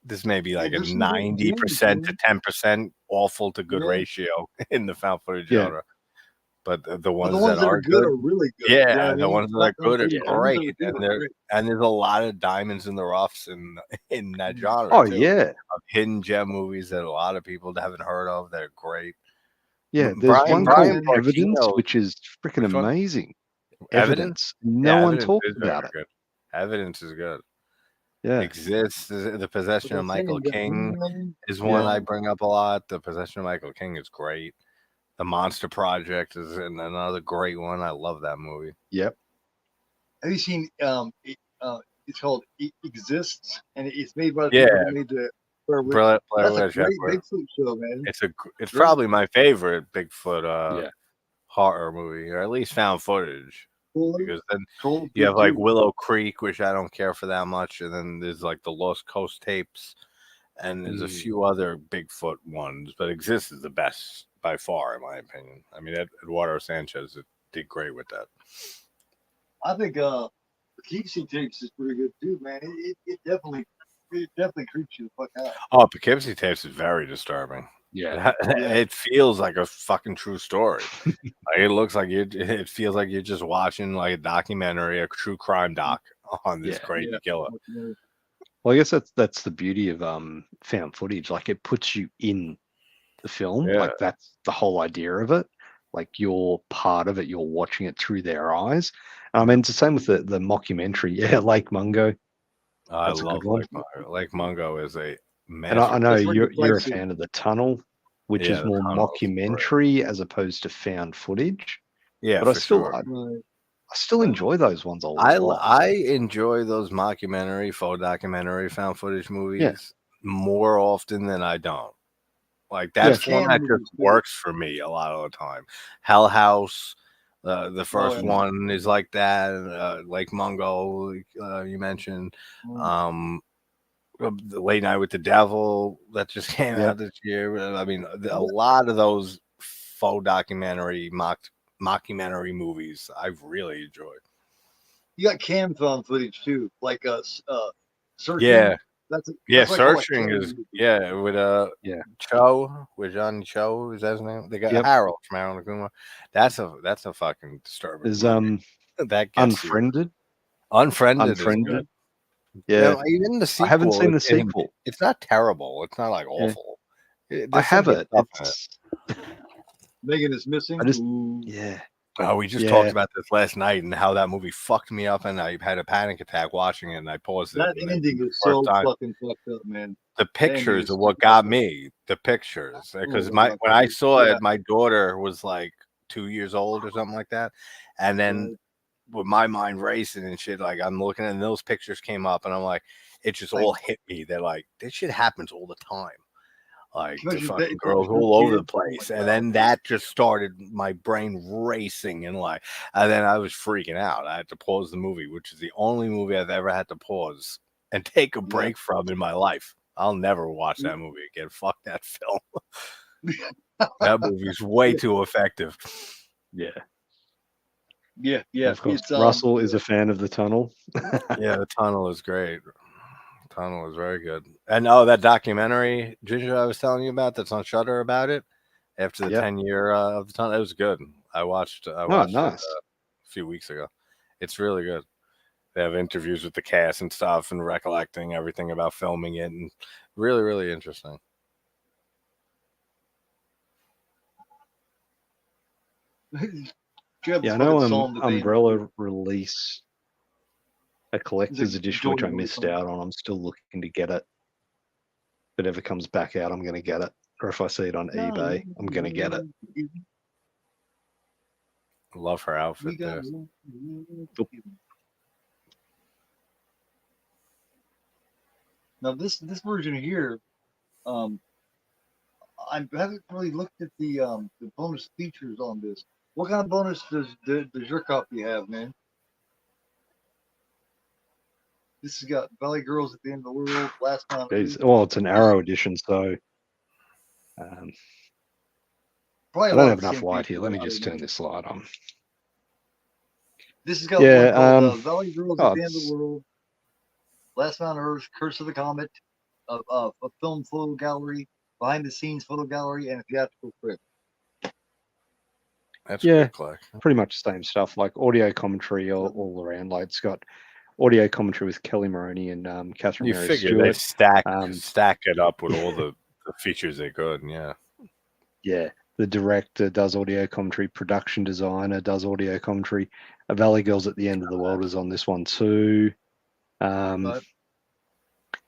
This may be like a 90% to 10% awful to good ratio in the found footage genre. But the ones that are good are really good. Yeah, the ones that are good are great. And there's a lot of diamonds in the roughs in that genre. Oh, too, yeah. of hidden gem movies that a lot of people haven't heard of that are great. Yeah, there's one called Evidence, which is freaking amazing. Evidence. No one talks about it. Evidence is good. Yeah. Exists. The Possession of Michael King is one I bring up a lot. The Possession of Michael King is great. The Monster Project is another great one. I love that movie. Yep. Have you seen it's called Exists, and it's made by the people who made the That's a great Bigfoot show, man. It's probably my favorite Bigfoot horror movie, or at least found footage. Because then you have like Willow Creek, which I don't care for that much, and then there's like the Lost Coast tapes, and there's a few other Bigfoot ones, but Exists is the best by far, in my opinion. I mean, Eduardo Sanchez did great with that. I think Poughkeepsie tapes is pretty good too, man. It definitely creeps you the fuck out. Oh, Poughkeepsie tapes is very disturbing. Yeah. It feels like a fucking true story. It feels like you're just watching like a documentary, a true crime doc on this crazy killer. Well, I guess that's the beauty of found footage. Like, it puts you in the film. Like, that's the whole idea of it. Like, you're part of it. You're watching it through their eyes. I mean, it's the same with the mockumentary. Yeah, Lake Mungo. I love Lake Mungo. Lake Mungo is a and I know you're a fan of The Tunnel, which is more mockumentary as opposed to found footage. Yeah, but I still enjoy those ones a lot. I enjoy those mockumentary, faux documentary, found footage movies more often than I don't. Like, that's one that just works for me a lot of the time. Hell House, the first one is like that. Lake Mungo, you mentioned. The Late Night with the Devil that just came out this year. I mean, a lot of those faux documentary, mockumentary movies I've really enjoyed. You got cam found footage too, like Searching? Yeah. That's Searching is with Cho, with Johnny Cho, is that his name? They got Harold from Harold and Kumar. That's a fucking disturbing. There's that gets Unfriended. You. Unfriended is good. Yeah, even the sequel. I haven't seen the sequel. It's not terrible. It's not like awful. I have it. Megan is missing. Oh, we just talked about this last night and how that movie fucked me up, and I had a panic attack watching it, and I paused it. That ending is so fucking fucked up, man. The pictures are what got me. The pictures, because when I saw it, my daughter was like 2 years old or something like that, and then with my mind racing and shit, like I'm looking and those pictures came up, and I'm like, it just all hit me. They're like, this shit happens all the time. Like the fucking girls all over the place, and then that just started my brain racing, and then I was freaking out. I had to pause the movie, which is the only movie I've ever had to pause and take a break from in my life. I'll never watch that movie again. Fuck that film. That movie's way too effective. Yeah. Of course, Russell is a fan of The Tunnel. The Tunnel is great. Tunnel is very good. And that documentary, Ginger, I was telling you about, that's on Shudder about it after the 10-year of The Tunnel. It was good. I watched it a few weeks ago. It's really good. They have interviews with the cast and stuff and recollecting everything about filming it, and really, really interesting. I know Umbrella release a collector's edition, which I missed out on. I'm still looking to get it. If it ever comes back out, I'm going to get it. Or if I see it on eBay, I'm going to get it. Love her outfit there. Now this version here, I haven't really looked at the bonus features on this. What kind of bonus does your copy have, man? This has got Valley Girls at the End of the World, Last Time. Well, it's an Arrow edition, so I don't have enough light here. Let me just turn this light on. This has got one called Valley Girls at the End of the World, Last Man on Earth, Curse of the Comet, a film photo gallery, behind the scenes photo gallery, and a theatrical clip. That's pretty much the same stuff, like audio commentary all around. Like it's got audio commentary with Kelly Maloney and Catherine Mary Stewart. They stack it up with all the features they could, The director does audio commentary, production designer does audio commentary. A Valley Girls at the End of the World is on this one too.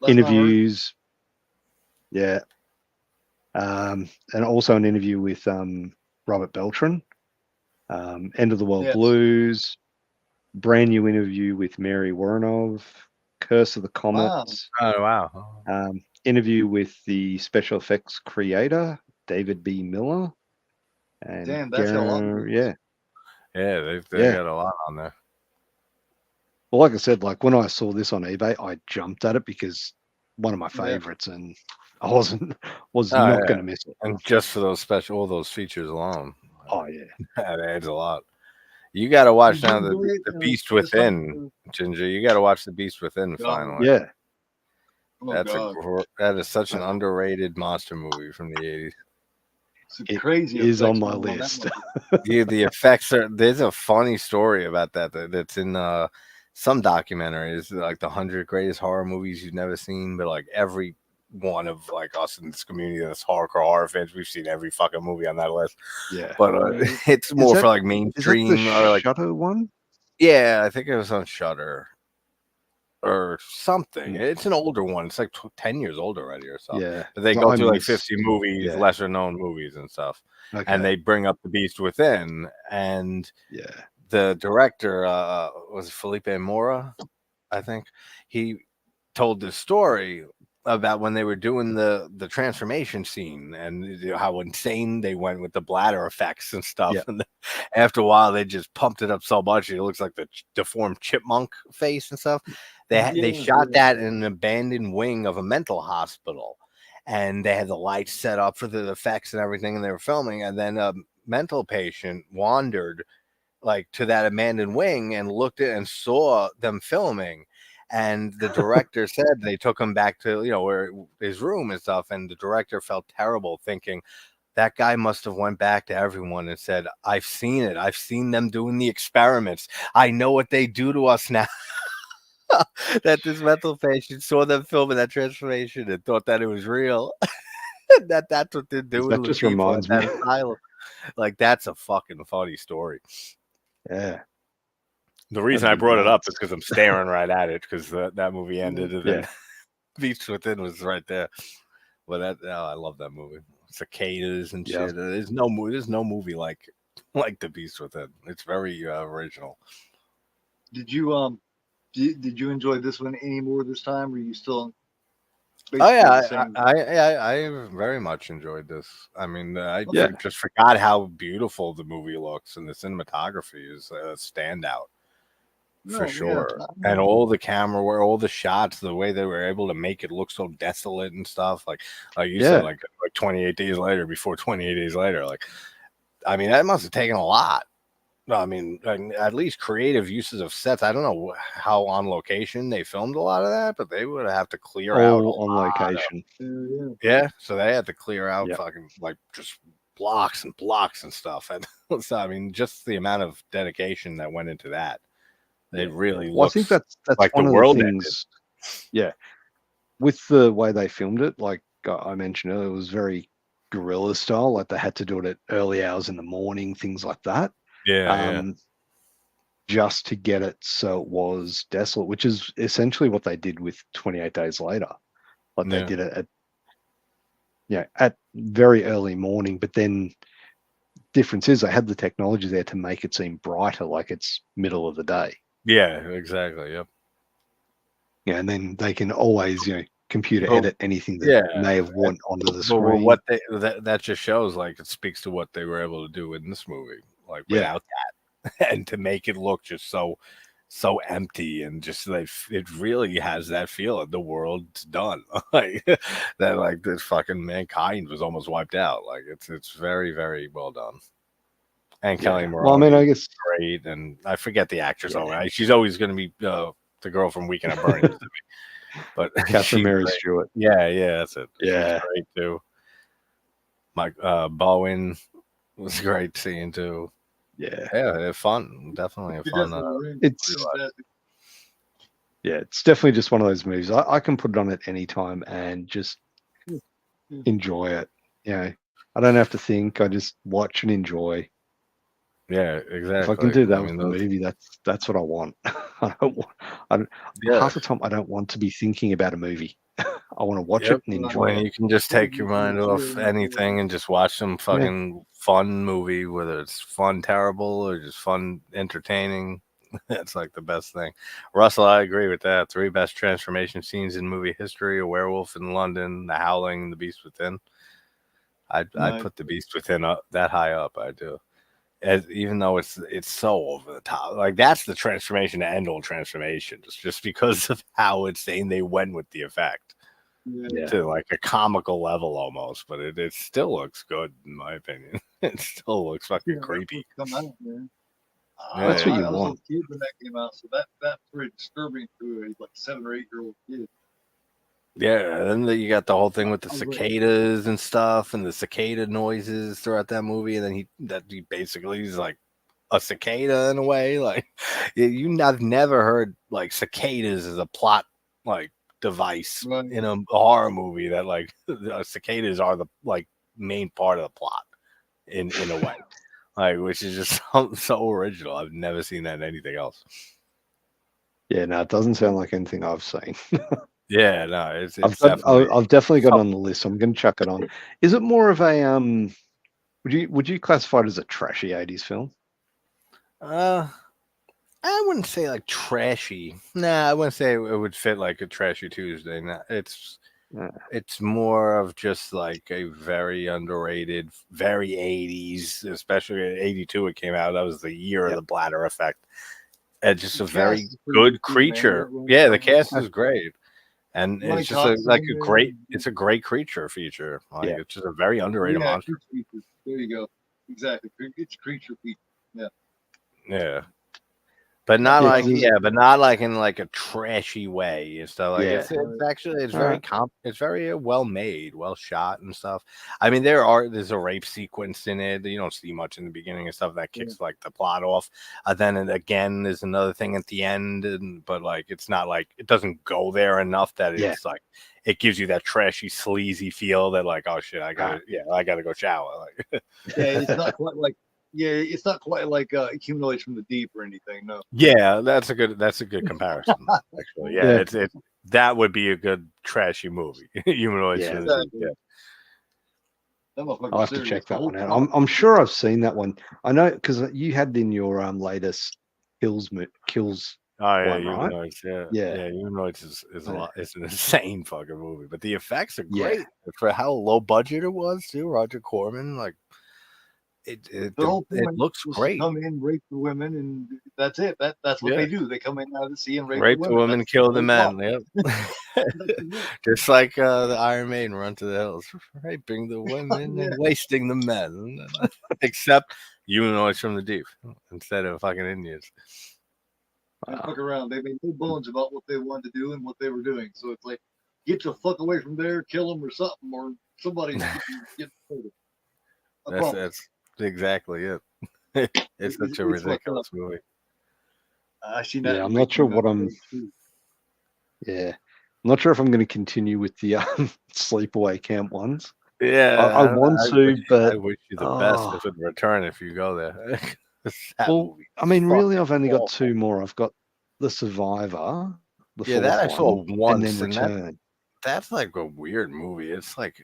Interviews, and also an interview with Robert Beltran. End of the World Blues. Brand new interview with Mary Woronov. Curse of the Comet. Wow. Interview with the special effects creator, David B. Miller. And damn, that's a lot. They've got a lot on there. Well, like I said, like when I saw this on eBay, I jumped at it because one of my favorites, and I was not going to miss it. And just for all those features alone. Oh yeah, that adds a lot. You got to watch now the Beast Within, Ginger. You got to watch the Beast Within finally. Yeah, that is such an underrated monster movie from the 80s. It crazy is on my list. The effects are. There's a funny story about that's in some documentaries, like the 100 greatest horror movies you've never seen, but like every one of like us in this community that's hardcore horror fans, we've seen every fucking movie on that list. Yeah, but it's more for like mainstream. Is that the Shudder one? Yeah, I think it was on Shudder or something. It's an older one. It's like 10 years old already or something. Yeah, but they go through like 50 movies, lesser known movies and stuff, and they bring up the Beast Within, and the director was Felipe Mora, I think. He told this story about when they were doing the transformation scene and how insane they went with the bladder effects and stuff. And after a while, they just pumped it up so much it looks like the deformed chipmunk face and stuff. They shot that in an abandoned wing of a mental hospital, and they had the lights set up for the effects and everything, and they were filming. And then a mental patient wandered like to that abandoned wing and looked at and saw them filming. And the director said they took him back to, where his room and stuff. And the director felt terrible, thinking that guy must have went back to everyone and said, I've seen it. I've seen them doing the experiments. I know what they do to us now. That this mental patient saw them filming that transformation and thought that it was real. That's what they're doing That to just the people reminds at me. that asylum. Like, that's a fucking funny story. Yeah. The reason I brought it up is because I'm staring right at it, because that movie ended and then Beast Within was right there. But I love that movie. Cicadas and shit. There's no movie like The Beast Within. It's very original. Did you did you enjoy this one any more this time? Or are you still? Oh yeah, I very much enjoyed this. I mean, I just forgot how beautiful the movie looks, and the cinematography is a standout for sure. Yeah. And all the camera work, all the shots, the way they were able to make it look so desolate and stuff, like you said, like 28 days later, before 28 days later, like, I mean, that must have taken a lot. I mean, at least creative uses of sets. I don't know how on location they filmed a lot of that, but they would have to clear out on location. Yeah, so they had to clear out fucking like just blocks and blocks and stuff. And so, I mean, just the amount of dedication that went into that. It really looks. I think that's like one of the things. Yeah, with the way they filmed it, like I mentioned earlier, it was very guerrilla style. Like they had to do it at early hours in the morning, things like that. Just to get it so it was desolate, which is essentially what they did with 28 Days Later. Like they did it at very early morning, but then difference is they had the technology there to make it seem brighter, like it's middle of the day. Yeah, exactly. Yep. Yeah, and then they can always, computer edit anything that may have went onto the screen. What that just shows, like, it speaks to what they were able to do in this movie, like without that, and to make it look just so empty and just like it really has that feel. The world's done, like that, like this fucking mankind was almost wiped out. Like it's very, very well done. And Kelly Maloney, well, I mean, I guess great, and I forget the actress. She's always going to be the girl from Weekend at Bernie's. But Catherine Mary Stewart. Yeah, that's it. Yeah, she's great too. Mike Bowen was great seeing too. Yeah, they're fun. Definitely a fun. It's definitely just one of those movies. I can put it on at any time and just enjoy it. I don't have to think. I just watch and enjoy. Yeah, exactly. If I can do that with the movie, that's what I want. Half the time I don't want to be thinking about a movie. I want to watch it and enjoy it. You can just take your mind off anything and just watch some fucking fun movie, whether it's fun, terrible, or just fun, entertaining. That's like the best thing. Russell, I agree with that. 3 best transformation scenes in movie history: A Werewolf in London, The Howling, The Beast Within. I'd put The Beast Within up that high up. I do. Even though it's so over the top, like that's the transformation to end all transformations, just because of how insane they went with the effect to like a comical level almost. But it still looks good in my opinion. It still looks fucking creepy. Come out, man. That's what you want. I was a kid when that came out, so that's pretty disturbing to a 7 or 8 year old kid. Yeah, and then you got the whole thing with the cicadas and stuff, and the cicada noises throughout that movie, and then he basically is like a cicada in a way. Like I've never heard like cicadas as a plot like device in a horror movie that like cicadas are the like main part of the plot in a way, like which is just so original. I've never seen that in anything else. Yeah, no, it doesn't sound like anything I've seen. Yeah, no, it's I've definitely got it on the list. So I'm going to chuck it on. Is it more of a Would you classify it as a trashy 80s film? I wouldn't say like trashy. Nah, I wouldn't say it would fit like a Trashy Tuesday. Nah, it's more of just like a very underrated, very 80s, especially in 82 it came out. That was the year of the bladder effect. And just a very good creature. Yeah, the cast is great. And it's just it's a great creature feature. Like it's just a very underrated monster. There you go. Exactly. It's creature feature. Yeah. Yeah. But not like but not like in like a trashy way and stuff. Like it's actually it's very well made, well shot and stuff. I mean, there's a rape sequence in it. You don't see much in the beginning and stuff that kicks like the plot off. Then again, there's another thing at the end, but like it's not like it doesn't go there enough that it's like it gives you that trashy, sleazy feel that like, oh shit, I gotta go shower. Like, it's not quite like. Yeah, it's not quite like Humanoids from the Deep or anything. No. Yeah, that's a good comparison. Actually, it's that would be a good trashy movie. Humanoids from the Deep. I'll have to check that one out. I'm sure I've seen that one. I know because you had in your latest kills. Oh yeah, one, Humanoids. Right? Yeah. Humanoids is a lot. It's an insane fucking movie, but the effects are great for how low budget it was too. Roger Corman, like. It looks great. Come in, rape the women, and that's it. That's what they do. They come in out of the sea and rape the women, kill the men. Yep. Just like the Iron Maiden, Run to the Hills, raping the women and wasting the men. Except Humanoids from the Deep instead of fucking Indians. Fuck around. They made no bones about what they wanted to do and what they were doing. So it's like, get the fuck away from there, kill them or something, or somebody get killed. That's exactly it. It's such a ridiculous movie. I'm not sure what I'm. Yeah, I'm not sure if I'm going to continue with the sleepaway camp ones. Yeah, I want to, but I wish you the best if it return if you go there. Well, I mean, really, I've only got two more. I've got The Survivor. That I saw once, and then Return. That's like a weird movie. It's like.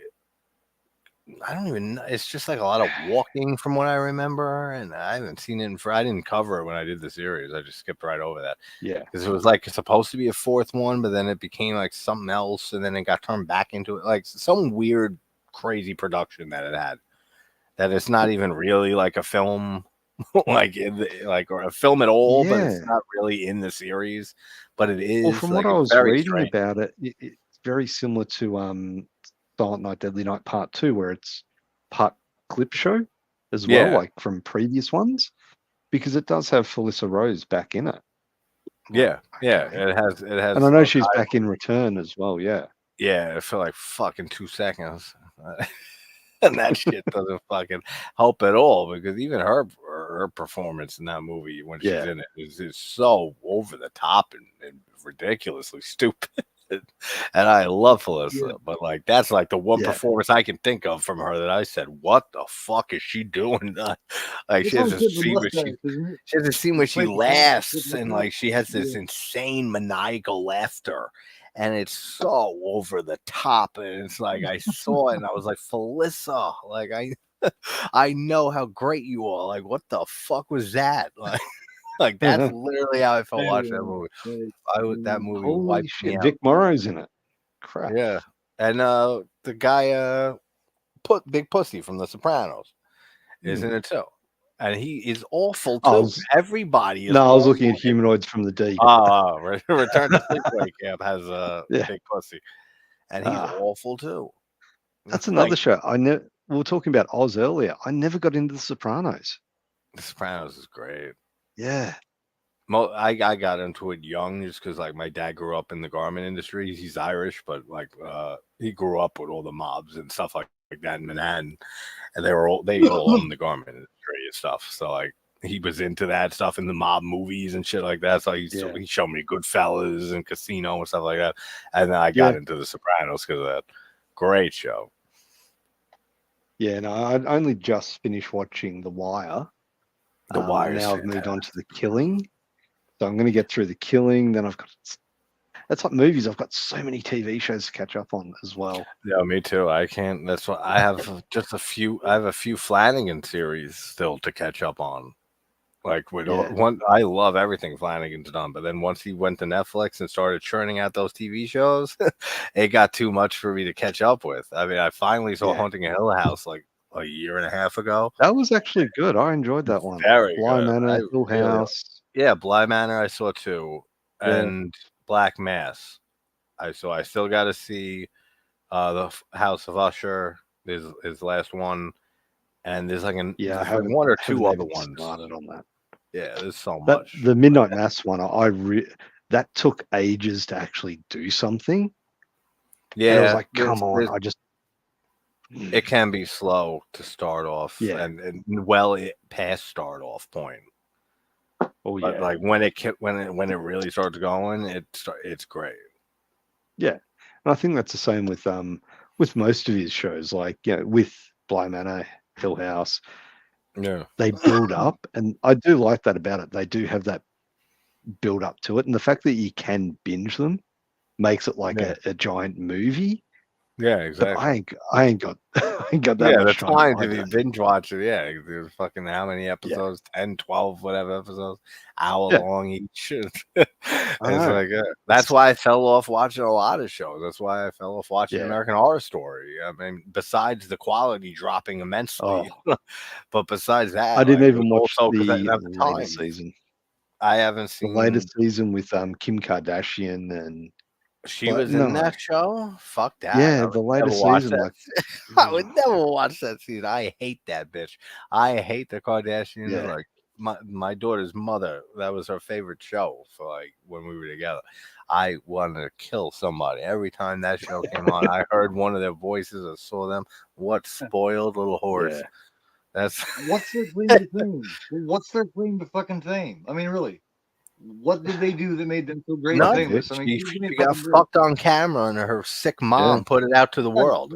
I don't even know. It's just like a lot of walking from what I remember. And I haven't seen it I didn't cover it when I did the series. I just skipped right over that. Yeah. Because it was like supposed to be a fourth one, but then it became like something else. And then it got turned back into it. Like some weird, crazy production that it had. That it's not even really like a film, or a film at all, but it's not really in the series. But it is. Well, from what I was reading about it, it's very similar to Silent Night, Deadly Night Part 2, where it's part clip show as well, like from previous ones, because it does have Felissa Rose back in it. Yeah, it has, and I know she's back in Return as well. Yeah, for like fucking 2 seconds, and that shit doesn't fucking help at all because even her performance in that movie when she's in it is so over the top and ridiculously stupid. And I love Felissa, but like that's like the one performance I can think of from her that I said, "What the fuck is she doing?" Like she has a scene where she laughs and like she has this insane maniacal laughter, and it's so over the top. And it's like I saw it and I was like, Felissa, like I know how great you are. Like what the fuck was that? Like that's literally how I felt watching that movie. That movie wiped me out. Vic Morrow's in it. Crap. Yeah, and the guy Big Pussy from The Sopranos is in it too, and he is awful too. Everybody is. No, I was looking at Humanoids from the Deep. Return to Sleepaway Camp has Big Pussy, and he's awful too. That's another show. We were talking about Oz earlier. I never got into The Sopranos. The Sopranos is great. Yeah. I got into it young just because like my dad grew up in the garment industry. He's Irish, but like he grew up with all the mobs and stuff like that in Manhattan, and they all owned the garment industry and stuff. So like he was into that stuff in the mob movies and shit like that. So he showed me Goodfellas and Casino and stuff like that. And then I got into The Sopranos because of that. Great show. Yeah, no, I only just finished watching The Wire. The Wire. Now I've moved on to The Killing. So I'm going to get through The Killing. Then that's like movies. I've got so many TV shows to catch up on as well. Yeah, me too. I can't. That's what I have. Just a few. I have a few Flanagan series still to catch up on. Like with one, I love everything Flanagan's done. But then once he went to Netflix and started churning out those TV shows, it got too much for me to catch up with. I mean, I finally saw Haunting a Hill House like a year and a half ago. That was actually good. I enjoyed that one. Very Bly good. Manor, Hill House. Yeah, Bly Manor I saw too, and Black Mass. I still got to see the House of Usher. Is his last one, and there's like one or two other ones. Started on that. Yeah, there's so much. The Midnight Mass one, that took ages to actually do something. Yeah, and I was like, come on, it can be slow to start off, and past start off point. Oh yeah, but like when it really starts going, it's great. Yeah, and I think that's the same with most of his shows, like with Bly Manor, Hill House. Yeah, they build up, and I do like that about it. They do have that build up to it, and the fact that you can binge them makes it like a giant movie. Yeah, exactly. But I ain't got that much time. Yeah, that's fine if you binge watch it. Yeah, there's fucking how many episodes? 10, 12, whatever episodes, hour long each. It's like that's why I fell off watching a lot of shows. That's why I fell off watching American Horror Story. I mean, besides the quality dropping immensely, but besides that, I didn't even watch the latest season. I haven't seen the latest season with Kim Kardashian, and she was in that show. Fuck that. Yeah, the latest season. I would never watch that season. I hate that bitch. I hate the Kardashians. Yeah. Like my daughter's mother, that was her favorite show for like when we were together. I wanted to kill somebody every time that show came on. I heard one of their voices. I saw them. What spoiled little whores. Yeah. That's what's their claim to fame? What's their claim to fucking fame? I mean, really, what did they do that made them so great and famous? I mean, she got fucked on camera, and her sick mom put it out to the world.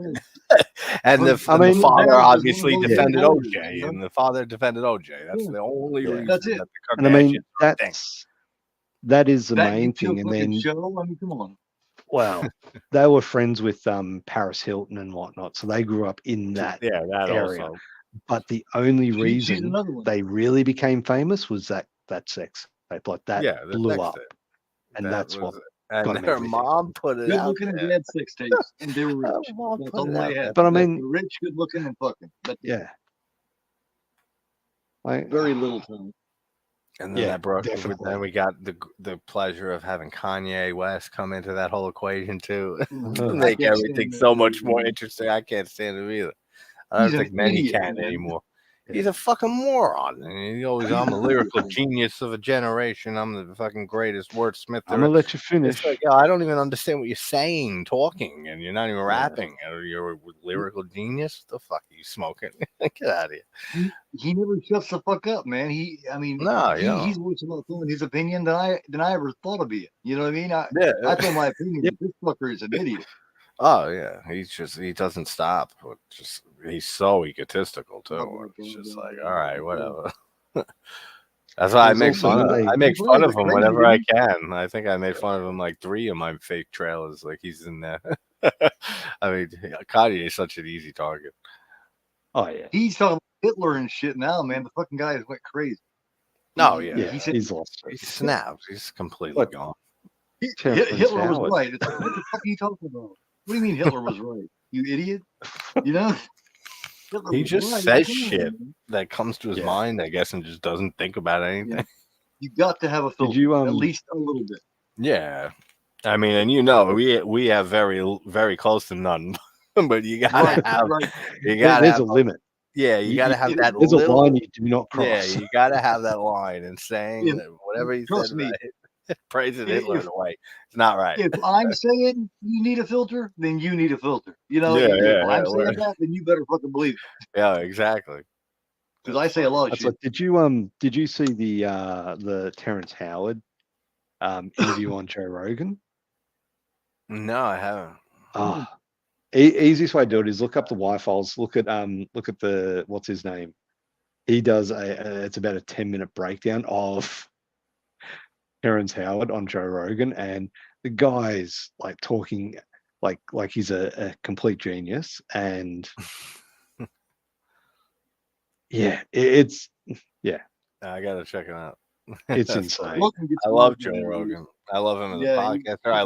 And the father obviously defended OJ, and the father defended OJ. That's the only reason. That's it. That the and I mean, that is the main thing. And then, show? I mean, come on. Well, they were friends with Paris Hilton and whatnot, so they grew up in that area. Also. But the only reason they really became famous was that sex tape, like that blew up, and that's what. And her mom put it out. Good looking and had sex tapes, and they were rich. That's all they had. But I mean, rich, good looking, and fucking. Like very little time. And then that broke. Then we got the pleasure of having Kanye West come into that whole equation too, make everything so much more interesting. I can't stand him either. I don't think many can anymore. He's a fucking moron. And he always, I'm a lyrical genius of a generation. I'm the fucking greatest wordsmith. I'm gonna let you finish. Like, I don't even understand what you're saying, talking, and you're not even rapping. You're a lyrical genius. What the fuck are you smoking? Get out of here. He never shuts the fuck up, man. He's worse about throwing his opinion than I ever thought of being. You know what I mean? I throw my opinion. This fucker is an idiot. Oh yeah, he doesn't stop. He's so egotistical too. It's just like, all right, whatever. That's why I make fun of him whenever I can. I think I made fun of him like 3 of my fake trailers. Like he's in there. I mean, Kanye is such an easy target. Oh yeah, he's talking about Hitler and shit now, man. The fucking guy has went crazy. No, yeah, he's lost. He snapped. He's completely gone. Hitler was right. It's like, what the fuck are you talking about? What do you mean Hitler was right? You idiot! You know, he just says shit that comes to his mind, I guess, and just doesn't think about anything. Yeah. You got to have a filter, at least a little bit. Yeah, I mean, and we have very, very close to none, but you gotta have. You gotta. There's a limit. Yeah, you gotta have that. There's a line you do not cross. Yeah, you gotta have that line, and saying that whatever he said about praising Hitler in a way, it's not right. If I'm saying you need a filter, then you need a filter. You know, if I'm saying that, then you better fucking believe it. Yeah, exactly. Because I say a lot of shit. Like, did you see the Terrence Howard interview on Joe Rogan? No, I haven't. Oh, easiest way to do it is look up the Y files. Look at the what's his name. He does it's about a 10-minute breakdown of Terrence Howard on Joe Rogan, and the guy's like talking like he's a complete genius, and I gotta check it out. It's insane. I love Joe Rogan. I love him as a podcaster. I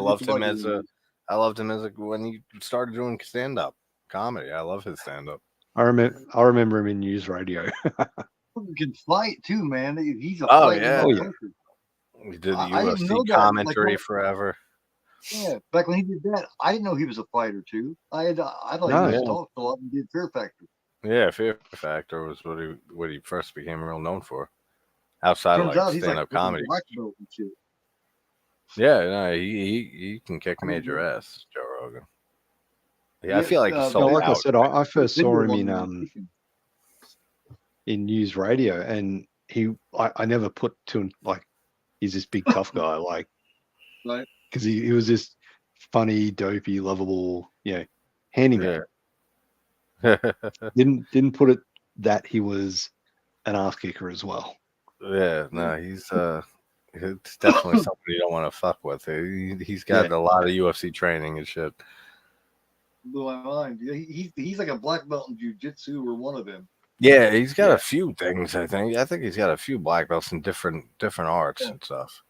loved him as when he started doing stand-up comedy. I love his stand-up. I remember him in news radio. He can fight too, man. He's a fighter. He did the UFC commentary forever. Yeah, back when he did that, I didn't know he was a fighter too. I thought he just talked a lot and did Fear Factor. Yeah, Fear Factor was what he first became real known for. outside Turns of out like he's stand-up comedy. Black belt and shit. Yeah, no, he can kick major ass, Joe Rogan. Yeah, I feel like he's sold like out. I said, I first saw him in news radio, and I never put to him like he's this big tough guy, like, right? Because he was this funny, dopey, lovable, handyman. Yeah. Didn't put it that he was an ass kicker as well. Yeah, no, he's it's definitely something you don't want to fuck with. He's got a lot of UFC training and shit. Blew my mind. Yeah, he's like a black belt in jiu-jitsu or one of them. Yeah, he's got a few things. I think he's got a few black belts in different arts and stuff.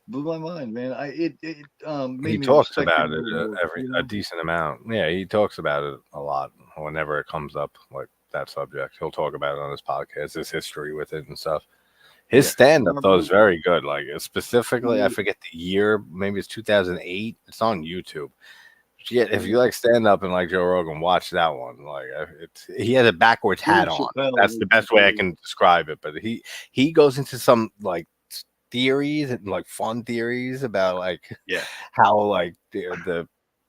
Blew my mind, man. Made he me talks about it a decent amount. Yeah, he talks about it a lot whenever it comes up, like that subject. He'll talk about it on his podcast, his history with it and stuff. His stand-up though is very good. Like specifically, I forget the year. Maybe it's 2008. It's on YouTube. Yeah, if you like stand-up and like Joe Rogan, watch that one. Like he has a backwards hat on. That's the best way I can describe it. But he goes into some like theories and like fun theories about like how like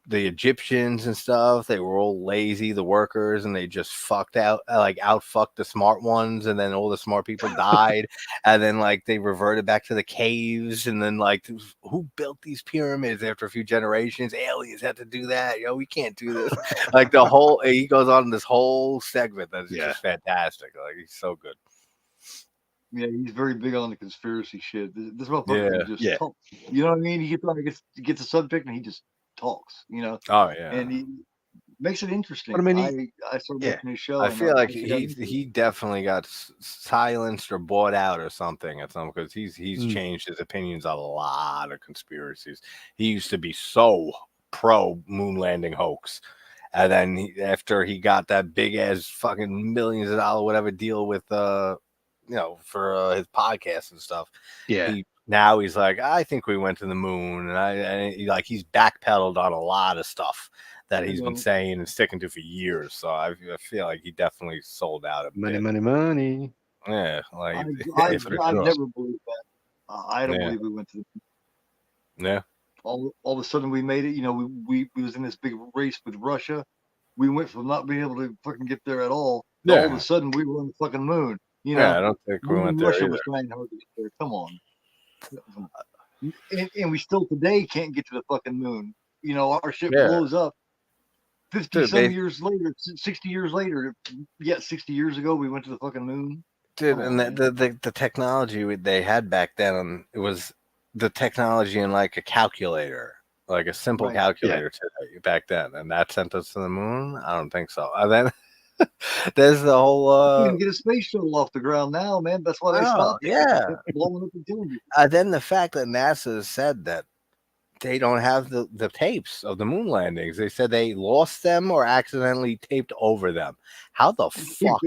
the Egyptians and stuff, they were all lazy, the workers, and they just fucked out the smart ones, and then all the smart people died, and then like they reverted back to the caves, and then like who built these pyramids after a few generations? Aliens had to do that. We can't do this. Like the whole he goes on this whole segment that's just fantastic. Like he's so good. Yeah, he's very big on the conspiracy shit. This motherfucker can just talk. You know what I mean? He gets a subject and he just talks. Oh yeah, and he makes it interesting. But I mean, I started watching his show. I feel like he definitely got silenced or bought out or something at some because he's changed his opinions on a lot of conspiracies. He used to be so pro moon landing hoax. And then after he got that big ass fucking millions of dollar whatever deal with for his podcast and stuff. Now he's like, I think we went to the moon, and he's backpedaled on a lot of stuff that he's been saying and sticking to for years. So I feel like he definitely sold out a bit. Money. Yeah, like I've never believed that. I don't believe we went to the moon. Yeah. All of a sudden we made it. We was in this big race with Russia. We went from not being able to fucking get there at all. Yeah. All of a sudden we were on the fucking moon. I don't think we went there Russia either. was trying hard to get there. Come on. And we still today can't get to the fucking moon. Our ship blows up 50-some years later, 60 years later. 60 years ago we went to the fucking moon. Dude, and the technology they had back then, it was the technology in like a calculator, like a simple calculator today back then, and that sent us to the moon? I don't think so. And then there's the whole you can get a space shuttle off the ground now, man. That's why they stopped it. Blowing up the then the fact that NASA said that they don't have the tapes of the moon landings. They said they lost them or accidentally taped over them. How the fuck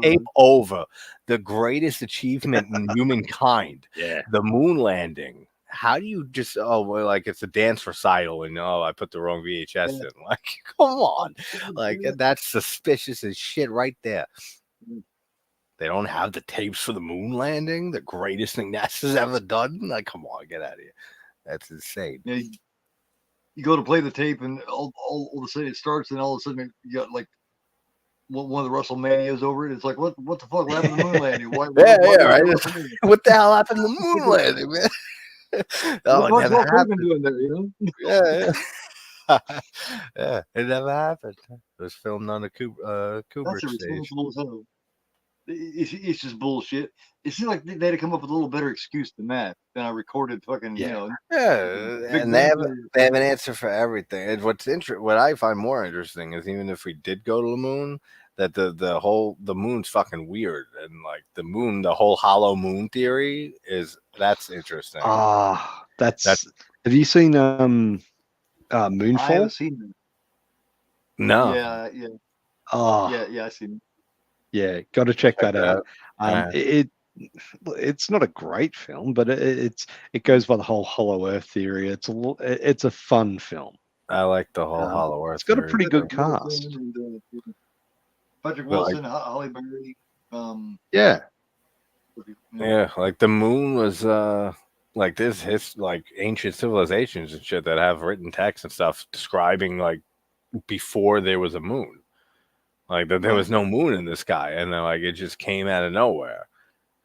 tape over the greatest achievement in humankind? The moon landing. How do you just like it's a dance recital and I put the wrong VHS in? Like, come on, like that's suspicious as shit right there. They don't have the tapes for the moon landing, the greatest thing NASA's ever done. Like, come on, get out of here. That's insane. Yeah, you go to play the tape and all of a sudden it starts and all of a sudden you got like one of the WrestleManias over it. It's like what the fuck? What happened to the moon landing? Why, right. What the hell happened to the moon landing, man? It never happened. Doing there, yeah, it never happened. It was filmed on the Kubrick stage. It's just bullshit. It seems like they had to come up with a little better excuse than that. Then I recorded fucking and they have an answer for everything. And what I find more interesting is even if we did go to the moon, that the moon's fucking weird, and like the moon, the whole hollow moon theory that's interesting. That's have you seen Moonfall? I haven't seen it. No. Yeah. Yeah, I seen it. Yeah, got to check that out. It's not a great film, but it goes by the whole Hollow Earth theory. It's a fun film. I like the whole Hollow Earth. It's got a pretty good cast. Patrick Wilson, Holly Berry. Yeah, like the moon was like this like ancient civilizations and shit that have written text and stuff describing like before there was a moon. Like that there was no moon in the sky, and then like it just came out of nowhere.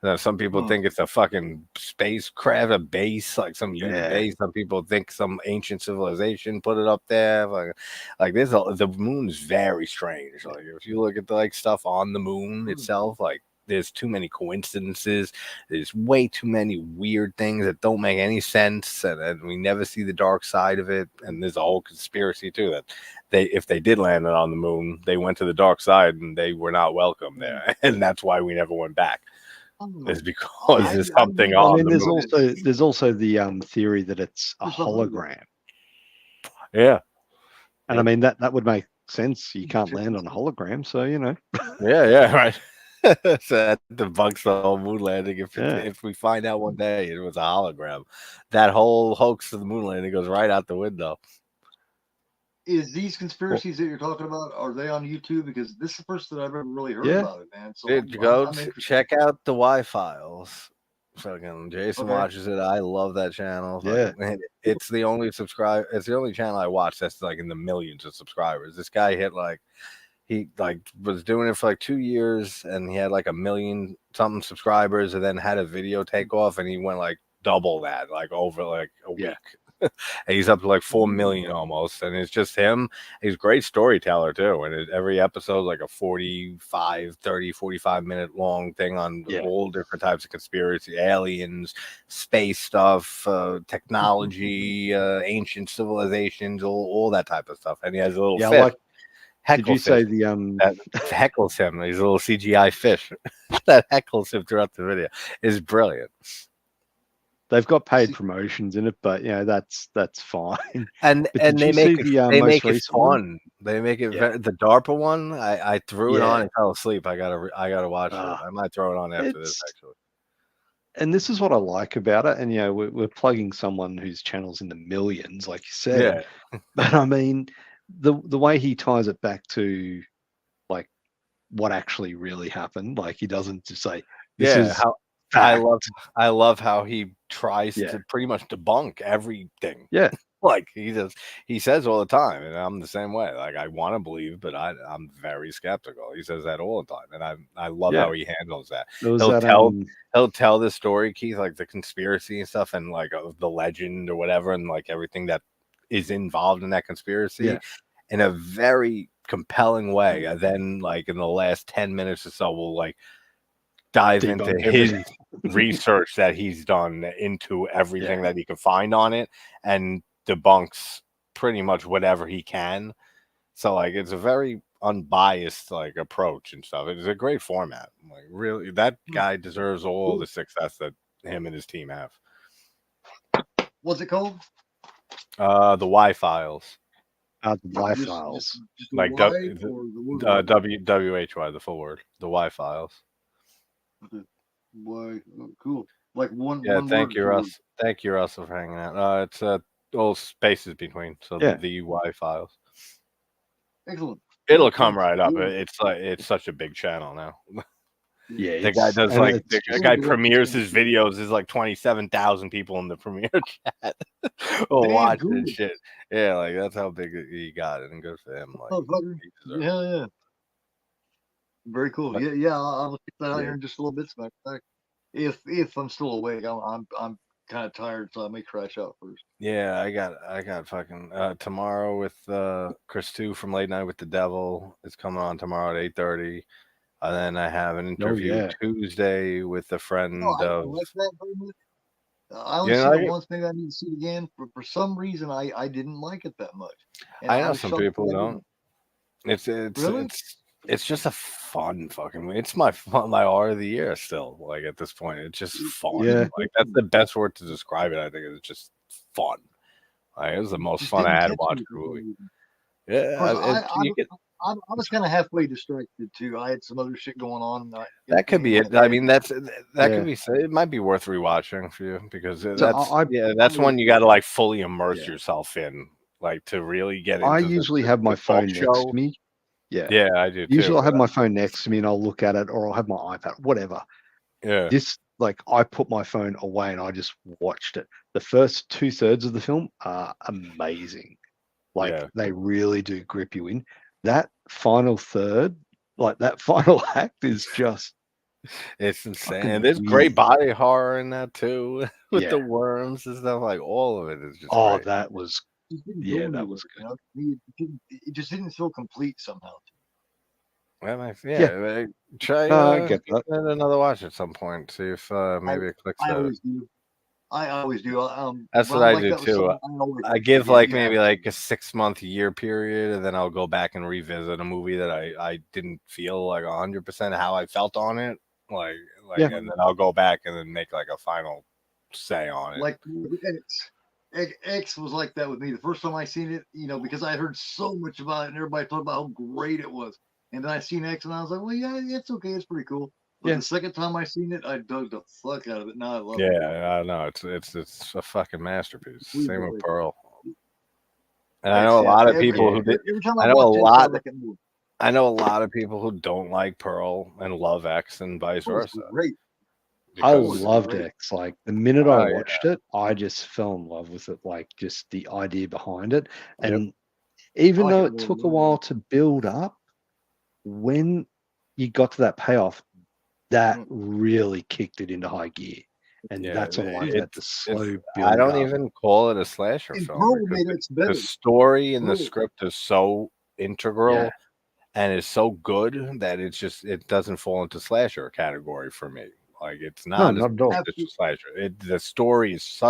Now, some people think it's a fucking spacecraft, a base, like some huge base. Some people think some ancient civilization put it up there. Like there's the moon is very strange. Like if you look at the like stuff on the moon itself, like there's too many coincidences. There's way too many weird things that don't make any sense, and we never see the dark side of it. And there's a whole conspiracy too that if they did land on the moon, they went to the dark side and they were not welcome there, and that's why we never went back. Is because there's something on. I mean, there's also the theory that it's a hologram. Yeah, and I mean that would make sense. You can't land on a hologram, so you know. Yeah, right. So that debunks the whole moon landing. If we find out one day it was a hologram, that whole hoax of the moon landing goes right out the window. Is these conspiracies that you're talking about, are they on YouTube? Because this is the first that I've ever really heard about it, man. So check out the Y-Files. Fucking Jason watches it. I love that channel. Yeah, it's the only It's the only channel I watch that's like in the millions of subscribers. This guy hit like he like was doing it for like 2 years, and he had like 1 million something subscribers, and then had a video take off, and he went like double that, like over like a week. And he's up to like 4 million almost, and it's just him. He's a great storyteller too, and every episode like a 45 minute long thing on all different types of conspiracy, aliens, space stuff, technology, ancient civilizations, all that type of stuff. And he has a little fish. Did you say the that heckles him? He's a little CGI fish that heckles him throughout the video. Is brilliant. They've got paid promotions in it, but you know that's fine. And they make it fun. They make it the DARPA one. I threw it on and fell asleep. I gotta watch it. I might throw it on after this actually. And this is what I like about it. And you know, we're plugging someone whose channel's in the millions, like you said. Yeah. But I mean, the way he ties it back to like what actually really happened. Like he doesn't just say this is how. I love how he tries to pretty much debunk everything. Yeah. Like he says all the time, and I'm the same way. Like I want to believe, but I'm very skeptical. He says that all the time, and I love how he handles that. He'll tell the story, Keith, like the conspiracy and stuff, and like the legend or whatever, and like everything that is involved in that conspiracy in a very compelling way. And then like in the last 10 minutes or so, we'll like dive into his research that he's done into everything that he can find on it, and debunks pretty much whatever he can. So like it's a very unbiased like approach and stuff. It's a great format. Like really, that guy deserves all the success that him and his team have. What's it called? The Y-Files. The Y-Files. Like WHY, the full word. The Y-Files. Why? Cool. Like one. Yeah, one thank you, word. Russ. Thank you, Russell, for hanging out. It's all spaces between, so the Y-Files. Excellent. It'll come right up. It's such a big channel now. Yeah, the guy does like the guy premieres his videos. There's like 27,000 people in the premiere chat watching and shit. Yeah, like that's how big he got it, and good for him. Like, yeah. Very cool. But, I'll check that out here in just a little bit. If I'm still awake, I'm kind of tired, so I may crash out first. Yeah, I got fucking tomorrow with Chris 2 from Late Night with the Devil. It's coming on tomorrow at 8:30. And then I have an interview Tuesday with a friend of. Like that very much. I only seen it once. Maybe I need to see it again. For some reason, I didn't like it that much. And I know some people don't. Really? It's just a fun fucking. It's my art of the year still. Like at this point, it's just fun. Yeah. Like that's the best word to describe it. I think it's just fun. Like it was the most fun I had watching the movie. Yeah, I was kind of halfway distracted too. I had some other shit going on. That could be it. I mean, that could be. It might be worth rewatching for you because that's one you got to like fully immerse yourself in, like to really get into. I usually have my phone next to me. Yeah, I do. Usually, I'll have my phone next to me and I'll look at it, or I'll have my iPad, whatever. Yeah. This, like, I put my phone away and I just watched it. The first 2/3 of the film are amazing. Like, they really do grip you in. That final third, like that final act, is just it's insane. And there's great body horror in that too, with the worms and stuff. Like all of it is just great. That was that was good. It just didn't feel complete somehow. Try get another watch at some point. See if maybe it clicks. I always do. That's what I do too. I give like maybe like a 6-month year period, and then I'll go back and revisit a movie that I didn't feel like 100% how I felt on it. And then I'll go back and then make like a final say on it. Like X was like that with me. The first time I seen it, because I heard so much about it and everybody talked about how great it was. And then I seen X and I was like, well, yeah, it's okay. It's pretty cool. But the second time I seen it, I dug the fuck out of it. Now I love it. Yeah, I know. It's a fucking masterpiece. Same with Pearl. And I know a lot of people who did. I know a lot of people who don't like Pearl and love X and vice versa. Great. I loved X. Like the minute I watched it, I just fell in love with it. Like just the idea behind it. And even though it took a while to build up, when you got to that payoff, that really kicked it into high gear. And that's what I like, that the slow build. I don't even call it a slasher film. The story and the script is so integral and is so good that it doesn't fall into slasher category for me. Like it's not a slasher. The story is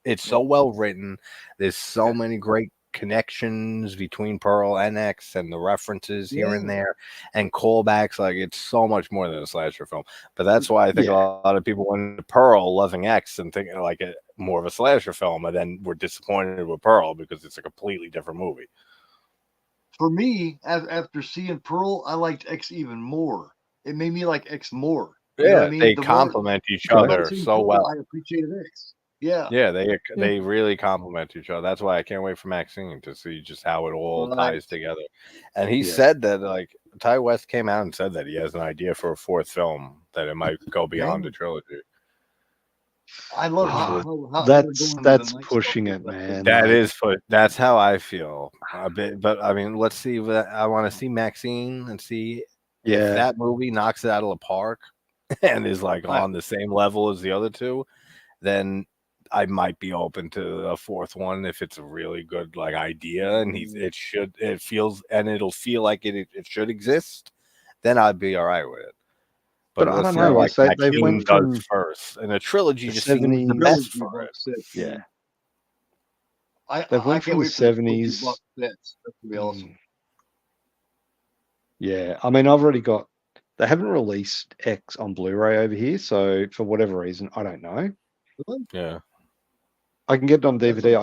it's so well written. There's so many great connections between Pearl and X and the references here and there and callbacks. Like it's so much more than a slasher film. But that's why I think a lot of people went to Pearl loving X and thinking like it more of a slasher film, and then were disappointed with Pearl because it's a completely different movie. For me, after seeing Pearl, I liked X even more. It made me like X more. They complement each other so well. I appreciated X. Yeah, they really complement each other. That's why I can't wait for Maxine to see just how it all ties together. And he said that like Ty West came out and said that he has an idea for a 4th film, that it might go beyond the trilogy. I love how that's pushing it, man. That's how I feel a bit. But I mean, let's see. I want to see Maxine and see if that movie knocks it out of the park and is like on the same level as the other two. Then I might be open to a 4th one if it's a really good like idea and it'll feel like it should exist. Then I'd be all right with it. But I don't know. Like they went from first, and a trilogy just seems the best for it. Yeah, they've went from the 70s. That's gonna be awesome. Yeah, I mean, I've already got. They haven't released X on Blu-ray over here, so for whatever reason, I don't know. Yeah, I can get it on DVD.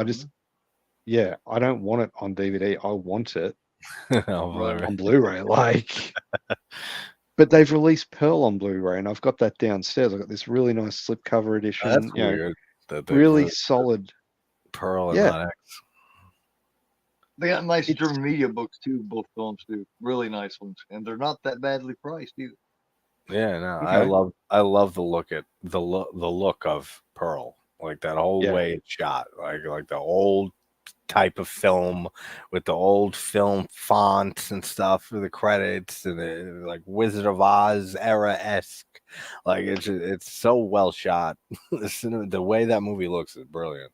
I don't want it on DVD. I want it on Blu-ray. Like, but they've released Pearl on Blu-ray, and I've got that downstairs. I've got this really nice slipcover edition. That's weird. Really solid Pearl and not X. They got nice German media books too. Both films do really nice ones, and they're not that badly priced either. Yeah, no, I love the look of Pearl, like that whole way it's shot, like the old type of film with the old film fonts and stuff for the credits and the like Wizard of Oz era-esque. Like it's so well shot. The way that movie looks is brilliant,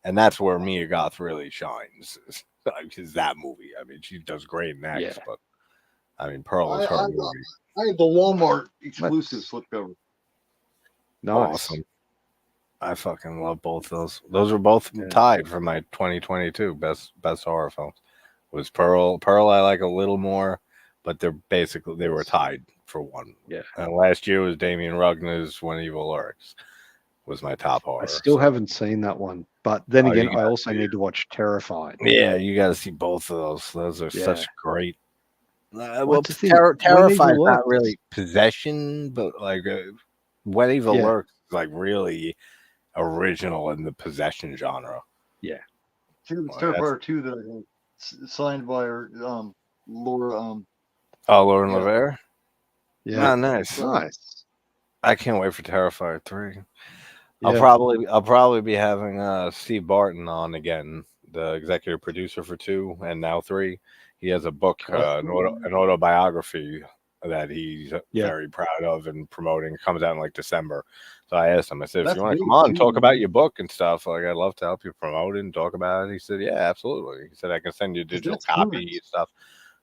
and that's where Mia Goth really shines. Is that movie? I mean, she does great in X, but I mean, Pearl is her movie. I have the Walmart exclusive slipcover. Nice. Awesome. I fucking love both those. Those were both tied for my 2022 best horror films. It was Pearl. I like a little more, but they were tied for one. Yeah. And last year was Damien Rugna's When Evil Lurks. Was my top horror. I still haven't seen that one, but then again, I also need to watch Terrified. Yeah, you got to see both of those. Those are such great. Well, Terrified is not really possession, but like When Evil Lurks is like really original in the possession genre. Yeah. Terrifier 2 that I had signed by her, Laura. Lauren LeVere. Yeah. Oh, nice. I can't wait for Terrifier 3. Yeah. I'll probably be having Steve Barton on again, the executive producer for 2 and now 3. He has a book, an autobiography that he's very proud of and promoting. It comes out in like December. So I asked him, I said, if you want to come on and talk about your book and stuff, like I'd love to help you promote it and talk about it. He said, yeah, absolutely. He said, I can send you a digital copy and stuff.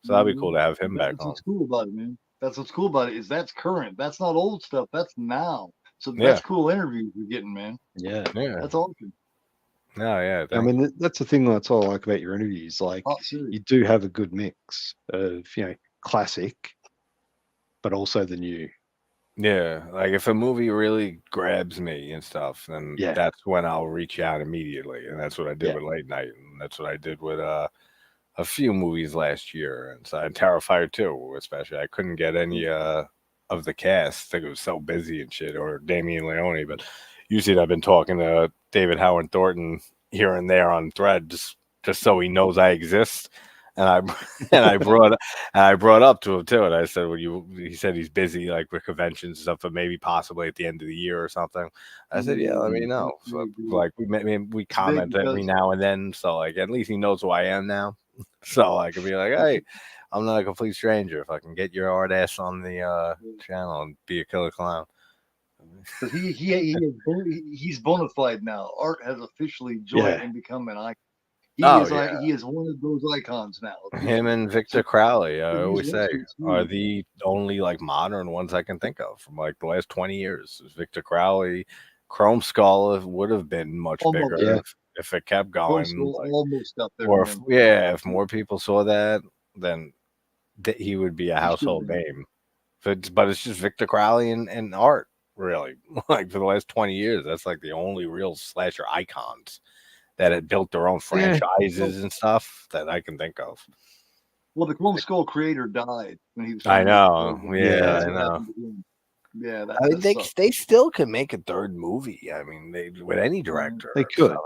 So that'd be cool to have him back on. That's what's cool about it, man. That's what's cool about it is that's current. That's not old stuff. That's now. So that's cool interviews you're getting, man. Yeah. That's awesome. No, yeah. I mean, that's the thing that's all I like about your interviews. Like, you do have a good mix of, classic, but also the new. Yeah, like if a movie really grabs me and stuff, then that's when I'll reach out immediately, and that's what I did with Late Night, and that's what I did with a few movies last year, and so Terrifier 2, especially. I couldn't get any of the cast; I think it was so busy and shit, or Damien Leone. But usually, I've been talking to David Howard Thornton here and there on Threads, just so he knows I exist. And I brought up to him too, and I said, he said he's busy like with conventions and stuff, but maybe possibly at the end of the year or something. I said, yeah, let me know. So, like we comment every now and then, so like at least he knows who I am now. So I can be like, hey, I'm not a complete stranger. If I can get your hard ass on the channel and be a killer clown. He's bona fide now. Art has officially joined and become an icon. He is one of those icons now. Him and Victor Crowley, I always say, are the only like modern ones I can think of from like the last 20 years. Victor Crowley, Chrome Skull would have been much bigger if it kept going. Like, almost up there. Or if more people saw that, then he would be a household name. But it's just Victor Crowley and Art, really. Like for the last 20 years, that's like the only real slasher icons that had built their own franchises and stuff that I can think of. Well, the Chrome Skull creator died when he was. I know. Yeah, I know. Yeah, I mean, they still could make a third movie. I mean, with any director, they could.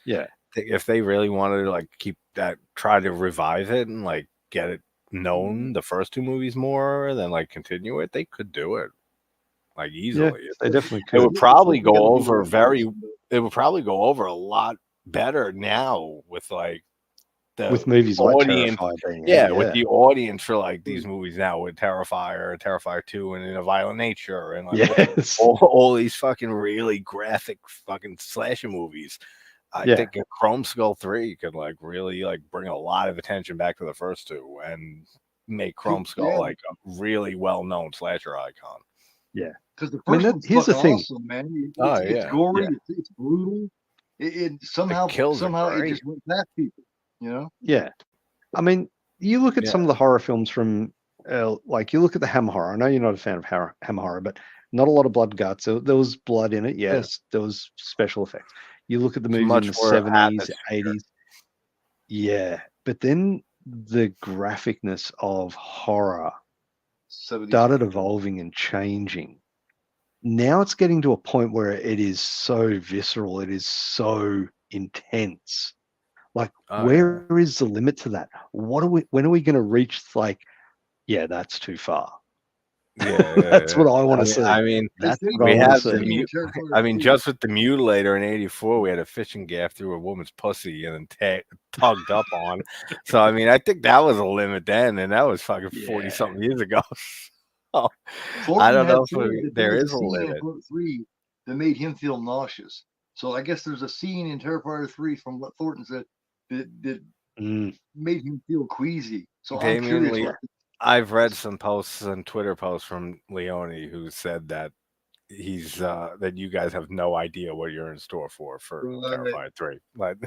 So, if they really wanted to like keep that, try to revive it and like get it known, the first 2 movies more, then like continue it, they could do it like easily. Yeah, they definitely could. It would probably go over It would probably go over a lot better now with like with movies audience, like Terrifier, with the audience for like these movies now with Terrifier 2, and In a Violent Nature, and like all these fucking really graphic fucking slasher movies. I think a Chrome Skull 3 could like really like bring a lot of attention back to the first 2 and make Chrome Skull like a really well-known slasher icon. Yeah, because the first one's here's the thing, awesome, man. It's gory, it's brutal. It somehow it just went past people, Yeah, I mean, you look at some of the horror films from, like you look at the Hammer horror. I know you're not a fan of Hammer horror, but not a lot of blood guts. There was blood in it, yes. There was special effects. You look at the movies in the 70s, 80s. Yeah, but then the graphicness of horror started evolving and changing. Now it's getting to a point where it is so visceral, it is so intense. Like, where is the limit to that? When are we going to reach like, that's too far? That's what I want to see. I mean, that's we have I mean, just with the Mutilator in '84, we had a fishing gaff through a woman's pussy and then tugged up on. So I mean, I think that was a limit then, and that was fucking 40-something years ago. I don't know if there is a limit. That made him feel nauseous. So I guess there's a scene in Terrifier 3 from what Thornton said that made him feel queasy. So I'm curious. I've read some posts and Twitter posts from Leone who said that he's that you guys have no idea what you're in store for Terrifier 3. Like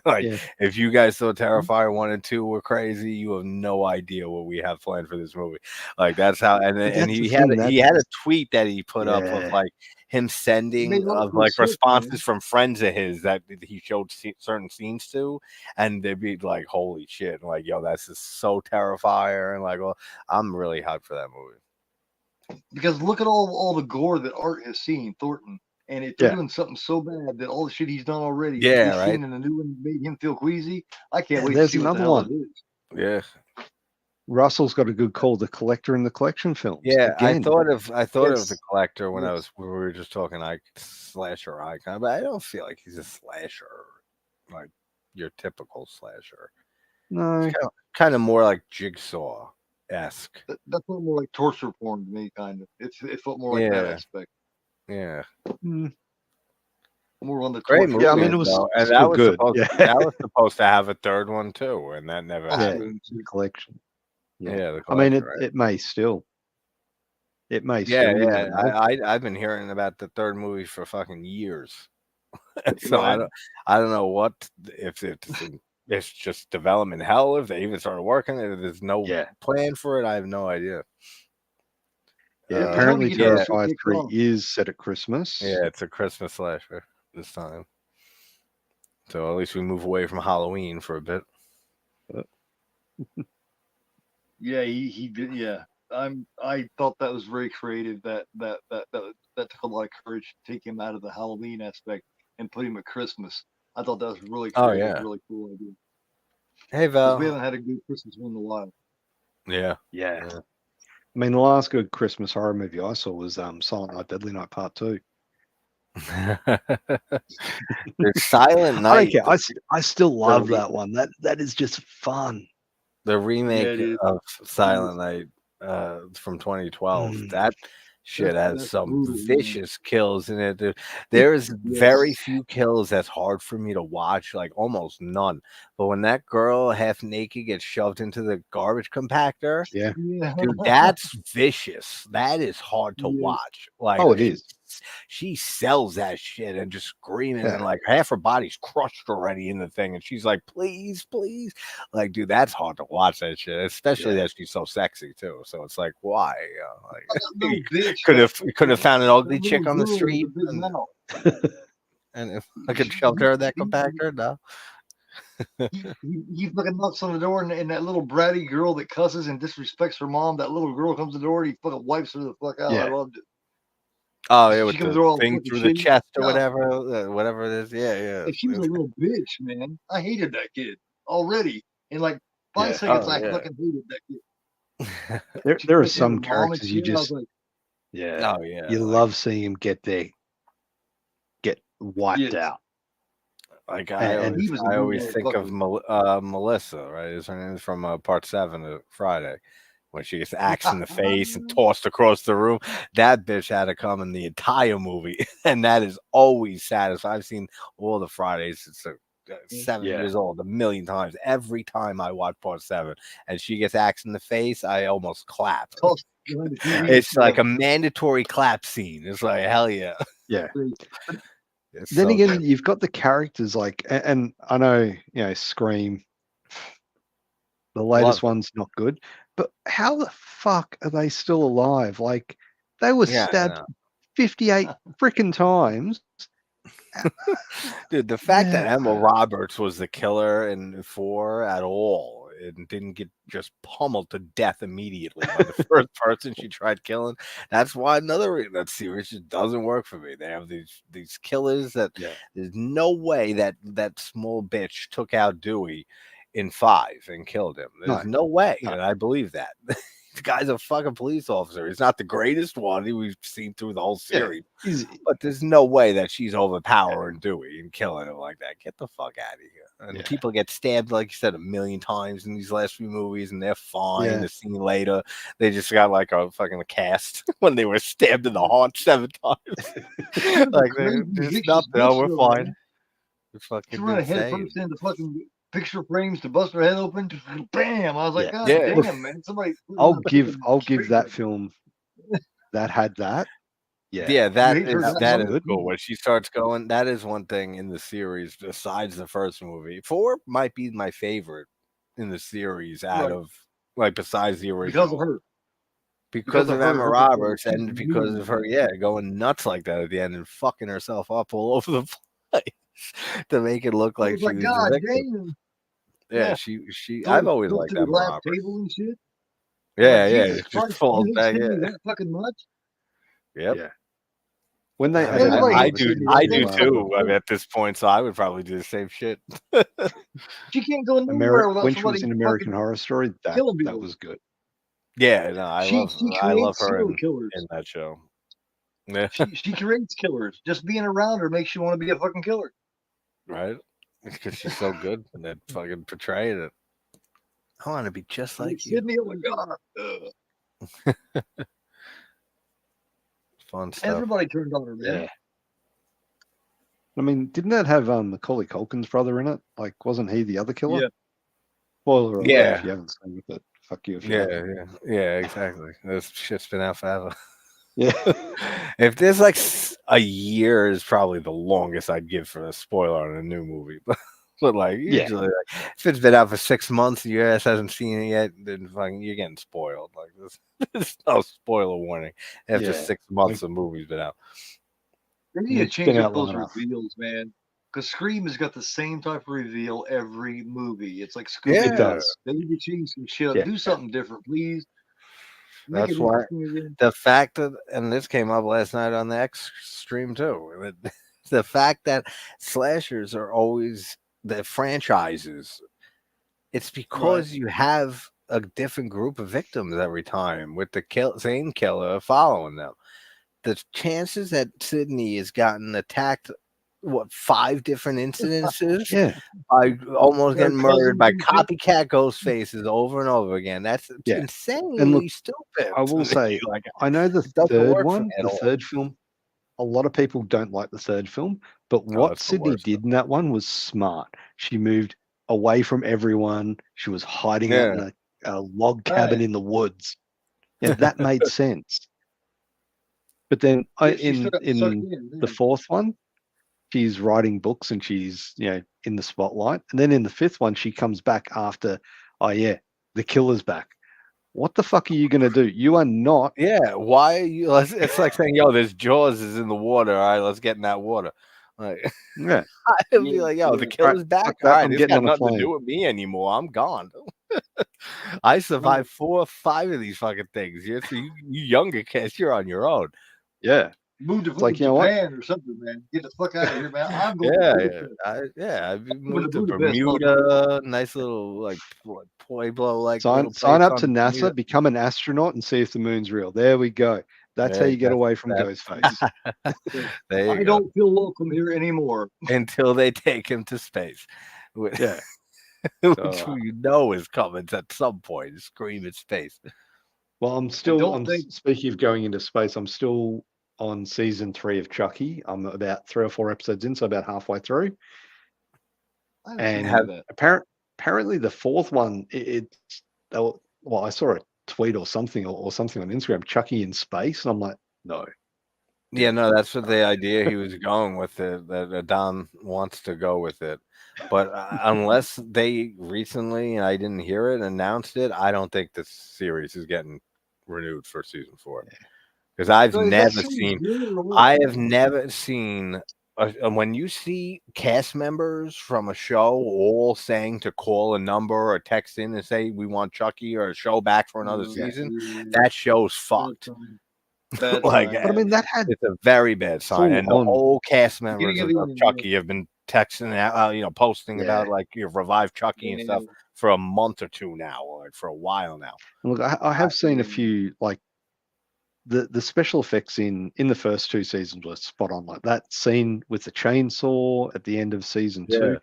if you guys thought Terrifier 1 and 2 were crazy, you have no idea what we have planned for this movie. Like that's how, and he had a tweet that he put up of like him sending of like responses from friends of his that he showed certain scenes to, and they'd be like, holy shit, like, yo, that's just so Terrifier, and like, well, I'm really hyped for that movie. Because look at all the gore that Art has seen, Thornton, and it's doing something so bad that all the shit he's done already, right? And the new one made him feel queasy. I can't wait to see another one. Yeah. Russell's got a good call. The Collector and the Collection films. Yeah, again. I thought of the Collector when we were just talking slasher icon, but I don't feel like he's a slasher, like your typical slasher. No, kind of more like Jigsaw-esque. That's more like torture porn to me, kind of. It felt more like that aspect. Yeah. More on the great movie. Yeah, I mean, it was and that was good. That was supposed to have a third one too, and that never happened. The Collection. Yeah, the Collection, I mean, right? it may still. It may still. Yeah, I've been hearing about the third movie for fucking years. So I don't know what if it's just development hell, if they even started working, if there's no plan for it. I have no idea. Yeah, apparently Terrifier 3 is set at Christmas. Yeah, it's a Christmas slasher this time. So at least we move away from Halloween for a bit. Yeah, he did. Yeah, I thought that was very creative. That took a lot of courage to take him out of the Halloween aspect and put him at Christmas. I thought that was really creative, really cool idea. Hey Val, we haven't had a good Christmas one in a while. Yeah. I mean, the last good Christmas horror movie I saw was Silent Night, Deadly Night Part 2. The Silent Night. I don't care. I still love that one. That is just fun. The remake of Silent Night from 2012. That shit has some vicious kills in it. There's very few kills that's hard for me to watch, like almost none. But when that girl half naked gets shoved into the garbage compactor, dude, that's vicious. That is hard to watch. Like, it is. She sells that shit and just screaming and like half her body's crushed already in the thing, and she's like, please, please. Like, dude, that's hard to watch that shit, especially that she's so sexy too. So it's like, why? Like, could have found an ugly chick on the street and if I could shove her in that compactor. No. He fucking knocks on the door, and that little bratty girl that cusses and disrespects her mom, that little girl comes to the door and he fucking wipes her the fuck out. I loved it. Oh, yeah, with the thing through the chest or whatever it is. Yeah. She was a little bitch, man. I hated that kid already. In like 5 seconds, I fucking hated that kid. There are some characters you just, you love seeing him get wiped out. Like I always think of Melissa, right? Is her name from Part 7 of Friday, when she gets axed in the face and tossed across the room. That bitch had to come in the entire movie, and that is always satisfying. I've seen all the Fridays. It's 7 years old, a million times. Every time I watch Part 7 and she gets axed in the face, I almost clap. It's like a mandatory clap scene. It's like, hell yeah. Yeah. Then again, you've got the characters like, and I know, Scream, the latest one's not good, but how the fuck are they still alive? Like, they were stabbed 58 freaking times. Dude, the fact that Emma Roberts was the killer in 4 at all and didn't get just pummeled to death immediately by the first person she tried killing, that's why that series just doesn't work for me. They have these killers that there's no way that small bitch took out Dewey in 5 and killed him. There's no way, and I believe that. The guy's a fucking police officer. He's not the greatest one we've seen through the whole series, but there's no way that she's overpowering Dewey and killing him like that. Get the fuck out of here. And people get stabbed, like you said, 1,000,000 times in these last few movies, and they're fine. The scene later, they just got like a fucking cast when they were stabbed in the heart 7 times. Like, there's nothing. No, we're fine. It's fucking head first into fucking picture frames to bust her head open. Bam! I was like, God damn, man! Somebody. I'll give that film that had that. That is cool. When she starts going, that is one thing in the series besides the first movie. 4 might be my favorite in the series out of, like, besides the original. Because of her. Because of Emma Roberts and because of her, going nuts like that at the end and fucking herself up all over the place to make it look like she was God damn. Yeah, she. I've always liked Emma Roberts. Table and shit. Yeah, just falls back. That fucking much. Yep. When they, I do too. I mean, at this point, so I would probably do the same shit. She can't go nowhere without when she was in American Horror Story. That was good. Yeah, no, I love her in that show. Yeah. She creates killers. Just being around her makes you want to be a fucking killer. Right? Because she's so good and that fucking portraying it. I want to be just like you. Sydney, oh my god. Fun stuff. Everybody turned on her, man. Yeah. I mean, didn't that have Macaulay Culkin's brother in it? Like, wasn't he the other killer? Yeah. Spoiler alert if you haven't seen it, but fuck you if you haven't. Yeah, exactly. This shit's been out forever. Yeah. If there's like a year is probably the longest I'd give for a spoiler on a new movie. But like usually, like, if it's been out for 6 months and your ass hasn't seen it yet, then fucking you're getting spoiled. Like there's no spoiler warning after 6 months the movie's been out. They need to change up those reveals, man. Because Scream has got the same type of reveal every movie. It's like Scream. It does. They need to change some shit. Do something different, please. That's why the fact that, and this came up last night on the X stream too, the fact that slashers are always the franchises, it's because you have a different group of victims every time with the same killer following them. The chances that Sydney has gotten attacked, 5 different incidences, by almost getting murdered by copycat ghost faces over and over again. That's insanely stupid. I will say, like, I know the third film, a lot of people don't like the third film, but what Sydney did in that one was smart. She moved away from everyone. She was hiding out in a log cabin in the woods. Yeah, that made sense. But then in the fourth one, she's writing books and she's, in the spotlight. And then in the fifth one, she comes back after, the killer's back. What the fuck are you going to do? You are not. Yeah. Why are you? It's like saying, yo, there's Jaws is in the water. All right, let's get in that water. Like, I'd be like, yo, the killer's back. All right, it's got nothing to do with me anymore. I'm gone. I survived 4 or 5 of these fucking things. You younger kids, you're on your own. Yeah. Move to Japan or something, man. Get the fuck out of here, man. I'm going I moved to Bermuda. Nice little like Pueblo, like sign up to NASA, Bermuda. Become an astronaut, and see if the moon's real. There we go. That's how you get away from Ghostface. I don't feel welcome here anymore until they take him to space. Which you know is coming at some point. Scream in space. Well, I'm speaking of going into space. I'm still on season 3 of Chucky. I'm about 3 or 4 episodes in, so about halfway through. And apparently the fourth one, I saw a tweet or something on Instagram, Chucky in space, and I'm like, no. Yeah, no, that's what the idea he was going with it, that Don wants to go with it. But unless they recently, and I didn't hear it, announced it, I don't think the series is getting renewed for season 4. Because I have never seen when you see cast members from a show all saying to call a number or text in and say we want Chucky or a show back for another season, that show's fucked. But I mean, it's a very bad sign, and the whole cast members of Chucky have been texting out, posting about like revive Chucky and stuff for a month or 2 now, or for a while now. Look, I have seen a few like. The special effects in the first 2 seasons were spot on. Like that scene with the chainsaw at the end of season 2,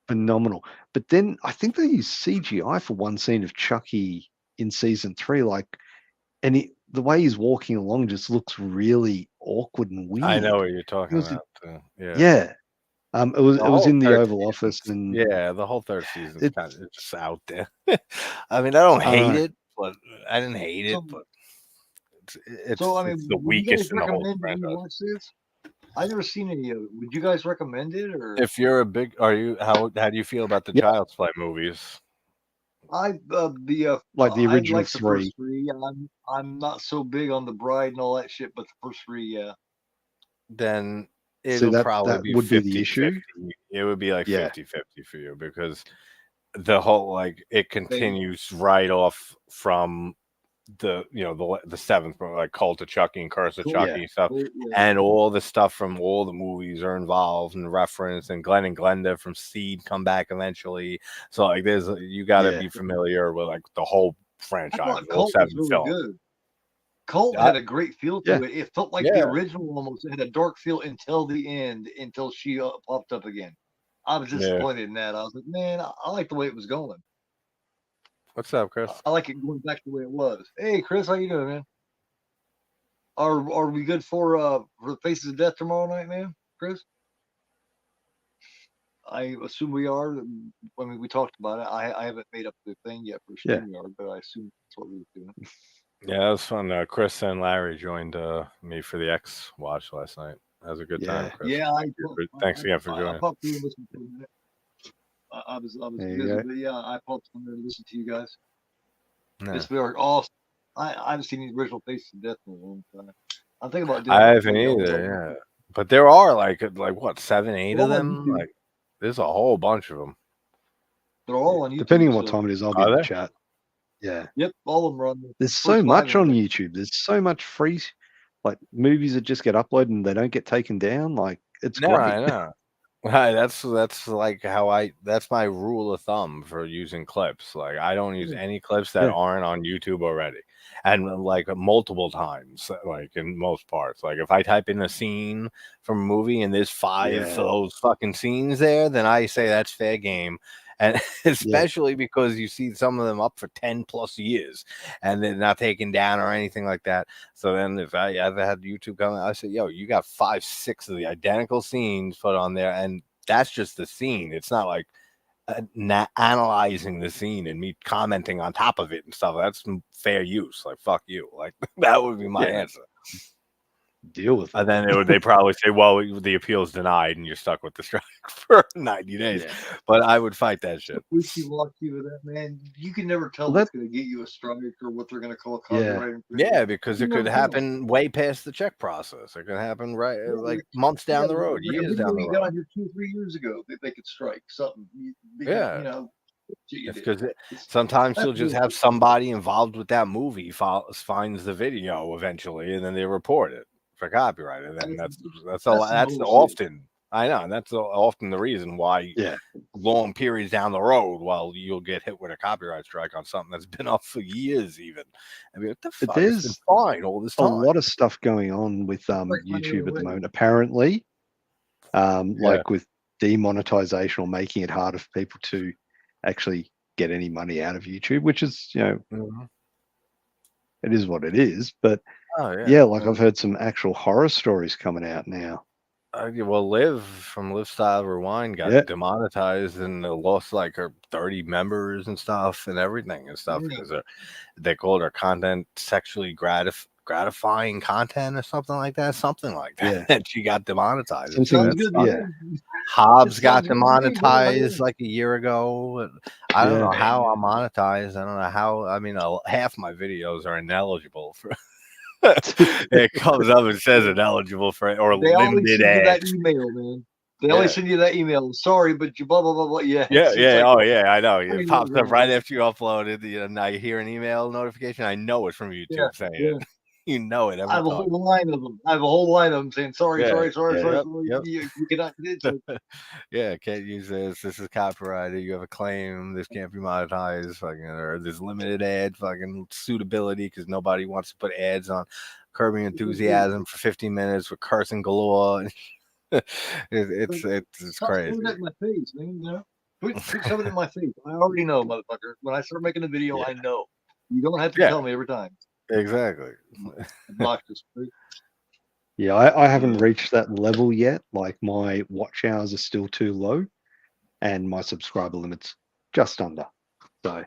phenomenal. But then I think they used CGI for one scene of Chucky in season 3. Like, and the way he's walking along just looks really awkward and weird. I know what you're talking about. Yeah. It was in the Oval Office, and the whole 3rd season is kind of just out there. I mean, I don't hate it, but I didn't hate it, but. It's the weakest in the whole franchise. I've never seen any of it. Would you guys recommend it, or if you're a big, how do you feel about the Child's Play movies? Like the original 3. The 3. I'm not so big on the Bride and all that shit, but the first 3, Then it'll probably be 50, the issue. 50. It would be like 50-50 for you, because the whole it continues right off from the seventh, like Cult of Chucky and Curse of Chucky and stuff, and all the stuff from all the movies are involved and referenced, and Glenn and Glenda from Seed come back eventually. So like, you got to be familiar with like the whole franchise. I thought Cult was really good. Cult had a great feel to it. It felt like the original almost. It had a dark feel until the end, until she popped up again. I was disappointed in that. I was like, man, I like the way it was going. What's up, Chris? I like it going back to the way it was. Hey, Chris, how you doing, man? Are we good for the Faces of Death tomorrow night, man? Chris? I assume we are. I mean, we talked about it. I haven't made up the thing yet for StreamYard, but I assume that's what we were doing. Yeah, that was fun. Chris and Larry joined me for the X watch last night. That was a good time, Chris. Yeah, thanks again for joining. I popped through and listened for a minute. I was busy, but yeah, I popped in there and listened to you guys. This we are awesome. I haven't seen the original Faces of Death in a long time. I'm thinking about doing. I haven't either. Yeah, but there are like what 7, 8 of them. Like, there's a whole bunch of them. They're all on YouTube. Depending on what time it is, I'll be in the chat. Yeah. Yep, all of them are on there. There's so much on YouTube. There's so much free, like movies that just get uploaded and they don't get taken down. Like, it's great. I know. That's like that's my rule of thumb for using clips. Like, I don't use any clips that aren't on YouTube already, and like multiple times, like in most parts. Like, if I type in a scene from a movie and there's 5 of those fucking scenes there, then I say that's fair game. And especially because you see some of them up for 10 plus years and they're not taken down or anything like that. So then if I ever had YouTube come, I said, yo, you got 5, 6 of the identical scenes put on there. And that's just the scene. It's not like analyzing the scene and me commenting on top of it and stuff. That's fair use. Like, fuck you. Like, that would be my answer. Deal with it. And then they probably say, well, the appeal is denied and you're stuck with the strike for 90 days. But I would fight that shit. Wishy-washy with that, man. You can never tell what's going to get you a strike or what they're going to call copyright. Yeah, because it could happen way past the check process. It could happen like months down the road, years down the road. You got on here 2 or 3 years ago that they could strike something. It's because sometimes you'll just have somebody involved with that movie finds the video eventually, and then they report it for copyright, and then that's often. I know, and that's often the reason why long periods down the road, while you'll get hit with a copyright strike on something that's been up for years, even. I mean, what the fuck? It's been fine all this time. A lot of stuff going on with YouTube at the moment, apparently, like with demonetization or making it harder for people to actually get any money out of YouTube, which is, it is what it is. But I've heard some actual horror stories coming out now. Well, Liv from Liv Style Rewind got demonetized and lost like her 30 members and stuff and everything and stuff because they called her content sexually gratifying content or something like that. And she got demonetized. Hobbs got demonetized like a year ago. I don't know how I'm monetized. I don't know how. I mean, half my videos are ineligible for. It comes up and says ineligible for or they limited ads. That email, man. They always send you that email. Sorry, but you blah blah blah blah. Yeah. I know. It pops up right after you upload it. Now you hear an email notification. I know it's from YouTube saying it. You know it. I have a whole line of them. saying sorry. You cannot do it. Can't use this. This is copyrighted. You have a claim. This can't be monetized. Or there's limited ad suitability because nobody wants to put ads on Curb Your Enthusiasm for 15 minutes with cursing galore. It's crazy. Put it in my face, man. Put something in my face. I already know, motherfucker. When I start making a video, I know. You don't have to tell me every time. Exactly. I haven't reached that level yet. Like, my watch hours are still too low and my subscriber limit's just under. So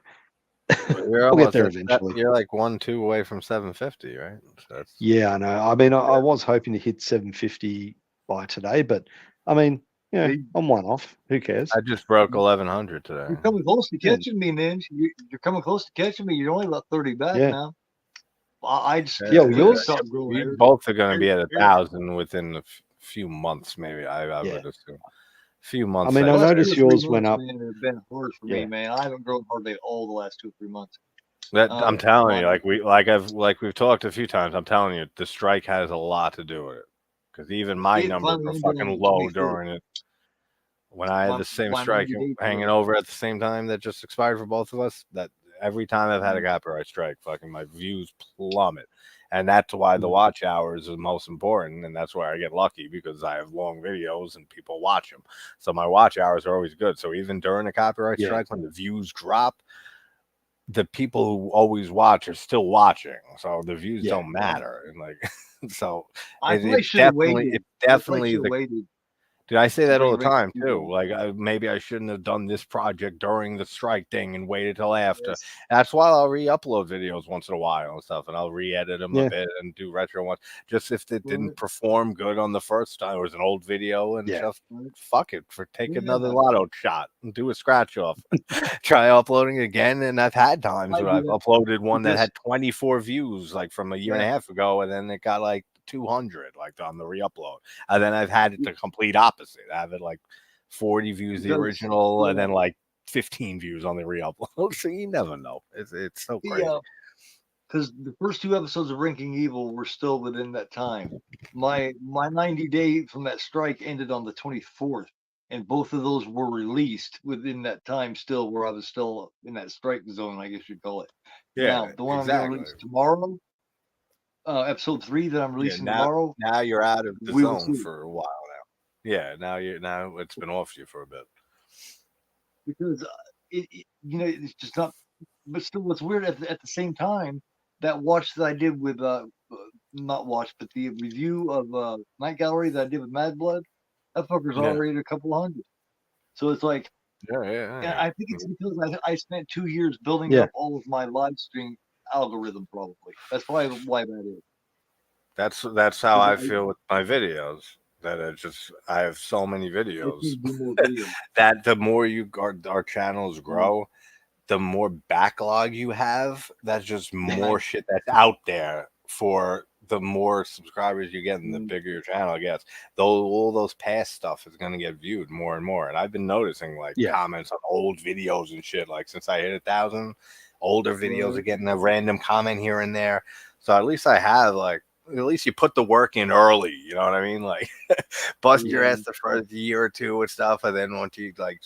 we'll get there eventually. You're like 1-2 away from 750, right? So I know. I mean, I was hoping to hit 750 by today, but I mean, I'm one off. Who cares? I just broke 1100 today. You're coming close to catching me, man. You're coming close to catching me. You're only about 30 back now. I just yours. You both are going to be at 1,000 within a few months, maybe. I would assume. A few months. I mean, I noticed yours went up. Man, it's been hard for me, man. I haven't grown hardly at all the last 2 or 3 months. That I'm telling you, like we've talked a few times. I'm telling you, the strike has a lot to do with it. Because even my numbers were fucking low during it. When I had the same strike hanging over at the same time that just expired for both of us, that every time I've had a copyright strike, fucking my views plummet. And that's why the watch hours are most important. And that's why I get lucky, because I have long videos and people watch them. So my watch hours are always good. So even during a copyright strike, when the views drop, the people who always watch are still watching. So the views don't matter. And like, so it definitely waited. Dude, I say that all the time too. Like, maybe I shouldn't have done this project during the strike thing and waited till after. Yes. That's why I'll re-upload videos once in a while and stuff, and I'll re-edit them a bit and do retro ones. Just if it didn't perform good on the first time, it was an old video, and just fuck it, take another lotto shot and do a scratch off. Try uploading again, and I've had times where I've uploaded one that had 24 views, like from a year and a half ago, and then it got like 200 like on the re-upload, and then I've had it the complete opposite. I have it like 40 views the original, and then like 15 views on the re-upload. So you never know. It's so crazy. Because the first 2 episodes of Ranking Evil were still within that time. My 90-day from that strike ended on the 24th, and both of those were released within that time still, where I was still in that strike zone, I guess you'd call it. Now the one I'm going to release tomorrow, episode 3 that I'm releasing tomorrow. Now you're out of the zone for a while now. Yeah, now it's been off you for a bit. Because it's just not. But still, what's weird at the same time, that watch that I did with not watch, but the review of Night Gallery that I did with Mad Blood, that fucker's already a couple hundred. So it's like, I think it's because I spent 2 years building up all of my live stream algorithm. Probably that's probably why that is. That's how I feel with my videos. That I have so many videos that the more our channels grow, the more backlog you have. That's just more shit that's out there. For the more subscribers you get and the bigger your channel gets, all those past stuff is going to get viewed more and more. And I've been noticing like comments on old videos and shit, like since I hit 1,000, older videos are getting a random comment here and there. So at least I have at least you put the work in early, you know what I mean? Like bust your ass the first year or two and stuff, and then once you like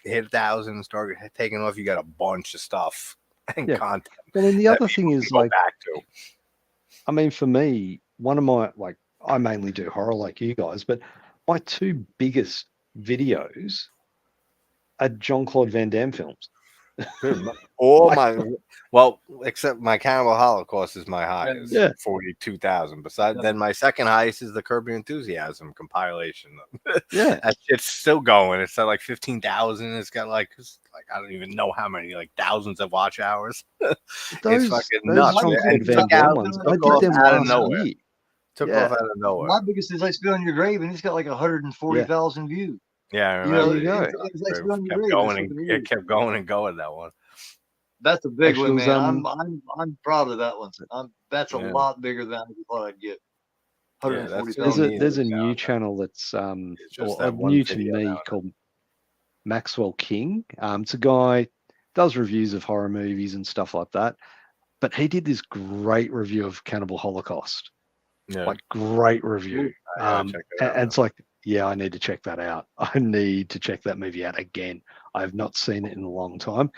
hit 1,000, start taking off, you got a bunch of stuff and content. Well, and the other thing is like, I mean, for me, one of my I mainly do horror like you guys, but my 2 biggest videos are Jean-Claude Van Damme films. Except my Cannibal Holocaust is my highest, 42,000. Besides, then my second highest is the Curb Your Enthusiasm compilation. It's still going. It's at like 15,000. It's got like I don't even know how many thousands of watch hours. It's fucking nuts. And Van Damme ones, I did them last year. Took off out of nowhere. My biggest is I Spit on Your Grave, and it's got like 140,000 views. Yeah, I remember. It kept going and going, that one. That's a big one, man. I'm proud of that one. That's a lot bigger than I thought I'd get. 140,000. There's a new channel that's new to me called Maxwell King. It's a guy does reviews of horror movies and stuff like that. But he did this great review of Cannibal Holocaust. Great review. And it's like, I need to check that out. I need to check that movie out again. I have not seen it in a long time.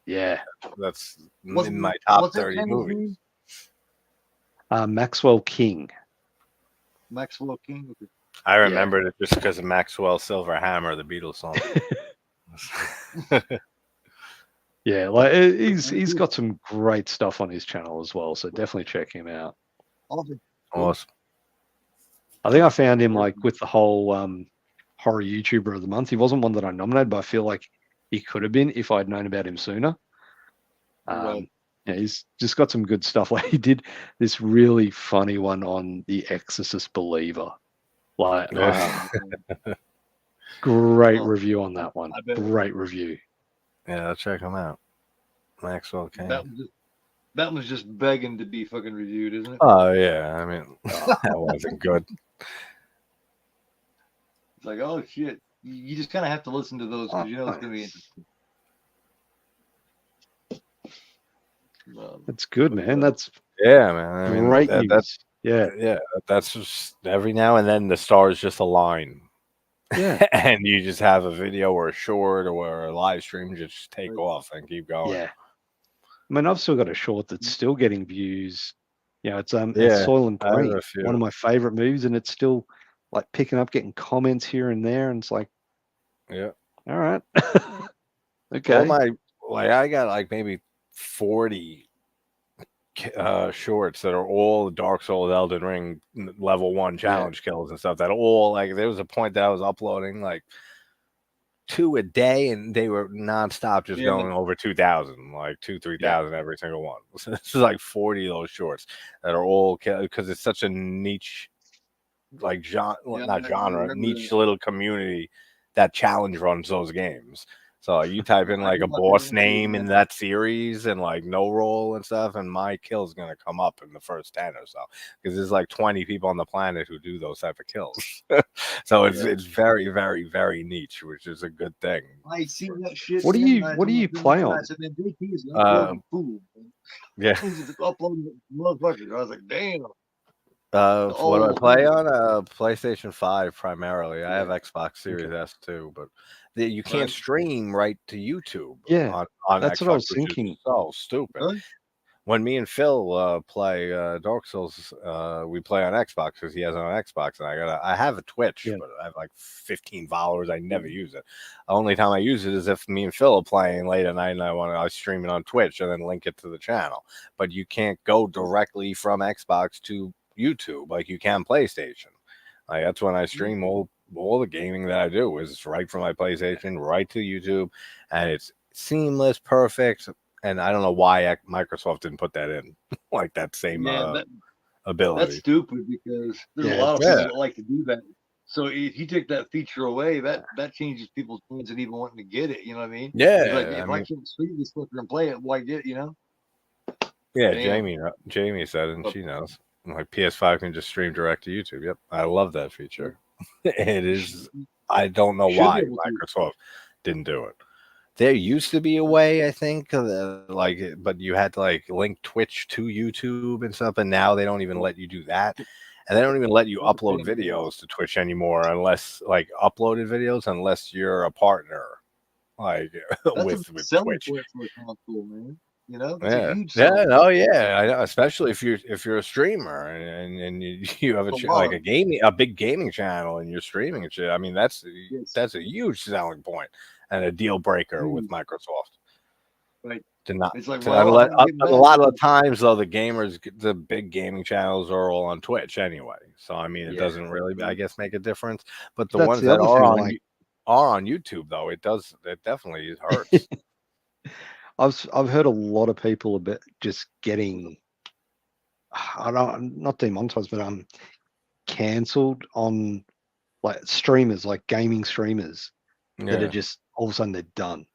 Yeah. That's in my top 30 movies. Maxwell King. Maxwell King? I remembered it just because of Maxwell Silver Hammer, the Beatles song. He's got some great stuff on his channel as well, so definitely check him out. Awesome. I think I found him with the whole horror YouTuber of the month. He wasn't one that I nominated, but I feel like he could have been if I'd known about him sooner. He's just got some good stuff. Like he did this really funny one on The Exorcist Believer. Great review on that one. Great review. Yeah, I'll check him out. Maxwell King. That was just begging to be fucking reviewed, isn't it? Oh yeah, I mean that wasn't good. It's like, oh shit, you just kind of have to listen to those because you know it's gonna be interesting. That's good, man. That's man. I mean, great news. That's just every now and then the stars just align. Yeah. And you just have a video or a short or a live stream just take off and keep going. Yeah. I mean, I've still got a short that's still getting views. It's Soil and Green, one of my favorite movies, and it's still like picking up, getting comments here and there, and it's like, yeah, all right, okay. I got like maybe 40 shorts that are all Dark Souls, Elden Ring level 1 challenge kills and stuff. That all like there was a point that I was uploading like 2 a day, and they were nonstop just going over 2,000, like 3,000 every single one. So this is like 40 of those shorts that are all because it's such a niche, like niche little community that challenge runs those games. So you type in like a boss name in that series and like no roll and stuff, and my kill's gonna come up in the first 10 or so because there's like 20 people on the planet who do those type of kills. So it's very, very, very niche, which is a good thing. I see that shit. What do you play on? Yeah. Uploading motherfuckers. I was like, damn. What do I play on? PlayStation 5 primarily. I have Xbox Series S too, but you can't stream right to YouTube. Yeah, on that's Xbox, what I was thinking. So stupid. Huh? When me and Phil play Dark Souls, we play on Xbox because he has it on Xbox, and I have a Twitch, but I have like 15 followers. I never use it. The only time I use it is if me and Phil are playing late at night and I stream it on Twitch and then link it to the channel. But you can't go directly from Xbox to YouTube like you can PlayStation. Like that's when I stream all the gaming that I do is right from my PlayStation right to YouTube, and it's seamless, perfect. And I don't know why Microsoft didn't put that in, like that same ability. That's stupid because there's a lot of people that like to do that. So if you take that feature away, that changes people's plans and even wanting to get it. You know what I mean? Yeah. Like, if I can't stream this fucker and play it, why get it? You know? Yeah, Jamie said, and she knows. Like PS5 can just stream direct to YouTube. Yep, I love that feature. It is. I don't know why Microsoft didn't do it. There used to be a way, I think, but you had to like link Twitch to YouTube and stuff, and now they don't even let you do that, and they don't even let you upload videos to Twitch anymore unless like uploaded videos unless you're a partner, like with Twitch. You know, I know. Especially if you're a streamer and you have a big gaming channel and you're streaming and shit. I mean, that's a huge selling point and a deal breaker with Microsoft. Right. A lot of the times though, the big gaming channels are all on Twitch anyway. So I mean, it doesn't really, I guess, make a difference. But the ones that are on YouTube though, it definitely hurts. I've heard a lot of people a bit just getting, not demonetized, but cancelled on like streamers, like gaming streamers that are just all of a sudden they're done.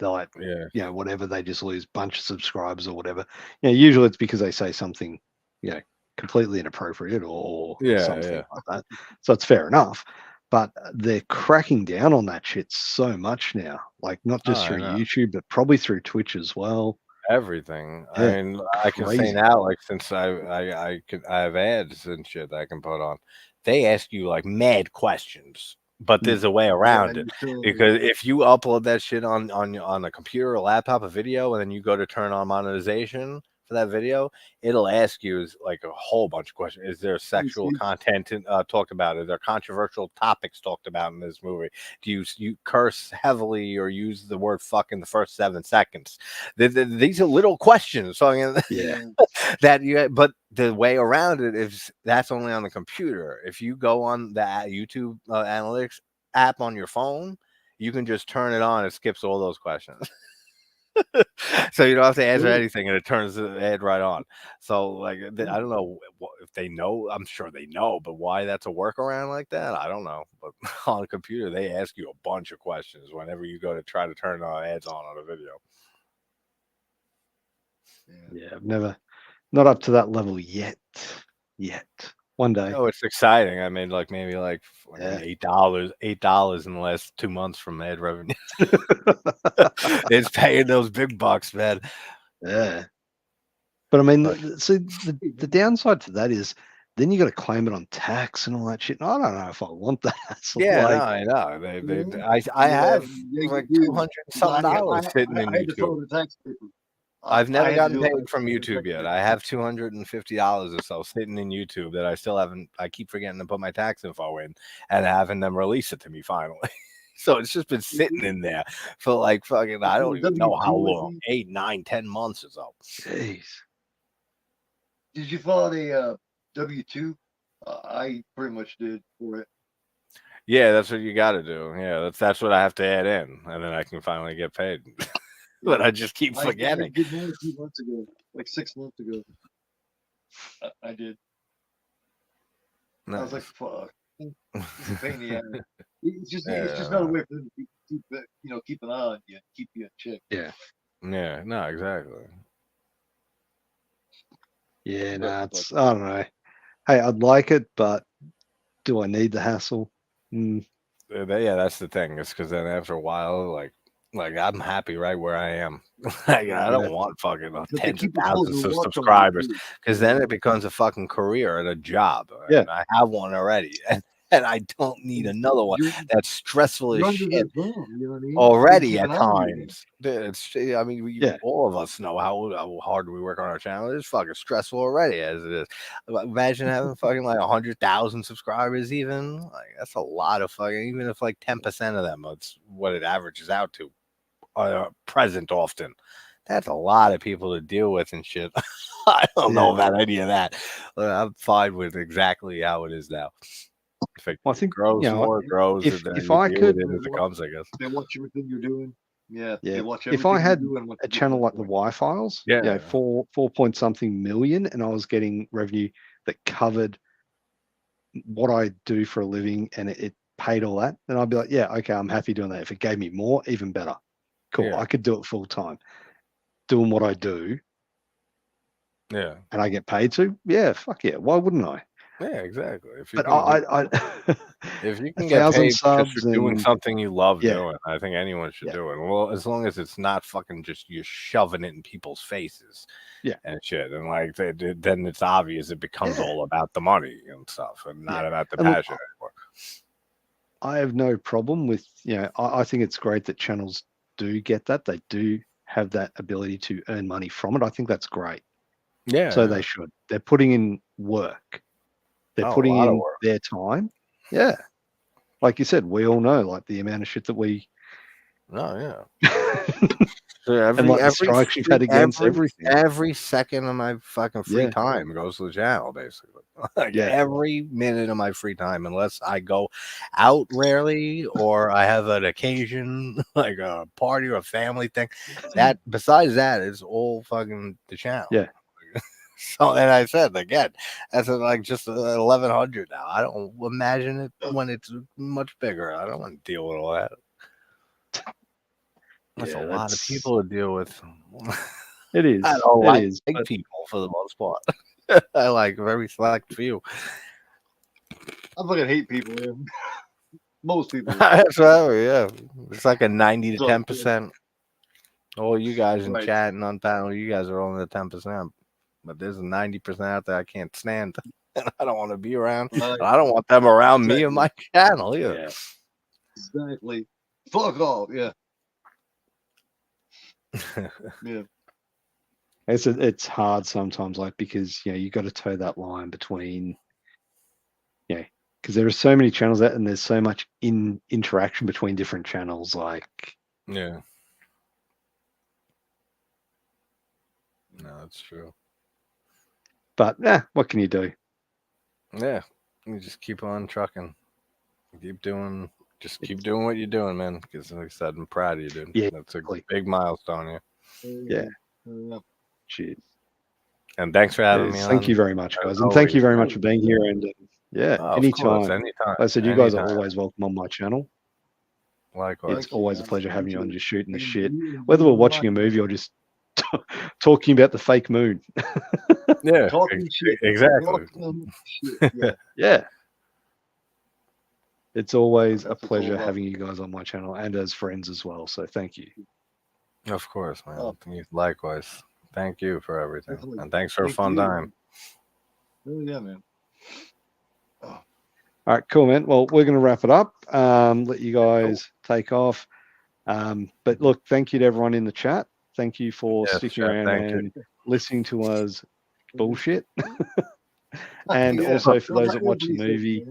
They're like, whatever, they just lose a bunch of subscribers or whatever. Usually it's because they say something, completely inappropriate or something like that. So it's fair enough. But they're cracking down on that shit so much now, like not just through YouTube, but probably through Twitch as well. Everything. I mean, I can say now, like since I have ads and shit that I can put on, they ask you like mad questions, but there's a way around it because if you upload that shit on a computer or laptop, a video, and then you go to turn on monetization for that video, it'll ask you like a whole bunch of questions. Is there sexual content talked about? Are there controversial topics talked about in this movie? Do you curse heavily or use the word fuck in the first 7 seconds? These are little questions. So I mean, but the way around it is that's only on the computer. If you go on the YouTube analytics app on your phone, you can just turn it on. It skips all those questions. So you don't have to answer anything and it turns the ad right on. So like I don't know if they know. I'm sure they know, but why that's a workaround like that, I don't know. But on a computer they ask you a bunch of questions whenever you go to try to turn ads on a video. I've not up to that level yet one day. Oh, it's exciting. I made like maybe like $8 in the last 2 months from ad revenue. It's paying those big bucks, man. But I mean, see, the downside to that is then you got to claim it on tax and all that shit. And I don't know if I want that. Yeah, no, I know. I have like $200 something sitting in I had to YouTube. fill the tax paper. I've never gotten paid from YouTube yet. I have $250 or so sitting in YouTube that I still haven't. I keep forgetting to put my tax info in and having them release it to me finally. So it's just been sitting in there for like fucking, I don't even know how long, 8, 9, 10 months or so. Jeez. Did you fill out a W-2? I pretty much did for it. Yeah, that's what you got to do. Yeah, that's what I have to add in, and then I can finally get paid. But I just keep forgetting. I did mine a few months ago, like 6 months ago. I did. Nice. I was like, "Fuck." It's a pain in the ass. It's just another way for them to keep an eye on you, keep you in check. Yeah. Yeah. No, exactly. Yeah. No, it's I don't know. Hey, I'd like it, but do I need the hassle? Yeah, that's the thing. It's because then after a while, like I'm happy right where I am. Like, I don't want fucking tens of thousands of subscribers, because then it becomes a fucking career and a job. Yeah, and I have one already, and I don't need another one. That's stressful as shit already at times. I mean, all of us know how hard we work on our channel. It's fucking stressful already as it is. Imagine having fucking like 100,000 subscribers. Even like that's a lot of fucking. Even if like 10% of them, that's what it averages out to. Are present often. That's a lot of people to deal with and shit. I don't know about any of that. I'm fine with exactly how it is now. If it grows more, it grows. If I could, it as it comes, I guess. They watch everything you're doing. Yeah. Yeah. They watch if I had a channel like the Y-Files, 4 point something million, and I was getting revenue that covered what I do for a living and it paid all that, then I'd be like, yeah, okay, I'm happy doing that. If it gave me more, even better. Cool. I could do it full time. Doing what I do. Yeah. And I get paid to? Yeah, fuck yeah. Why wouldn't I? Yeah, exactly. If you can get paid subs just for doing something you love doing, I think anyone should do it. Well, as long as it's not fucking just you're shoving it in people's faces, and shit, and like then it's obvious it becomes all about the money and stuff, and not about the passion anymore. I have no problem with I think it's great that channels do get that. They do have that ability to earn money from it. I think that's great. Yeah. So they should. They're putting in work. They're putting in their time. Yeah. Like you said, we all know like the amount of shit that we. Oh yeah. So every strikes you've had against everything. Every second of my fucking free time goes to the channel, basically. Like every minute of my free time, unless I go out rarely or I have an occasion like a party or a family thing. That besides that, it's all fucking the channel. Yeah. So, and I said again, that's like just 1,100 now. I don't imagine it when it's much bigger. I don't want to deal with all that. That's a lot of people to deal with. It is. I don't like big people for the most part. I like very select few. I fucking hate people, man. Most people. That's right, yeah. It's like a 90 to 10%. Oh, you guys in chat and on panel, you guys are only the 10%. But there's a 90% out there I can't stand. And I don't want to be around. I don't want them around me and my channel either. Yeah. Exactly. Fuck off, yeah. Yeah. It's hard sometimes, like because you got to toe that line between because there are so many channels out and there's so much interaction between different channels, like no, that's true. But what can you do? Yeah, you just keep on trucking, keep doing what you're doing, man. Because like I said, I'm proud of you, dude. Yeah, that's a big milestone. Yeah. Cheers. And thanks for having me on. Thank you very much, guys. And thank you very much for being here. And anytime. Anytime. I said you guys are always welcome on my channel. Likewise. It's always a pleasure having you on, just shooting the shit. Whether we're watching a movie or just talking about the fake moon. Yeah, exactly. Yeah. It's always a pleasure having you guys on my channel and as friends as well. So thank you. Of course, man. Likewise. Thank you for everything, and thanks for a fun time. Oh, yeah, man. Oh. All right, cool, man. Well, we're going to wrap it up. Let you guys take off. But look, thank you to everyone in the chat. Thank you for sticking around and listening to us bullshit. And also for those that watch the movie.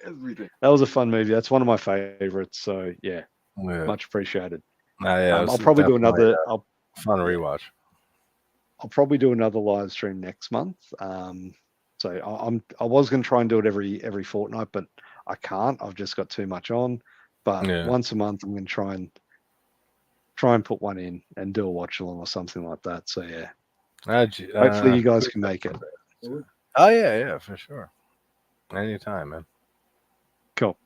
Everything. That was a fun movie. That's one of my favorites. So yeah, much appreciated. I'll probably do another fun rewatch. I'll probably do another live stream next month. So I was going to try and do it every fortnight, but I can't. I've just got too much on. But once a month, I'm going to try and put one in and do a watch along or something like that. So yeah, hopefully you guys can make it. Oh yeah, for sure. Anytime, man. Cool.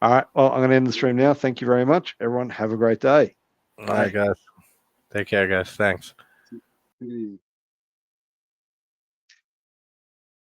All right. Well, I'm going to end the stream now. Thank you very much, everyone. Have a great day. All right, guys. Take care, guys. Thanks.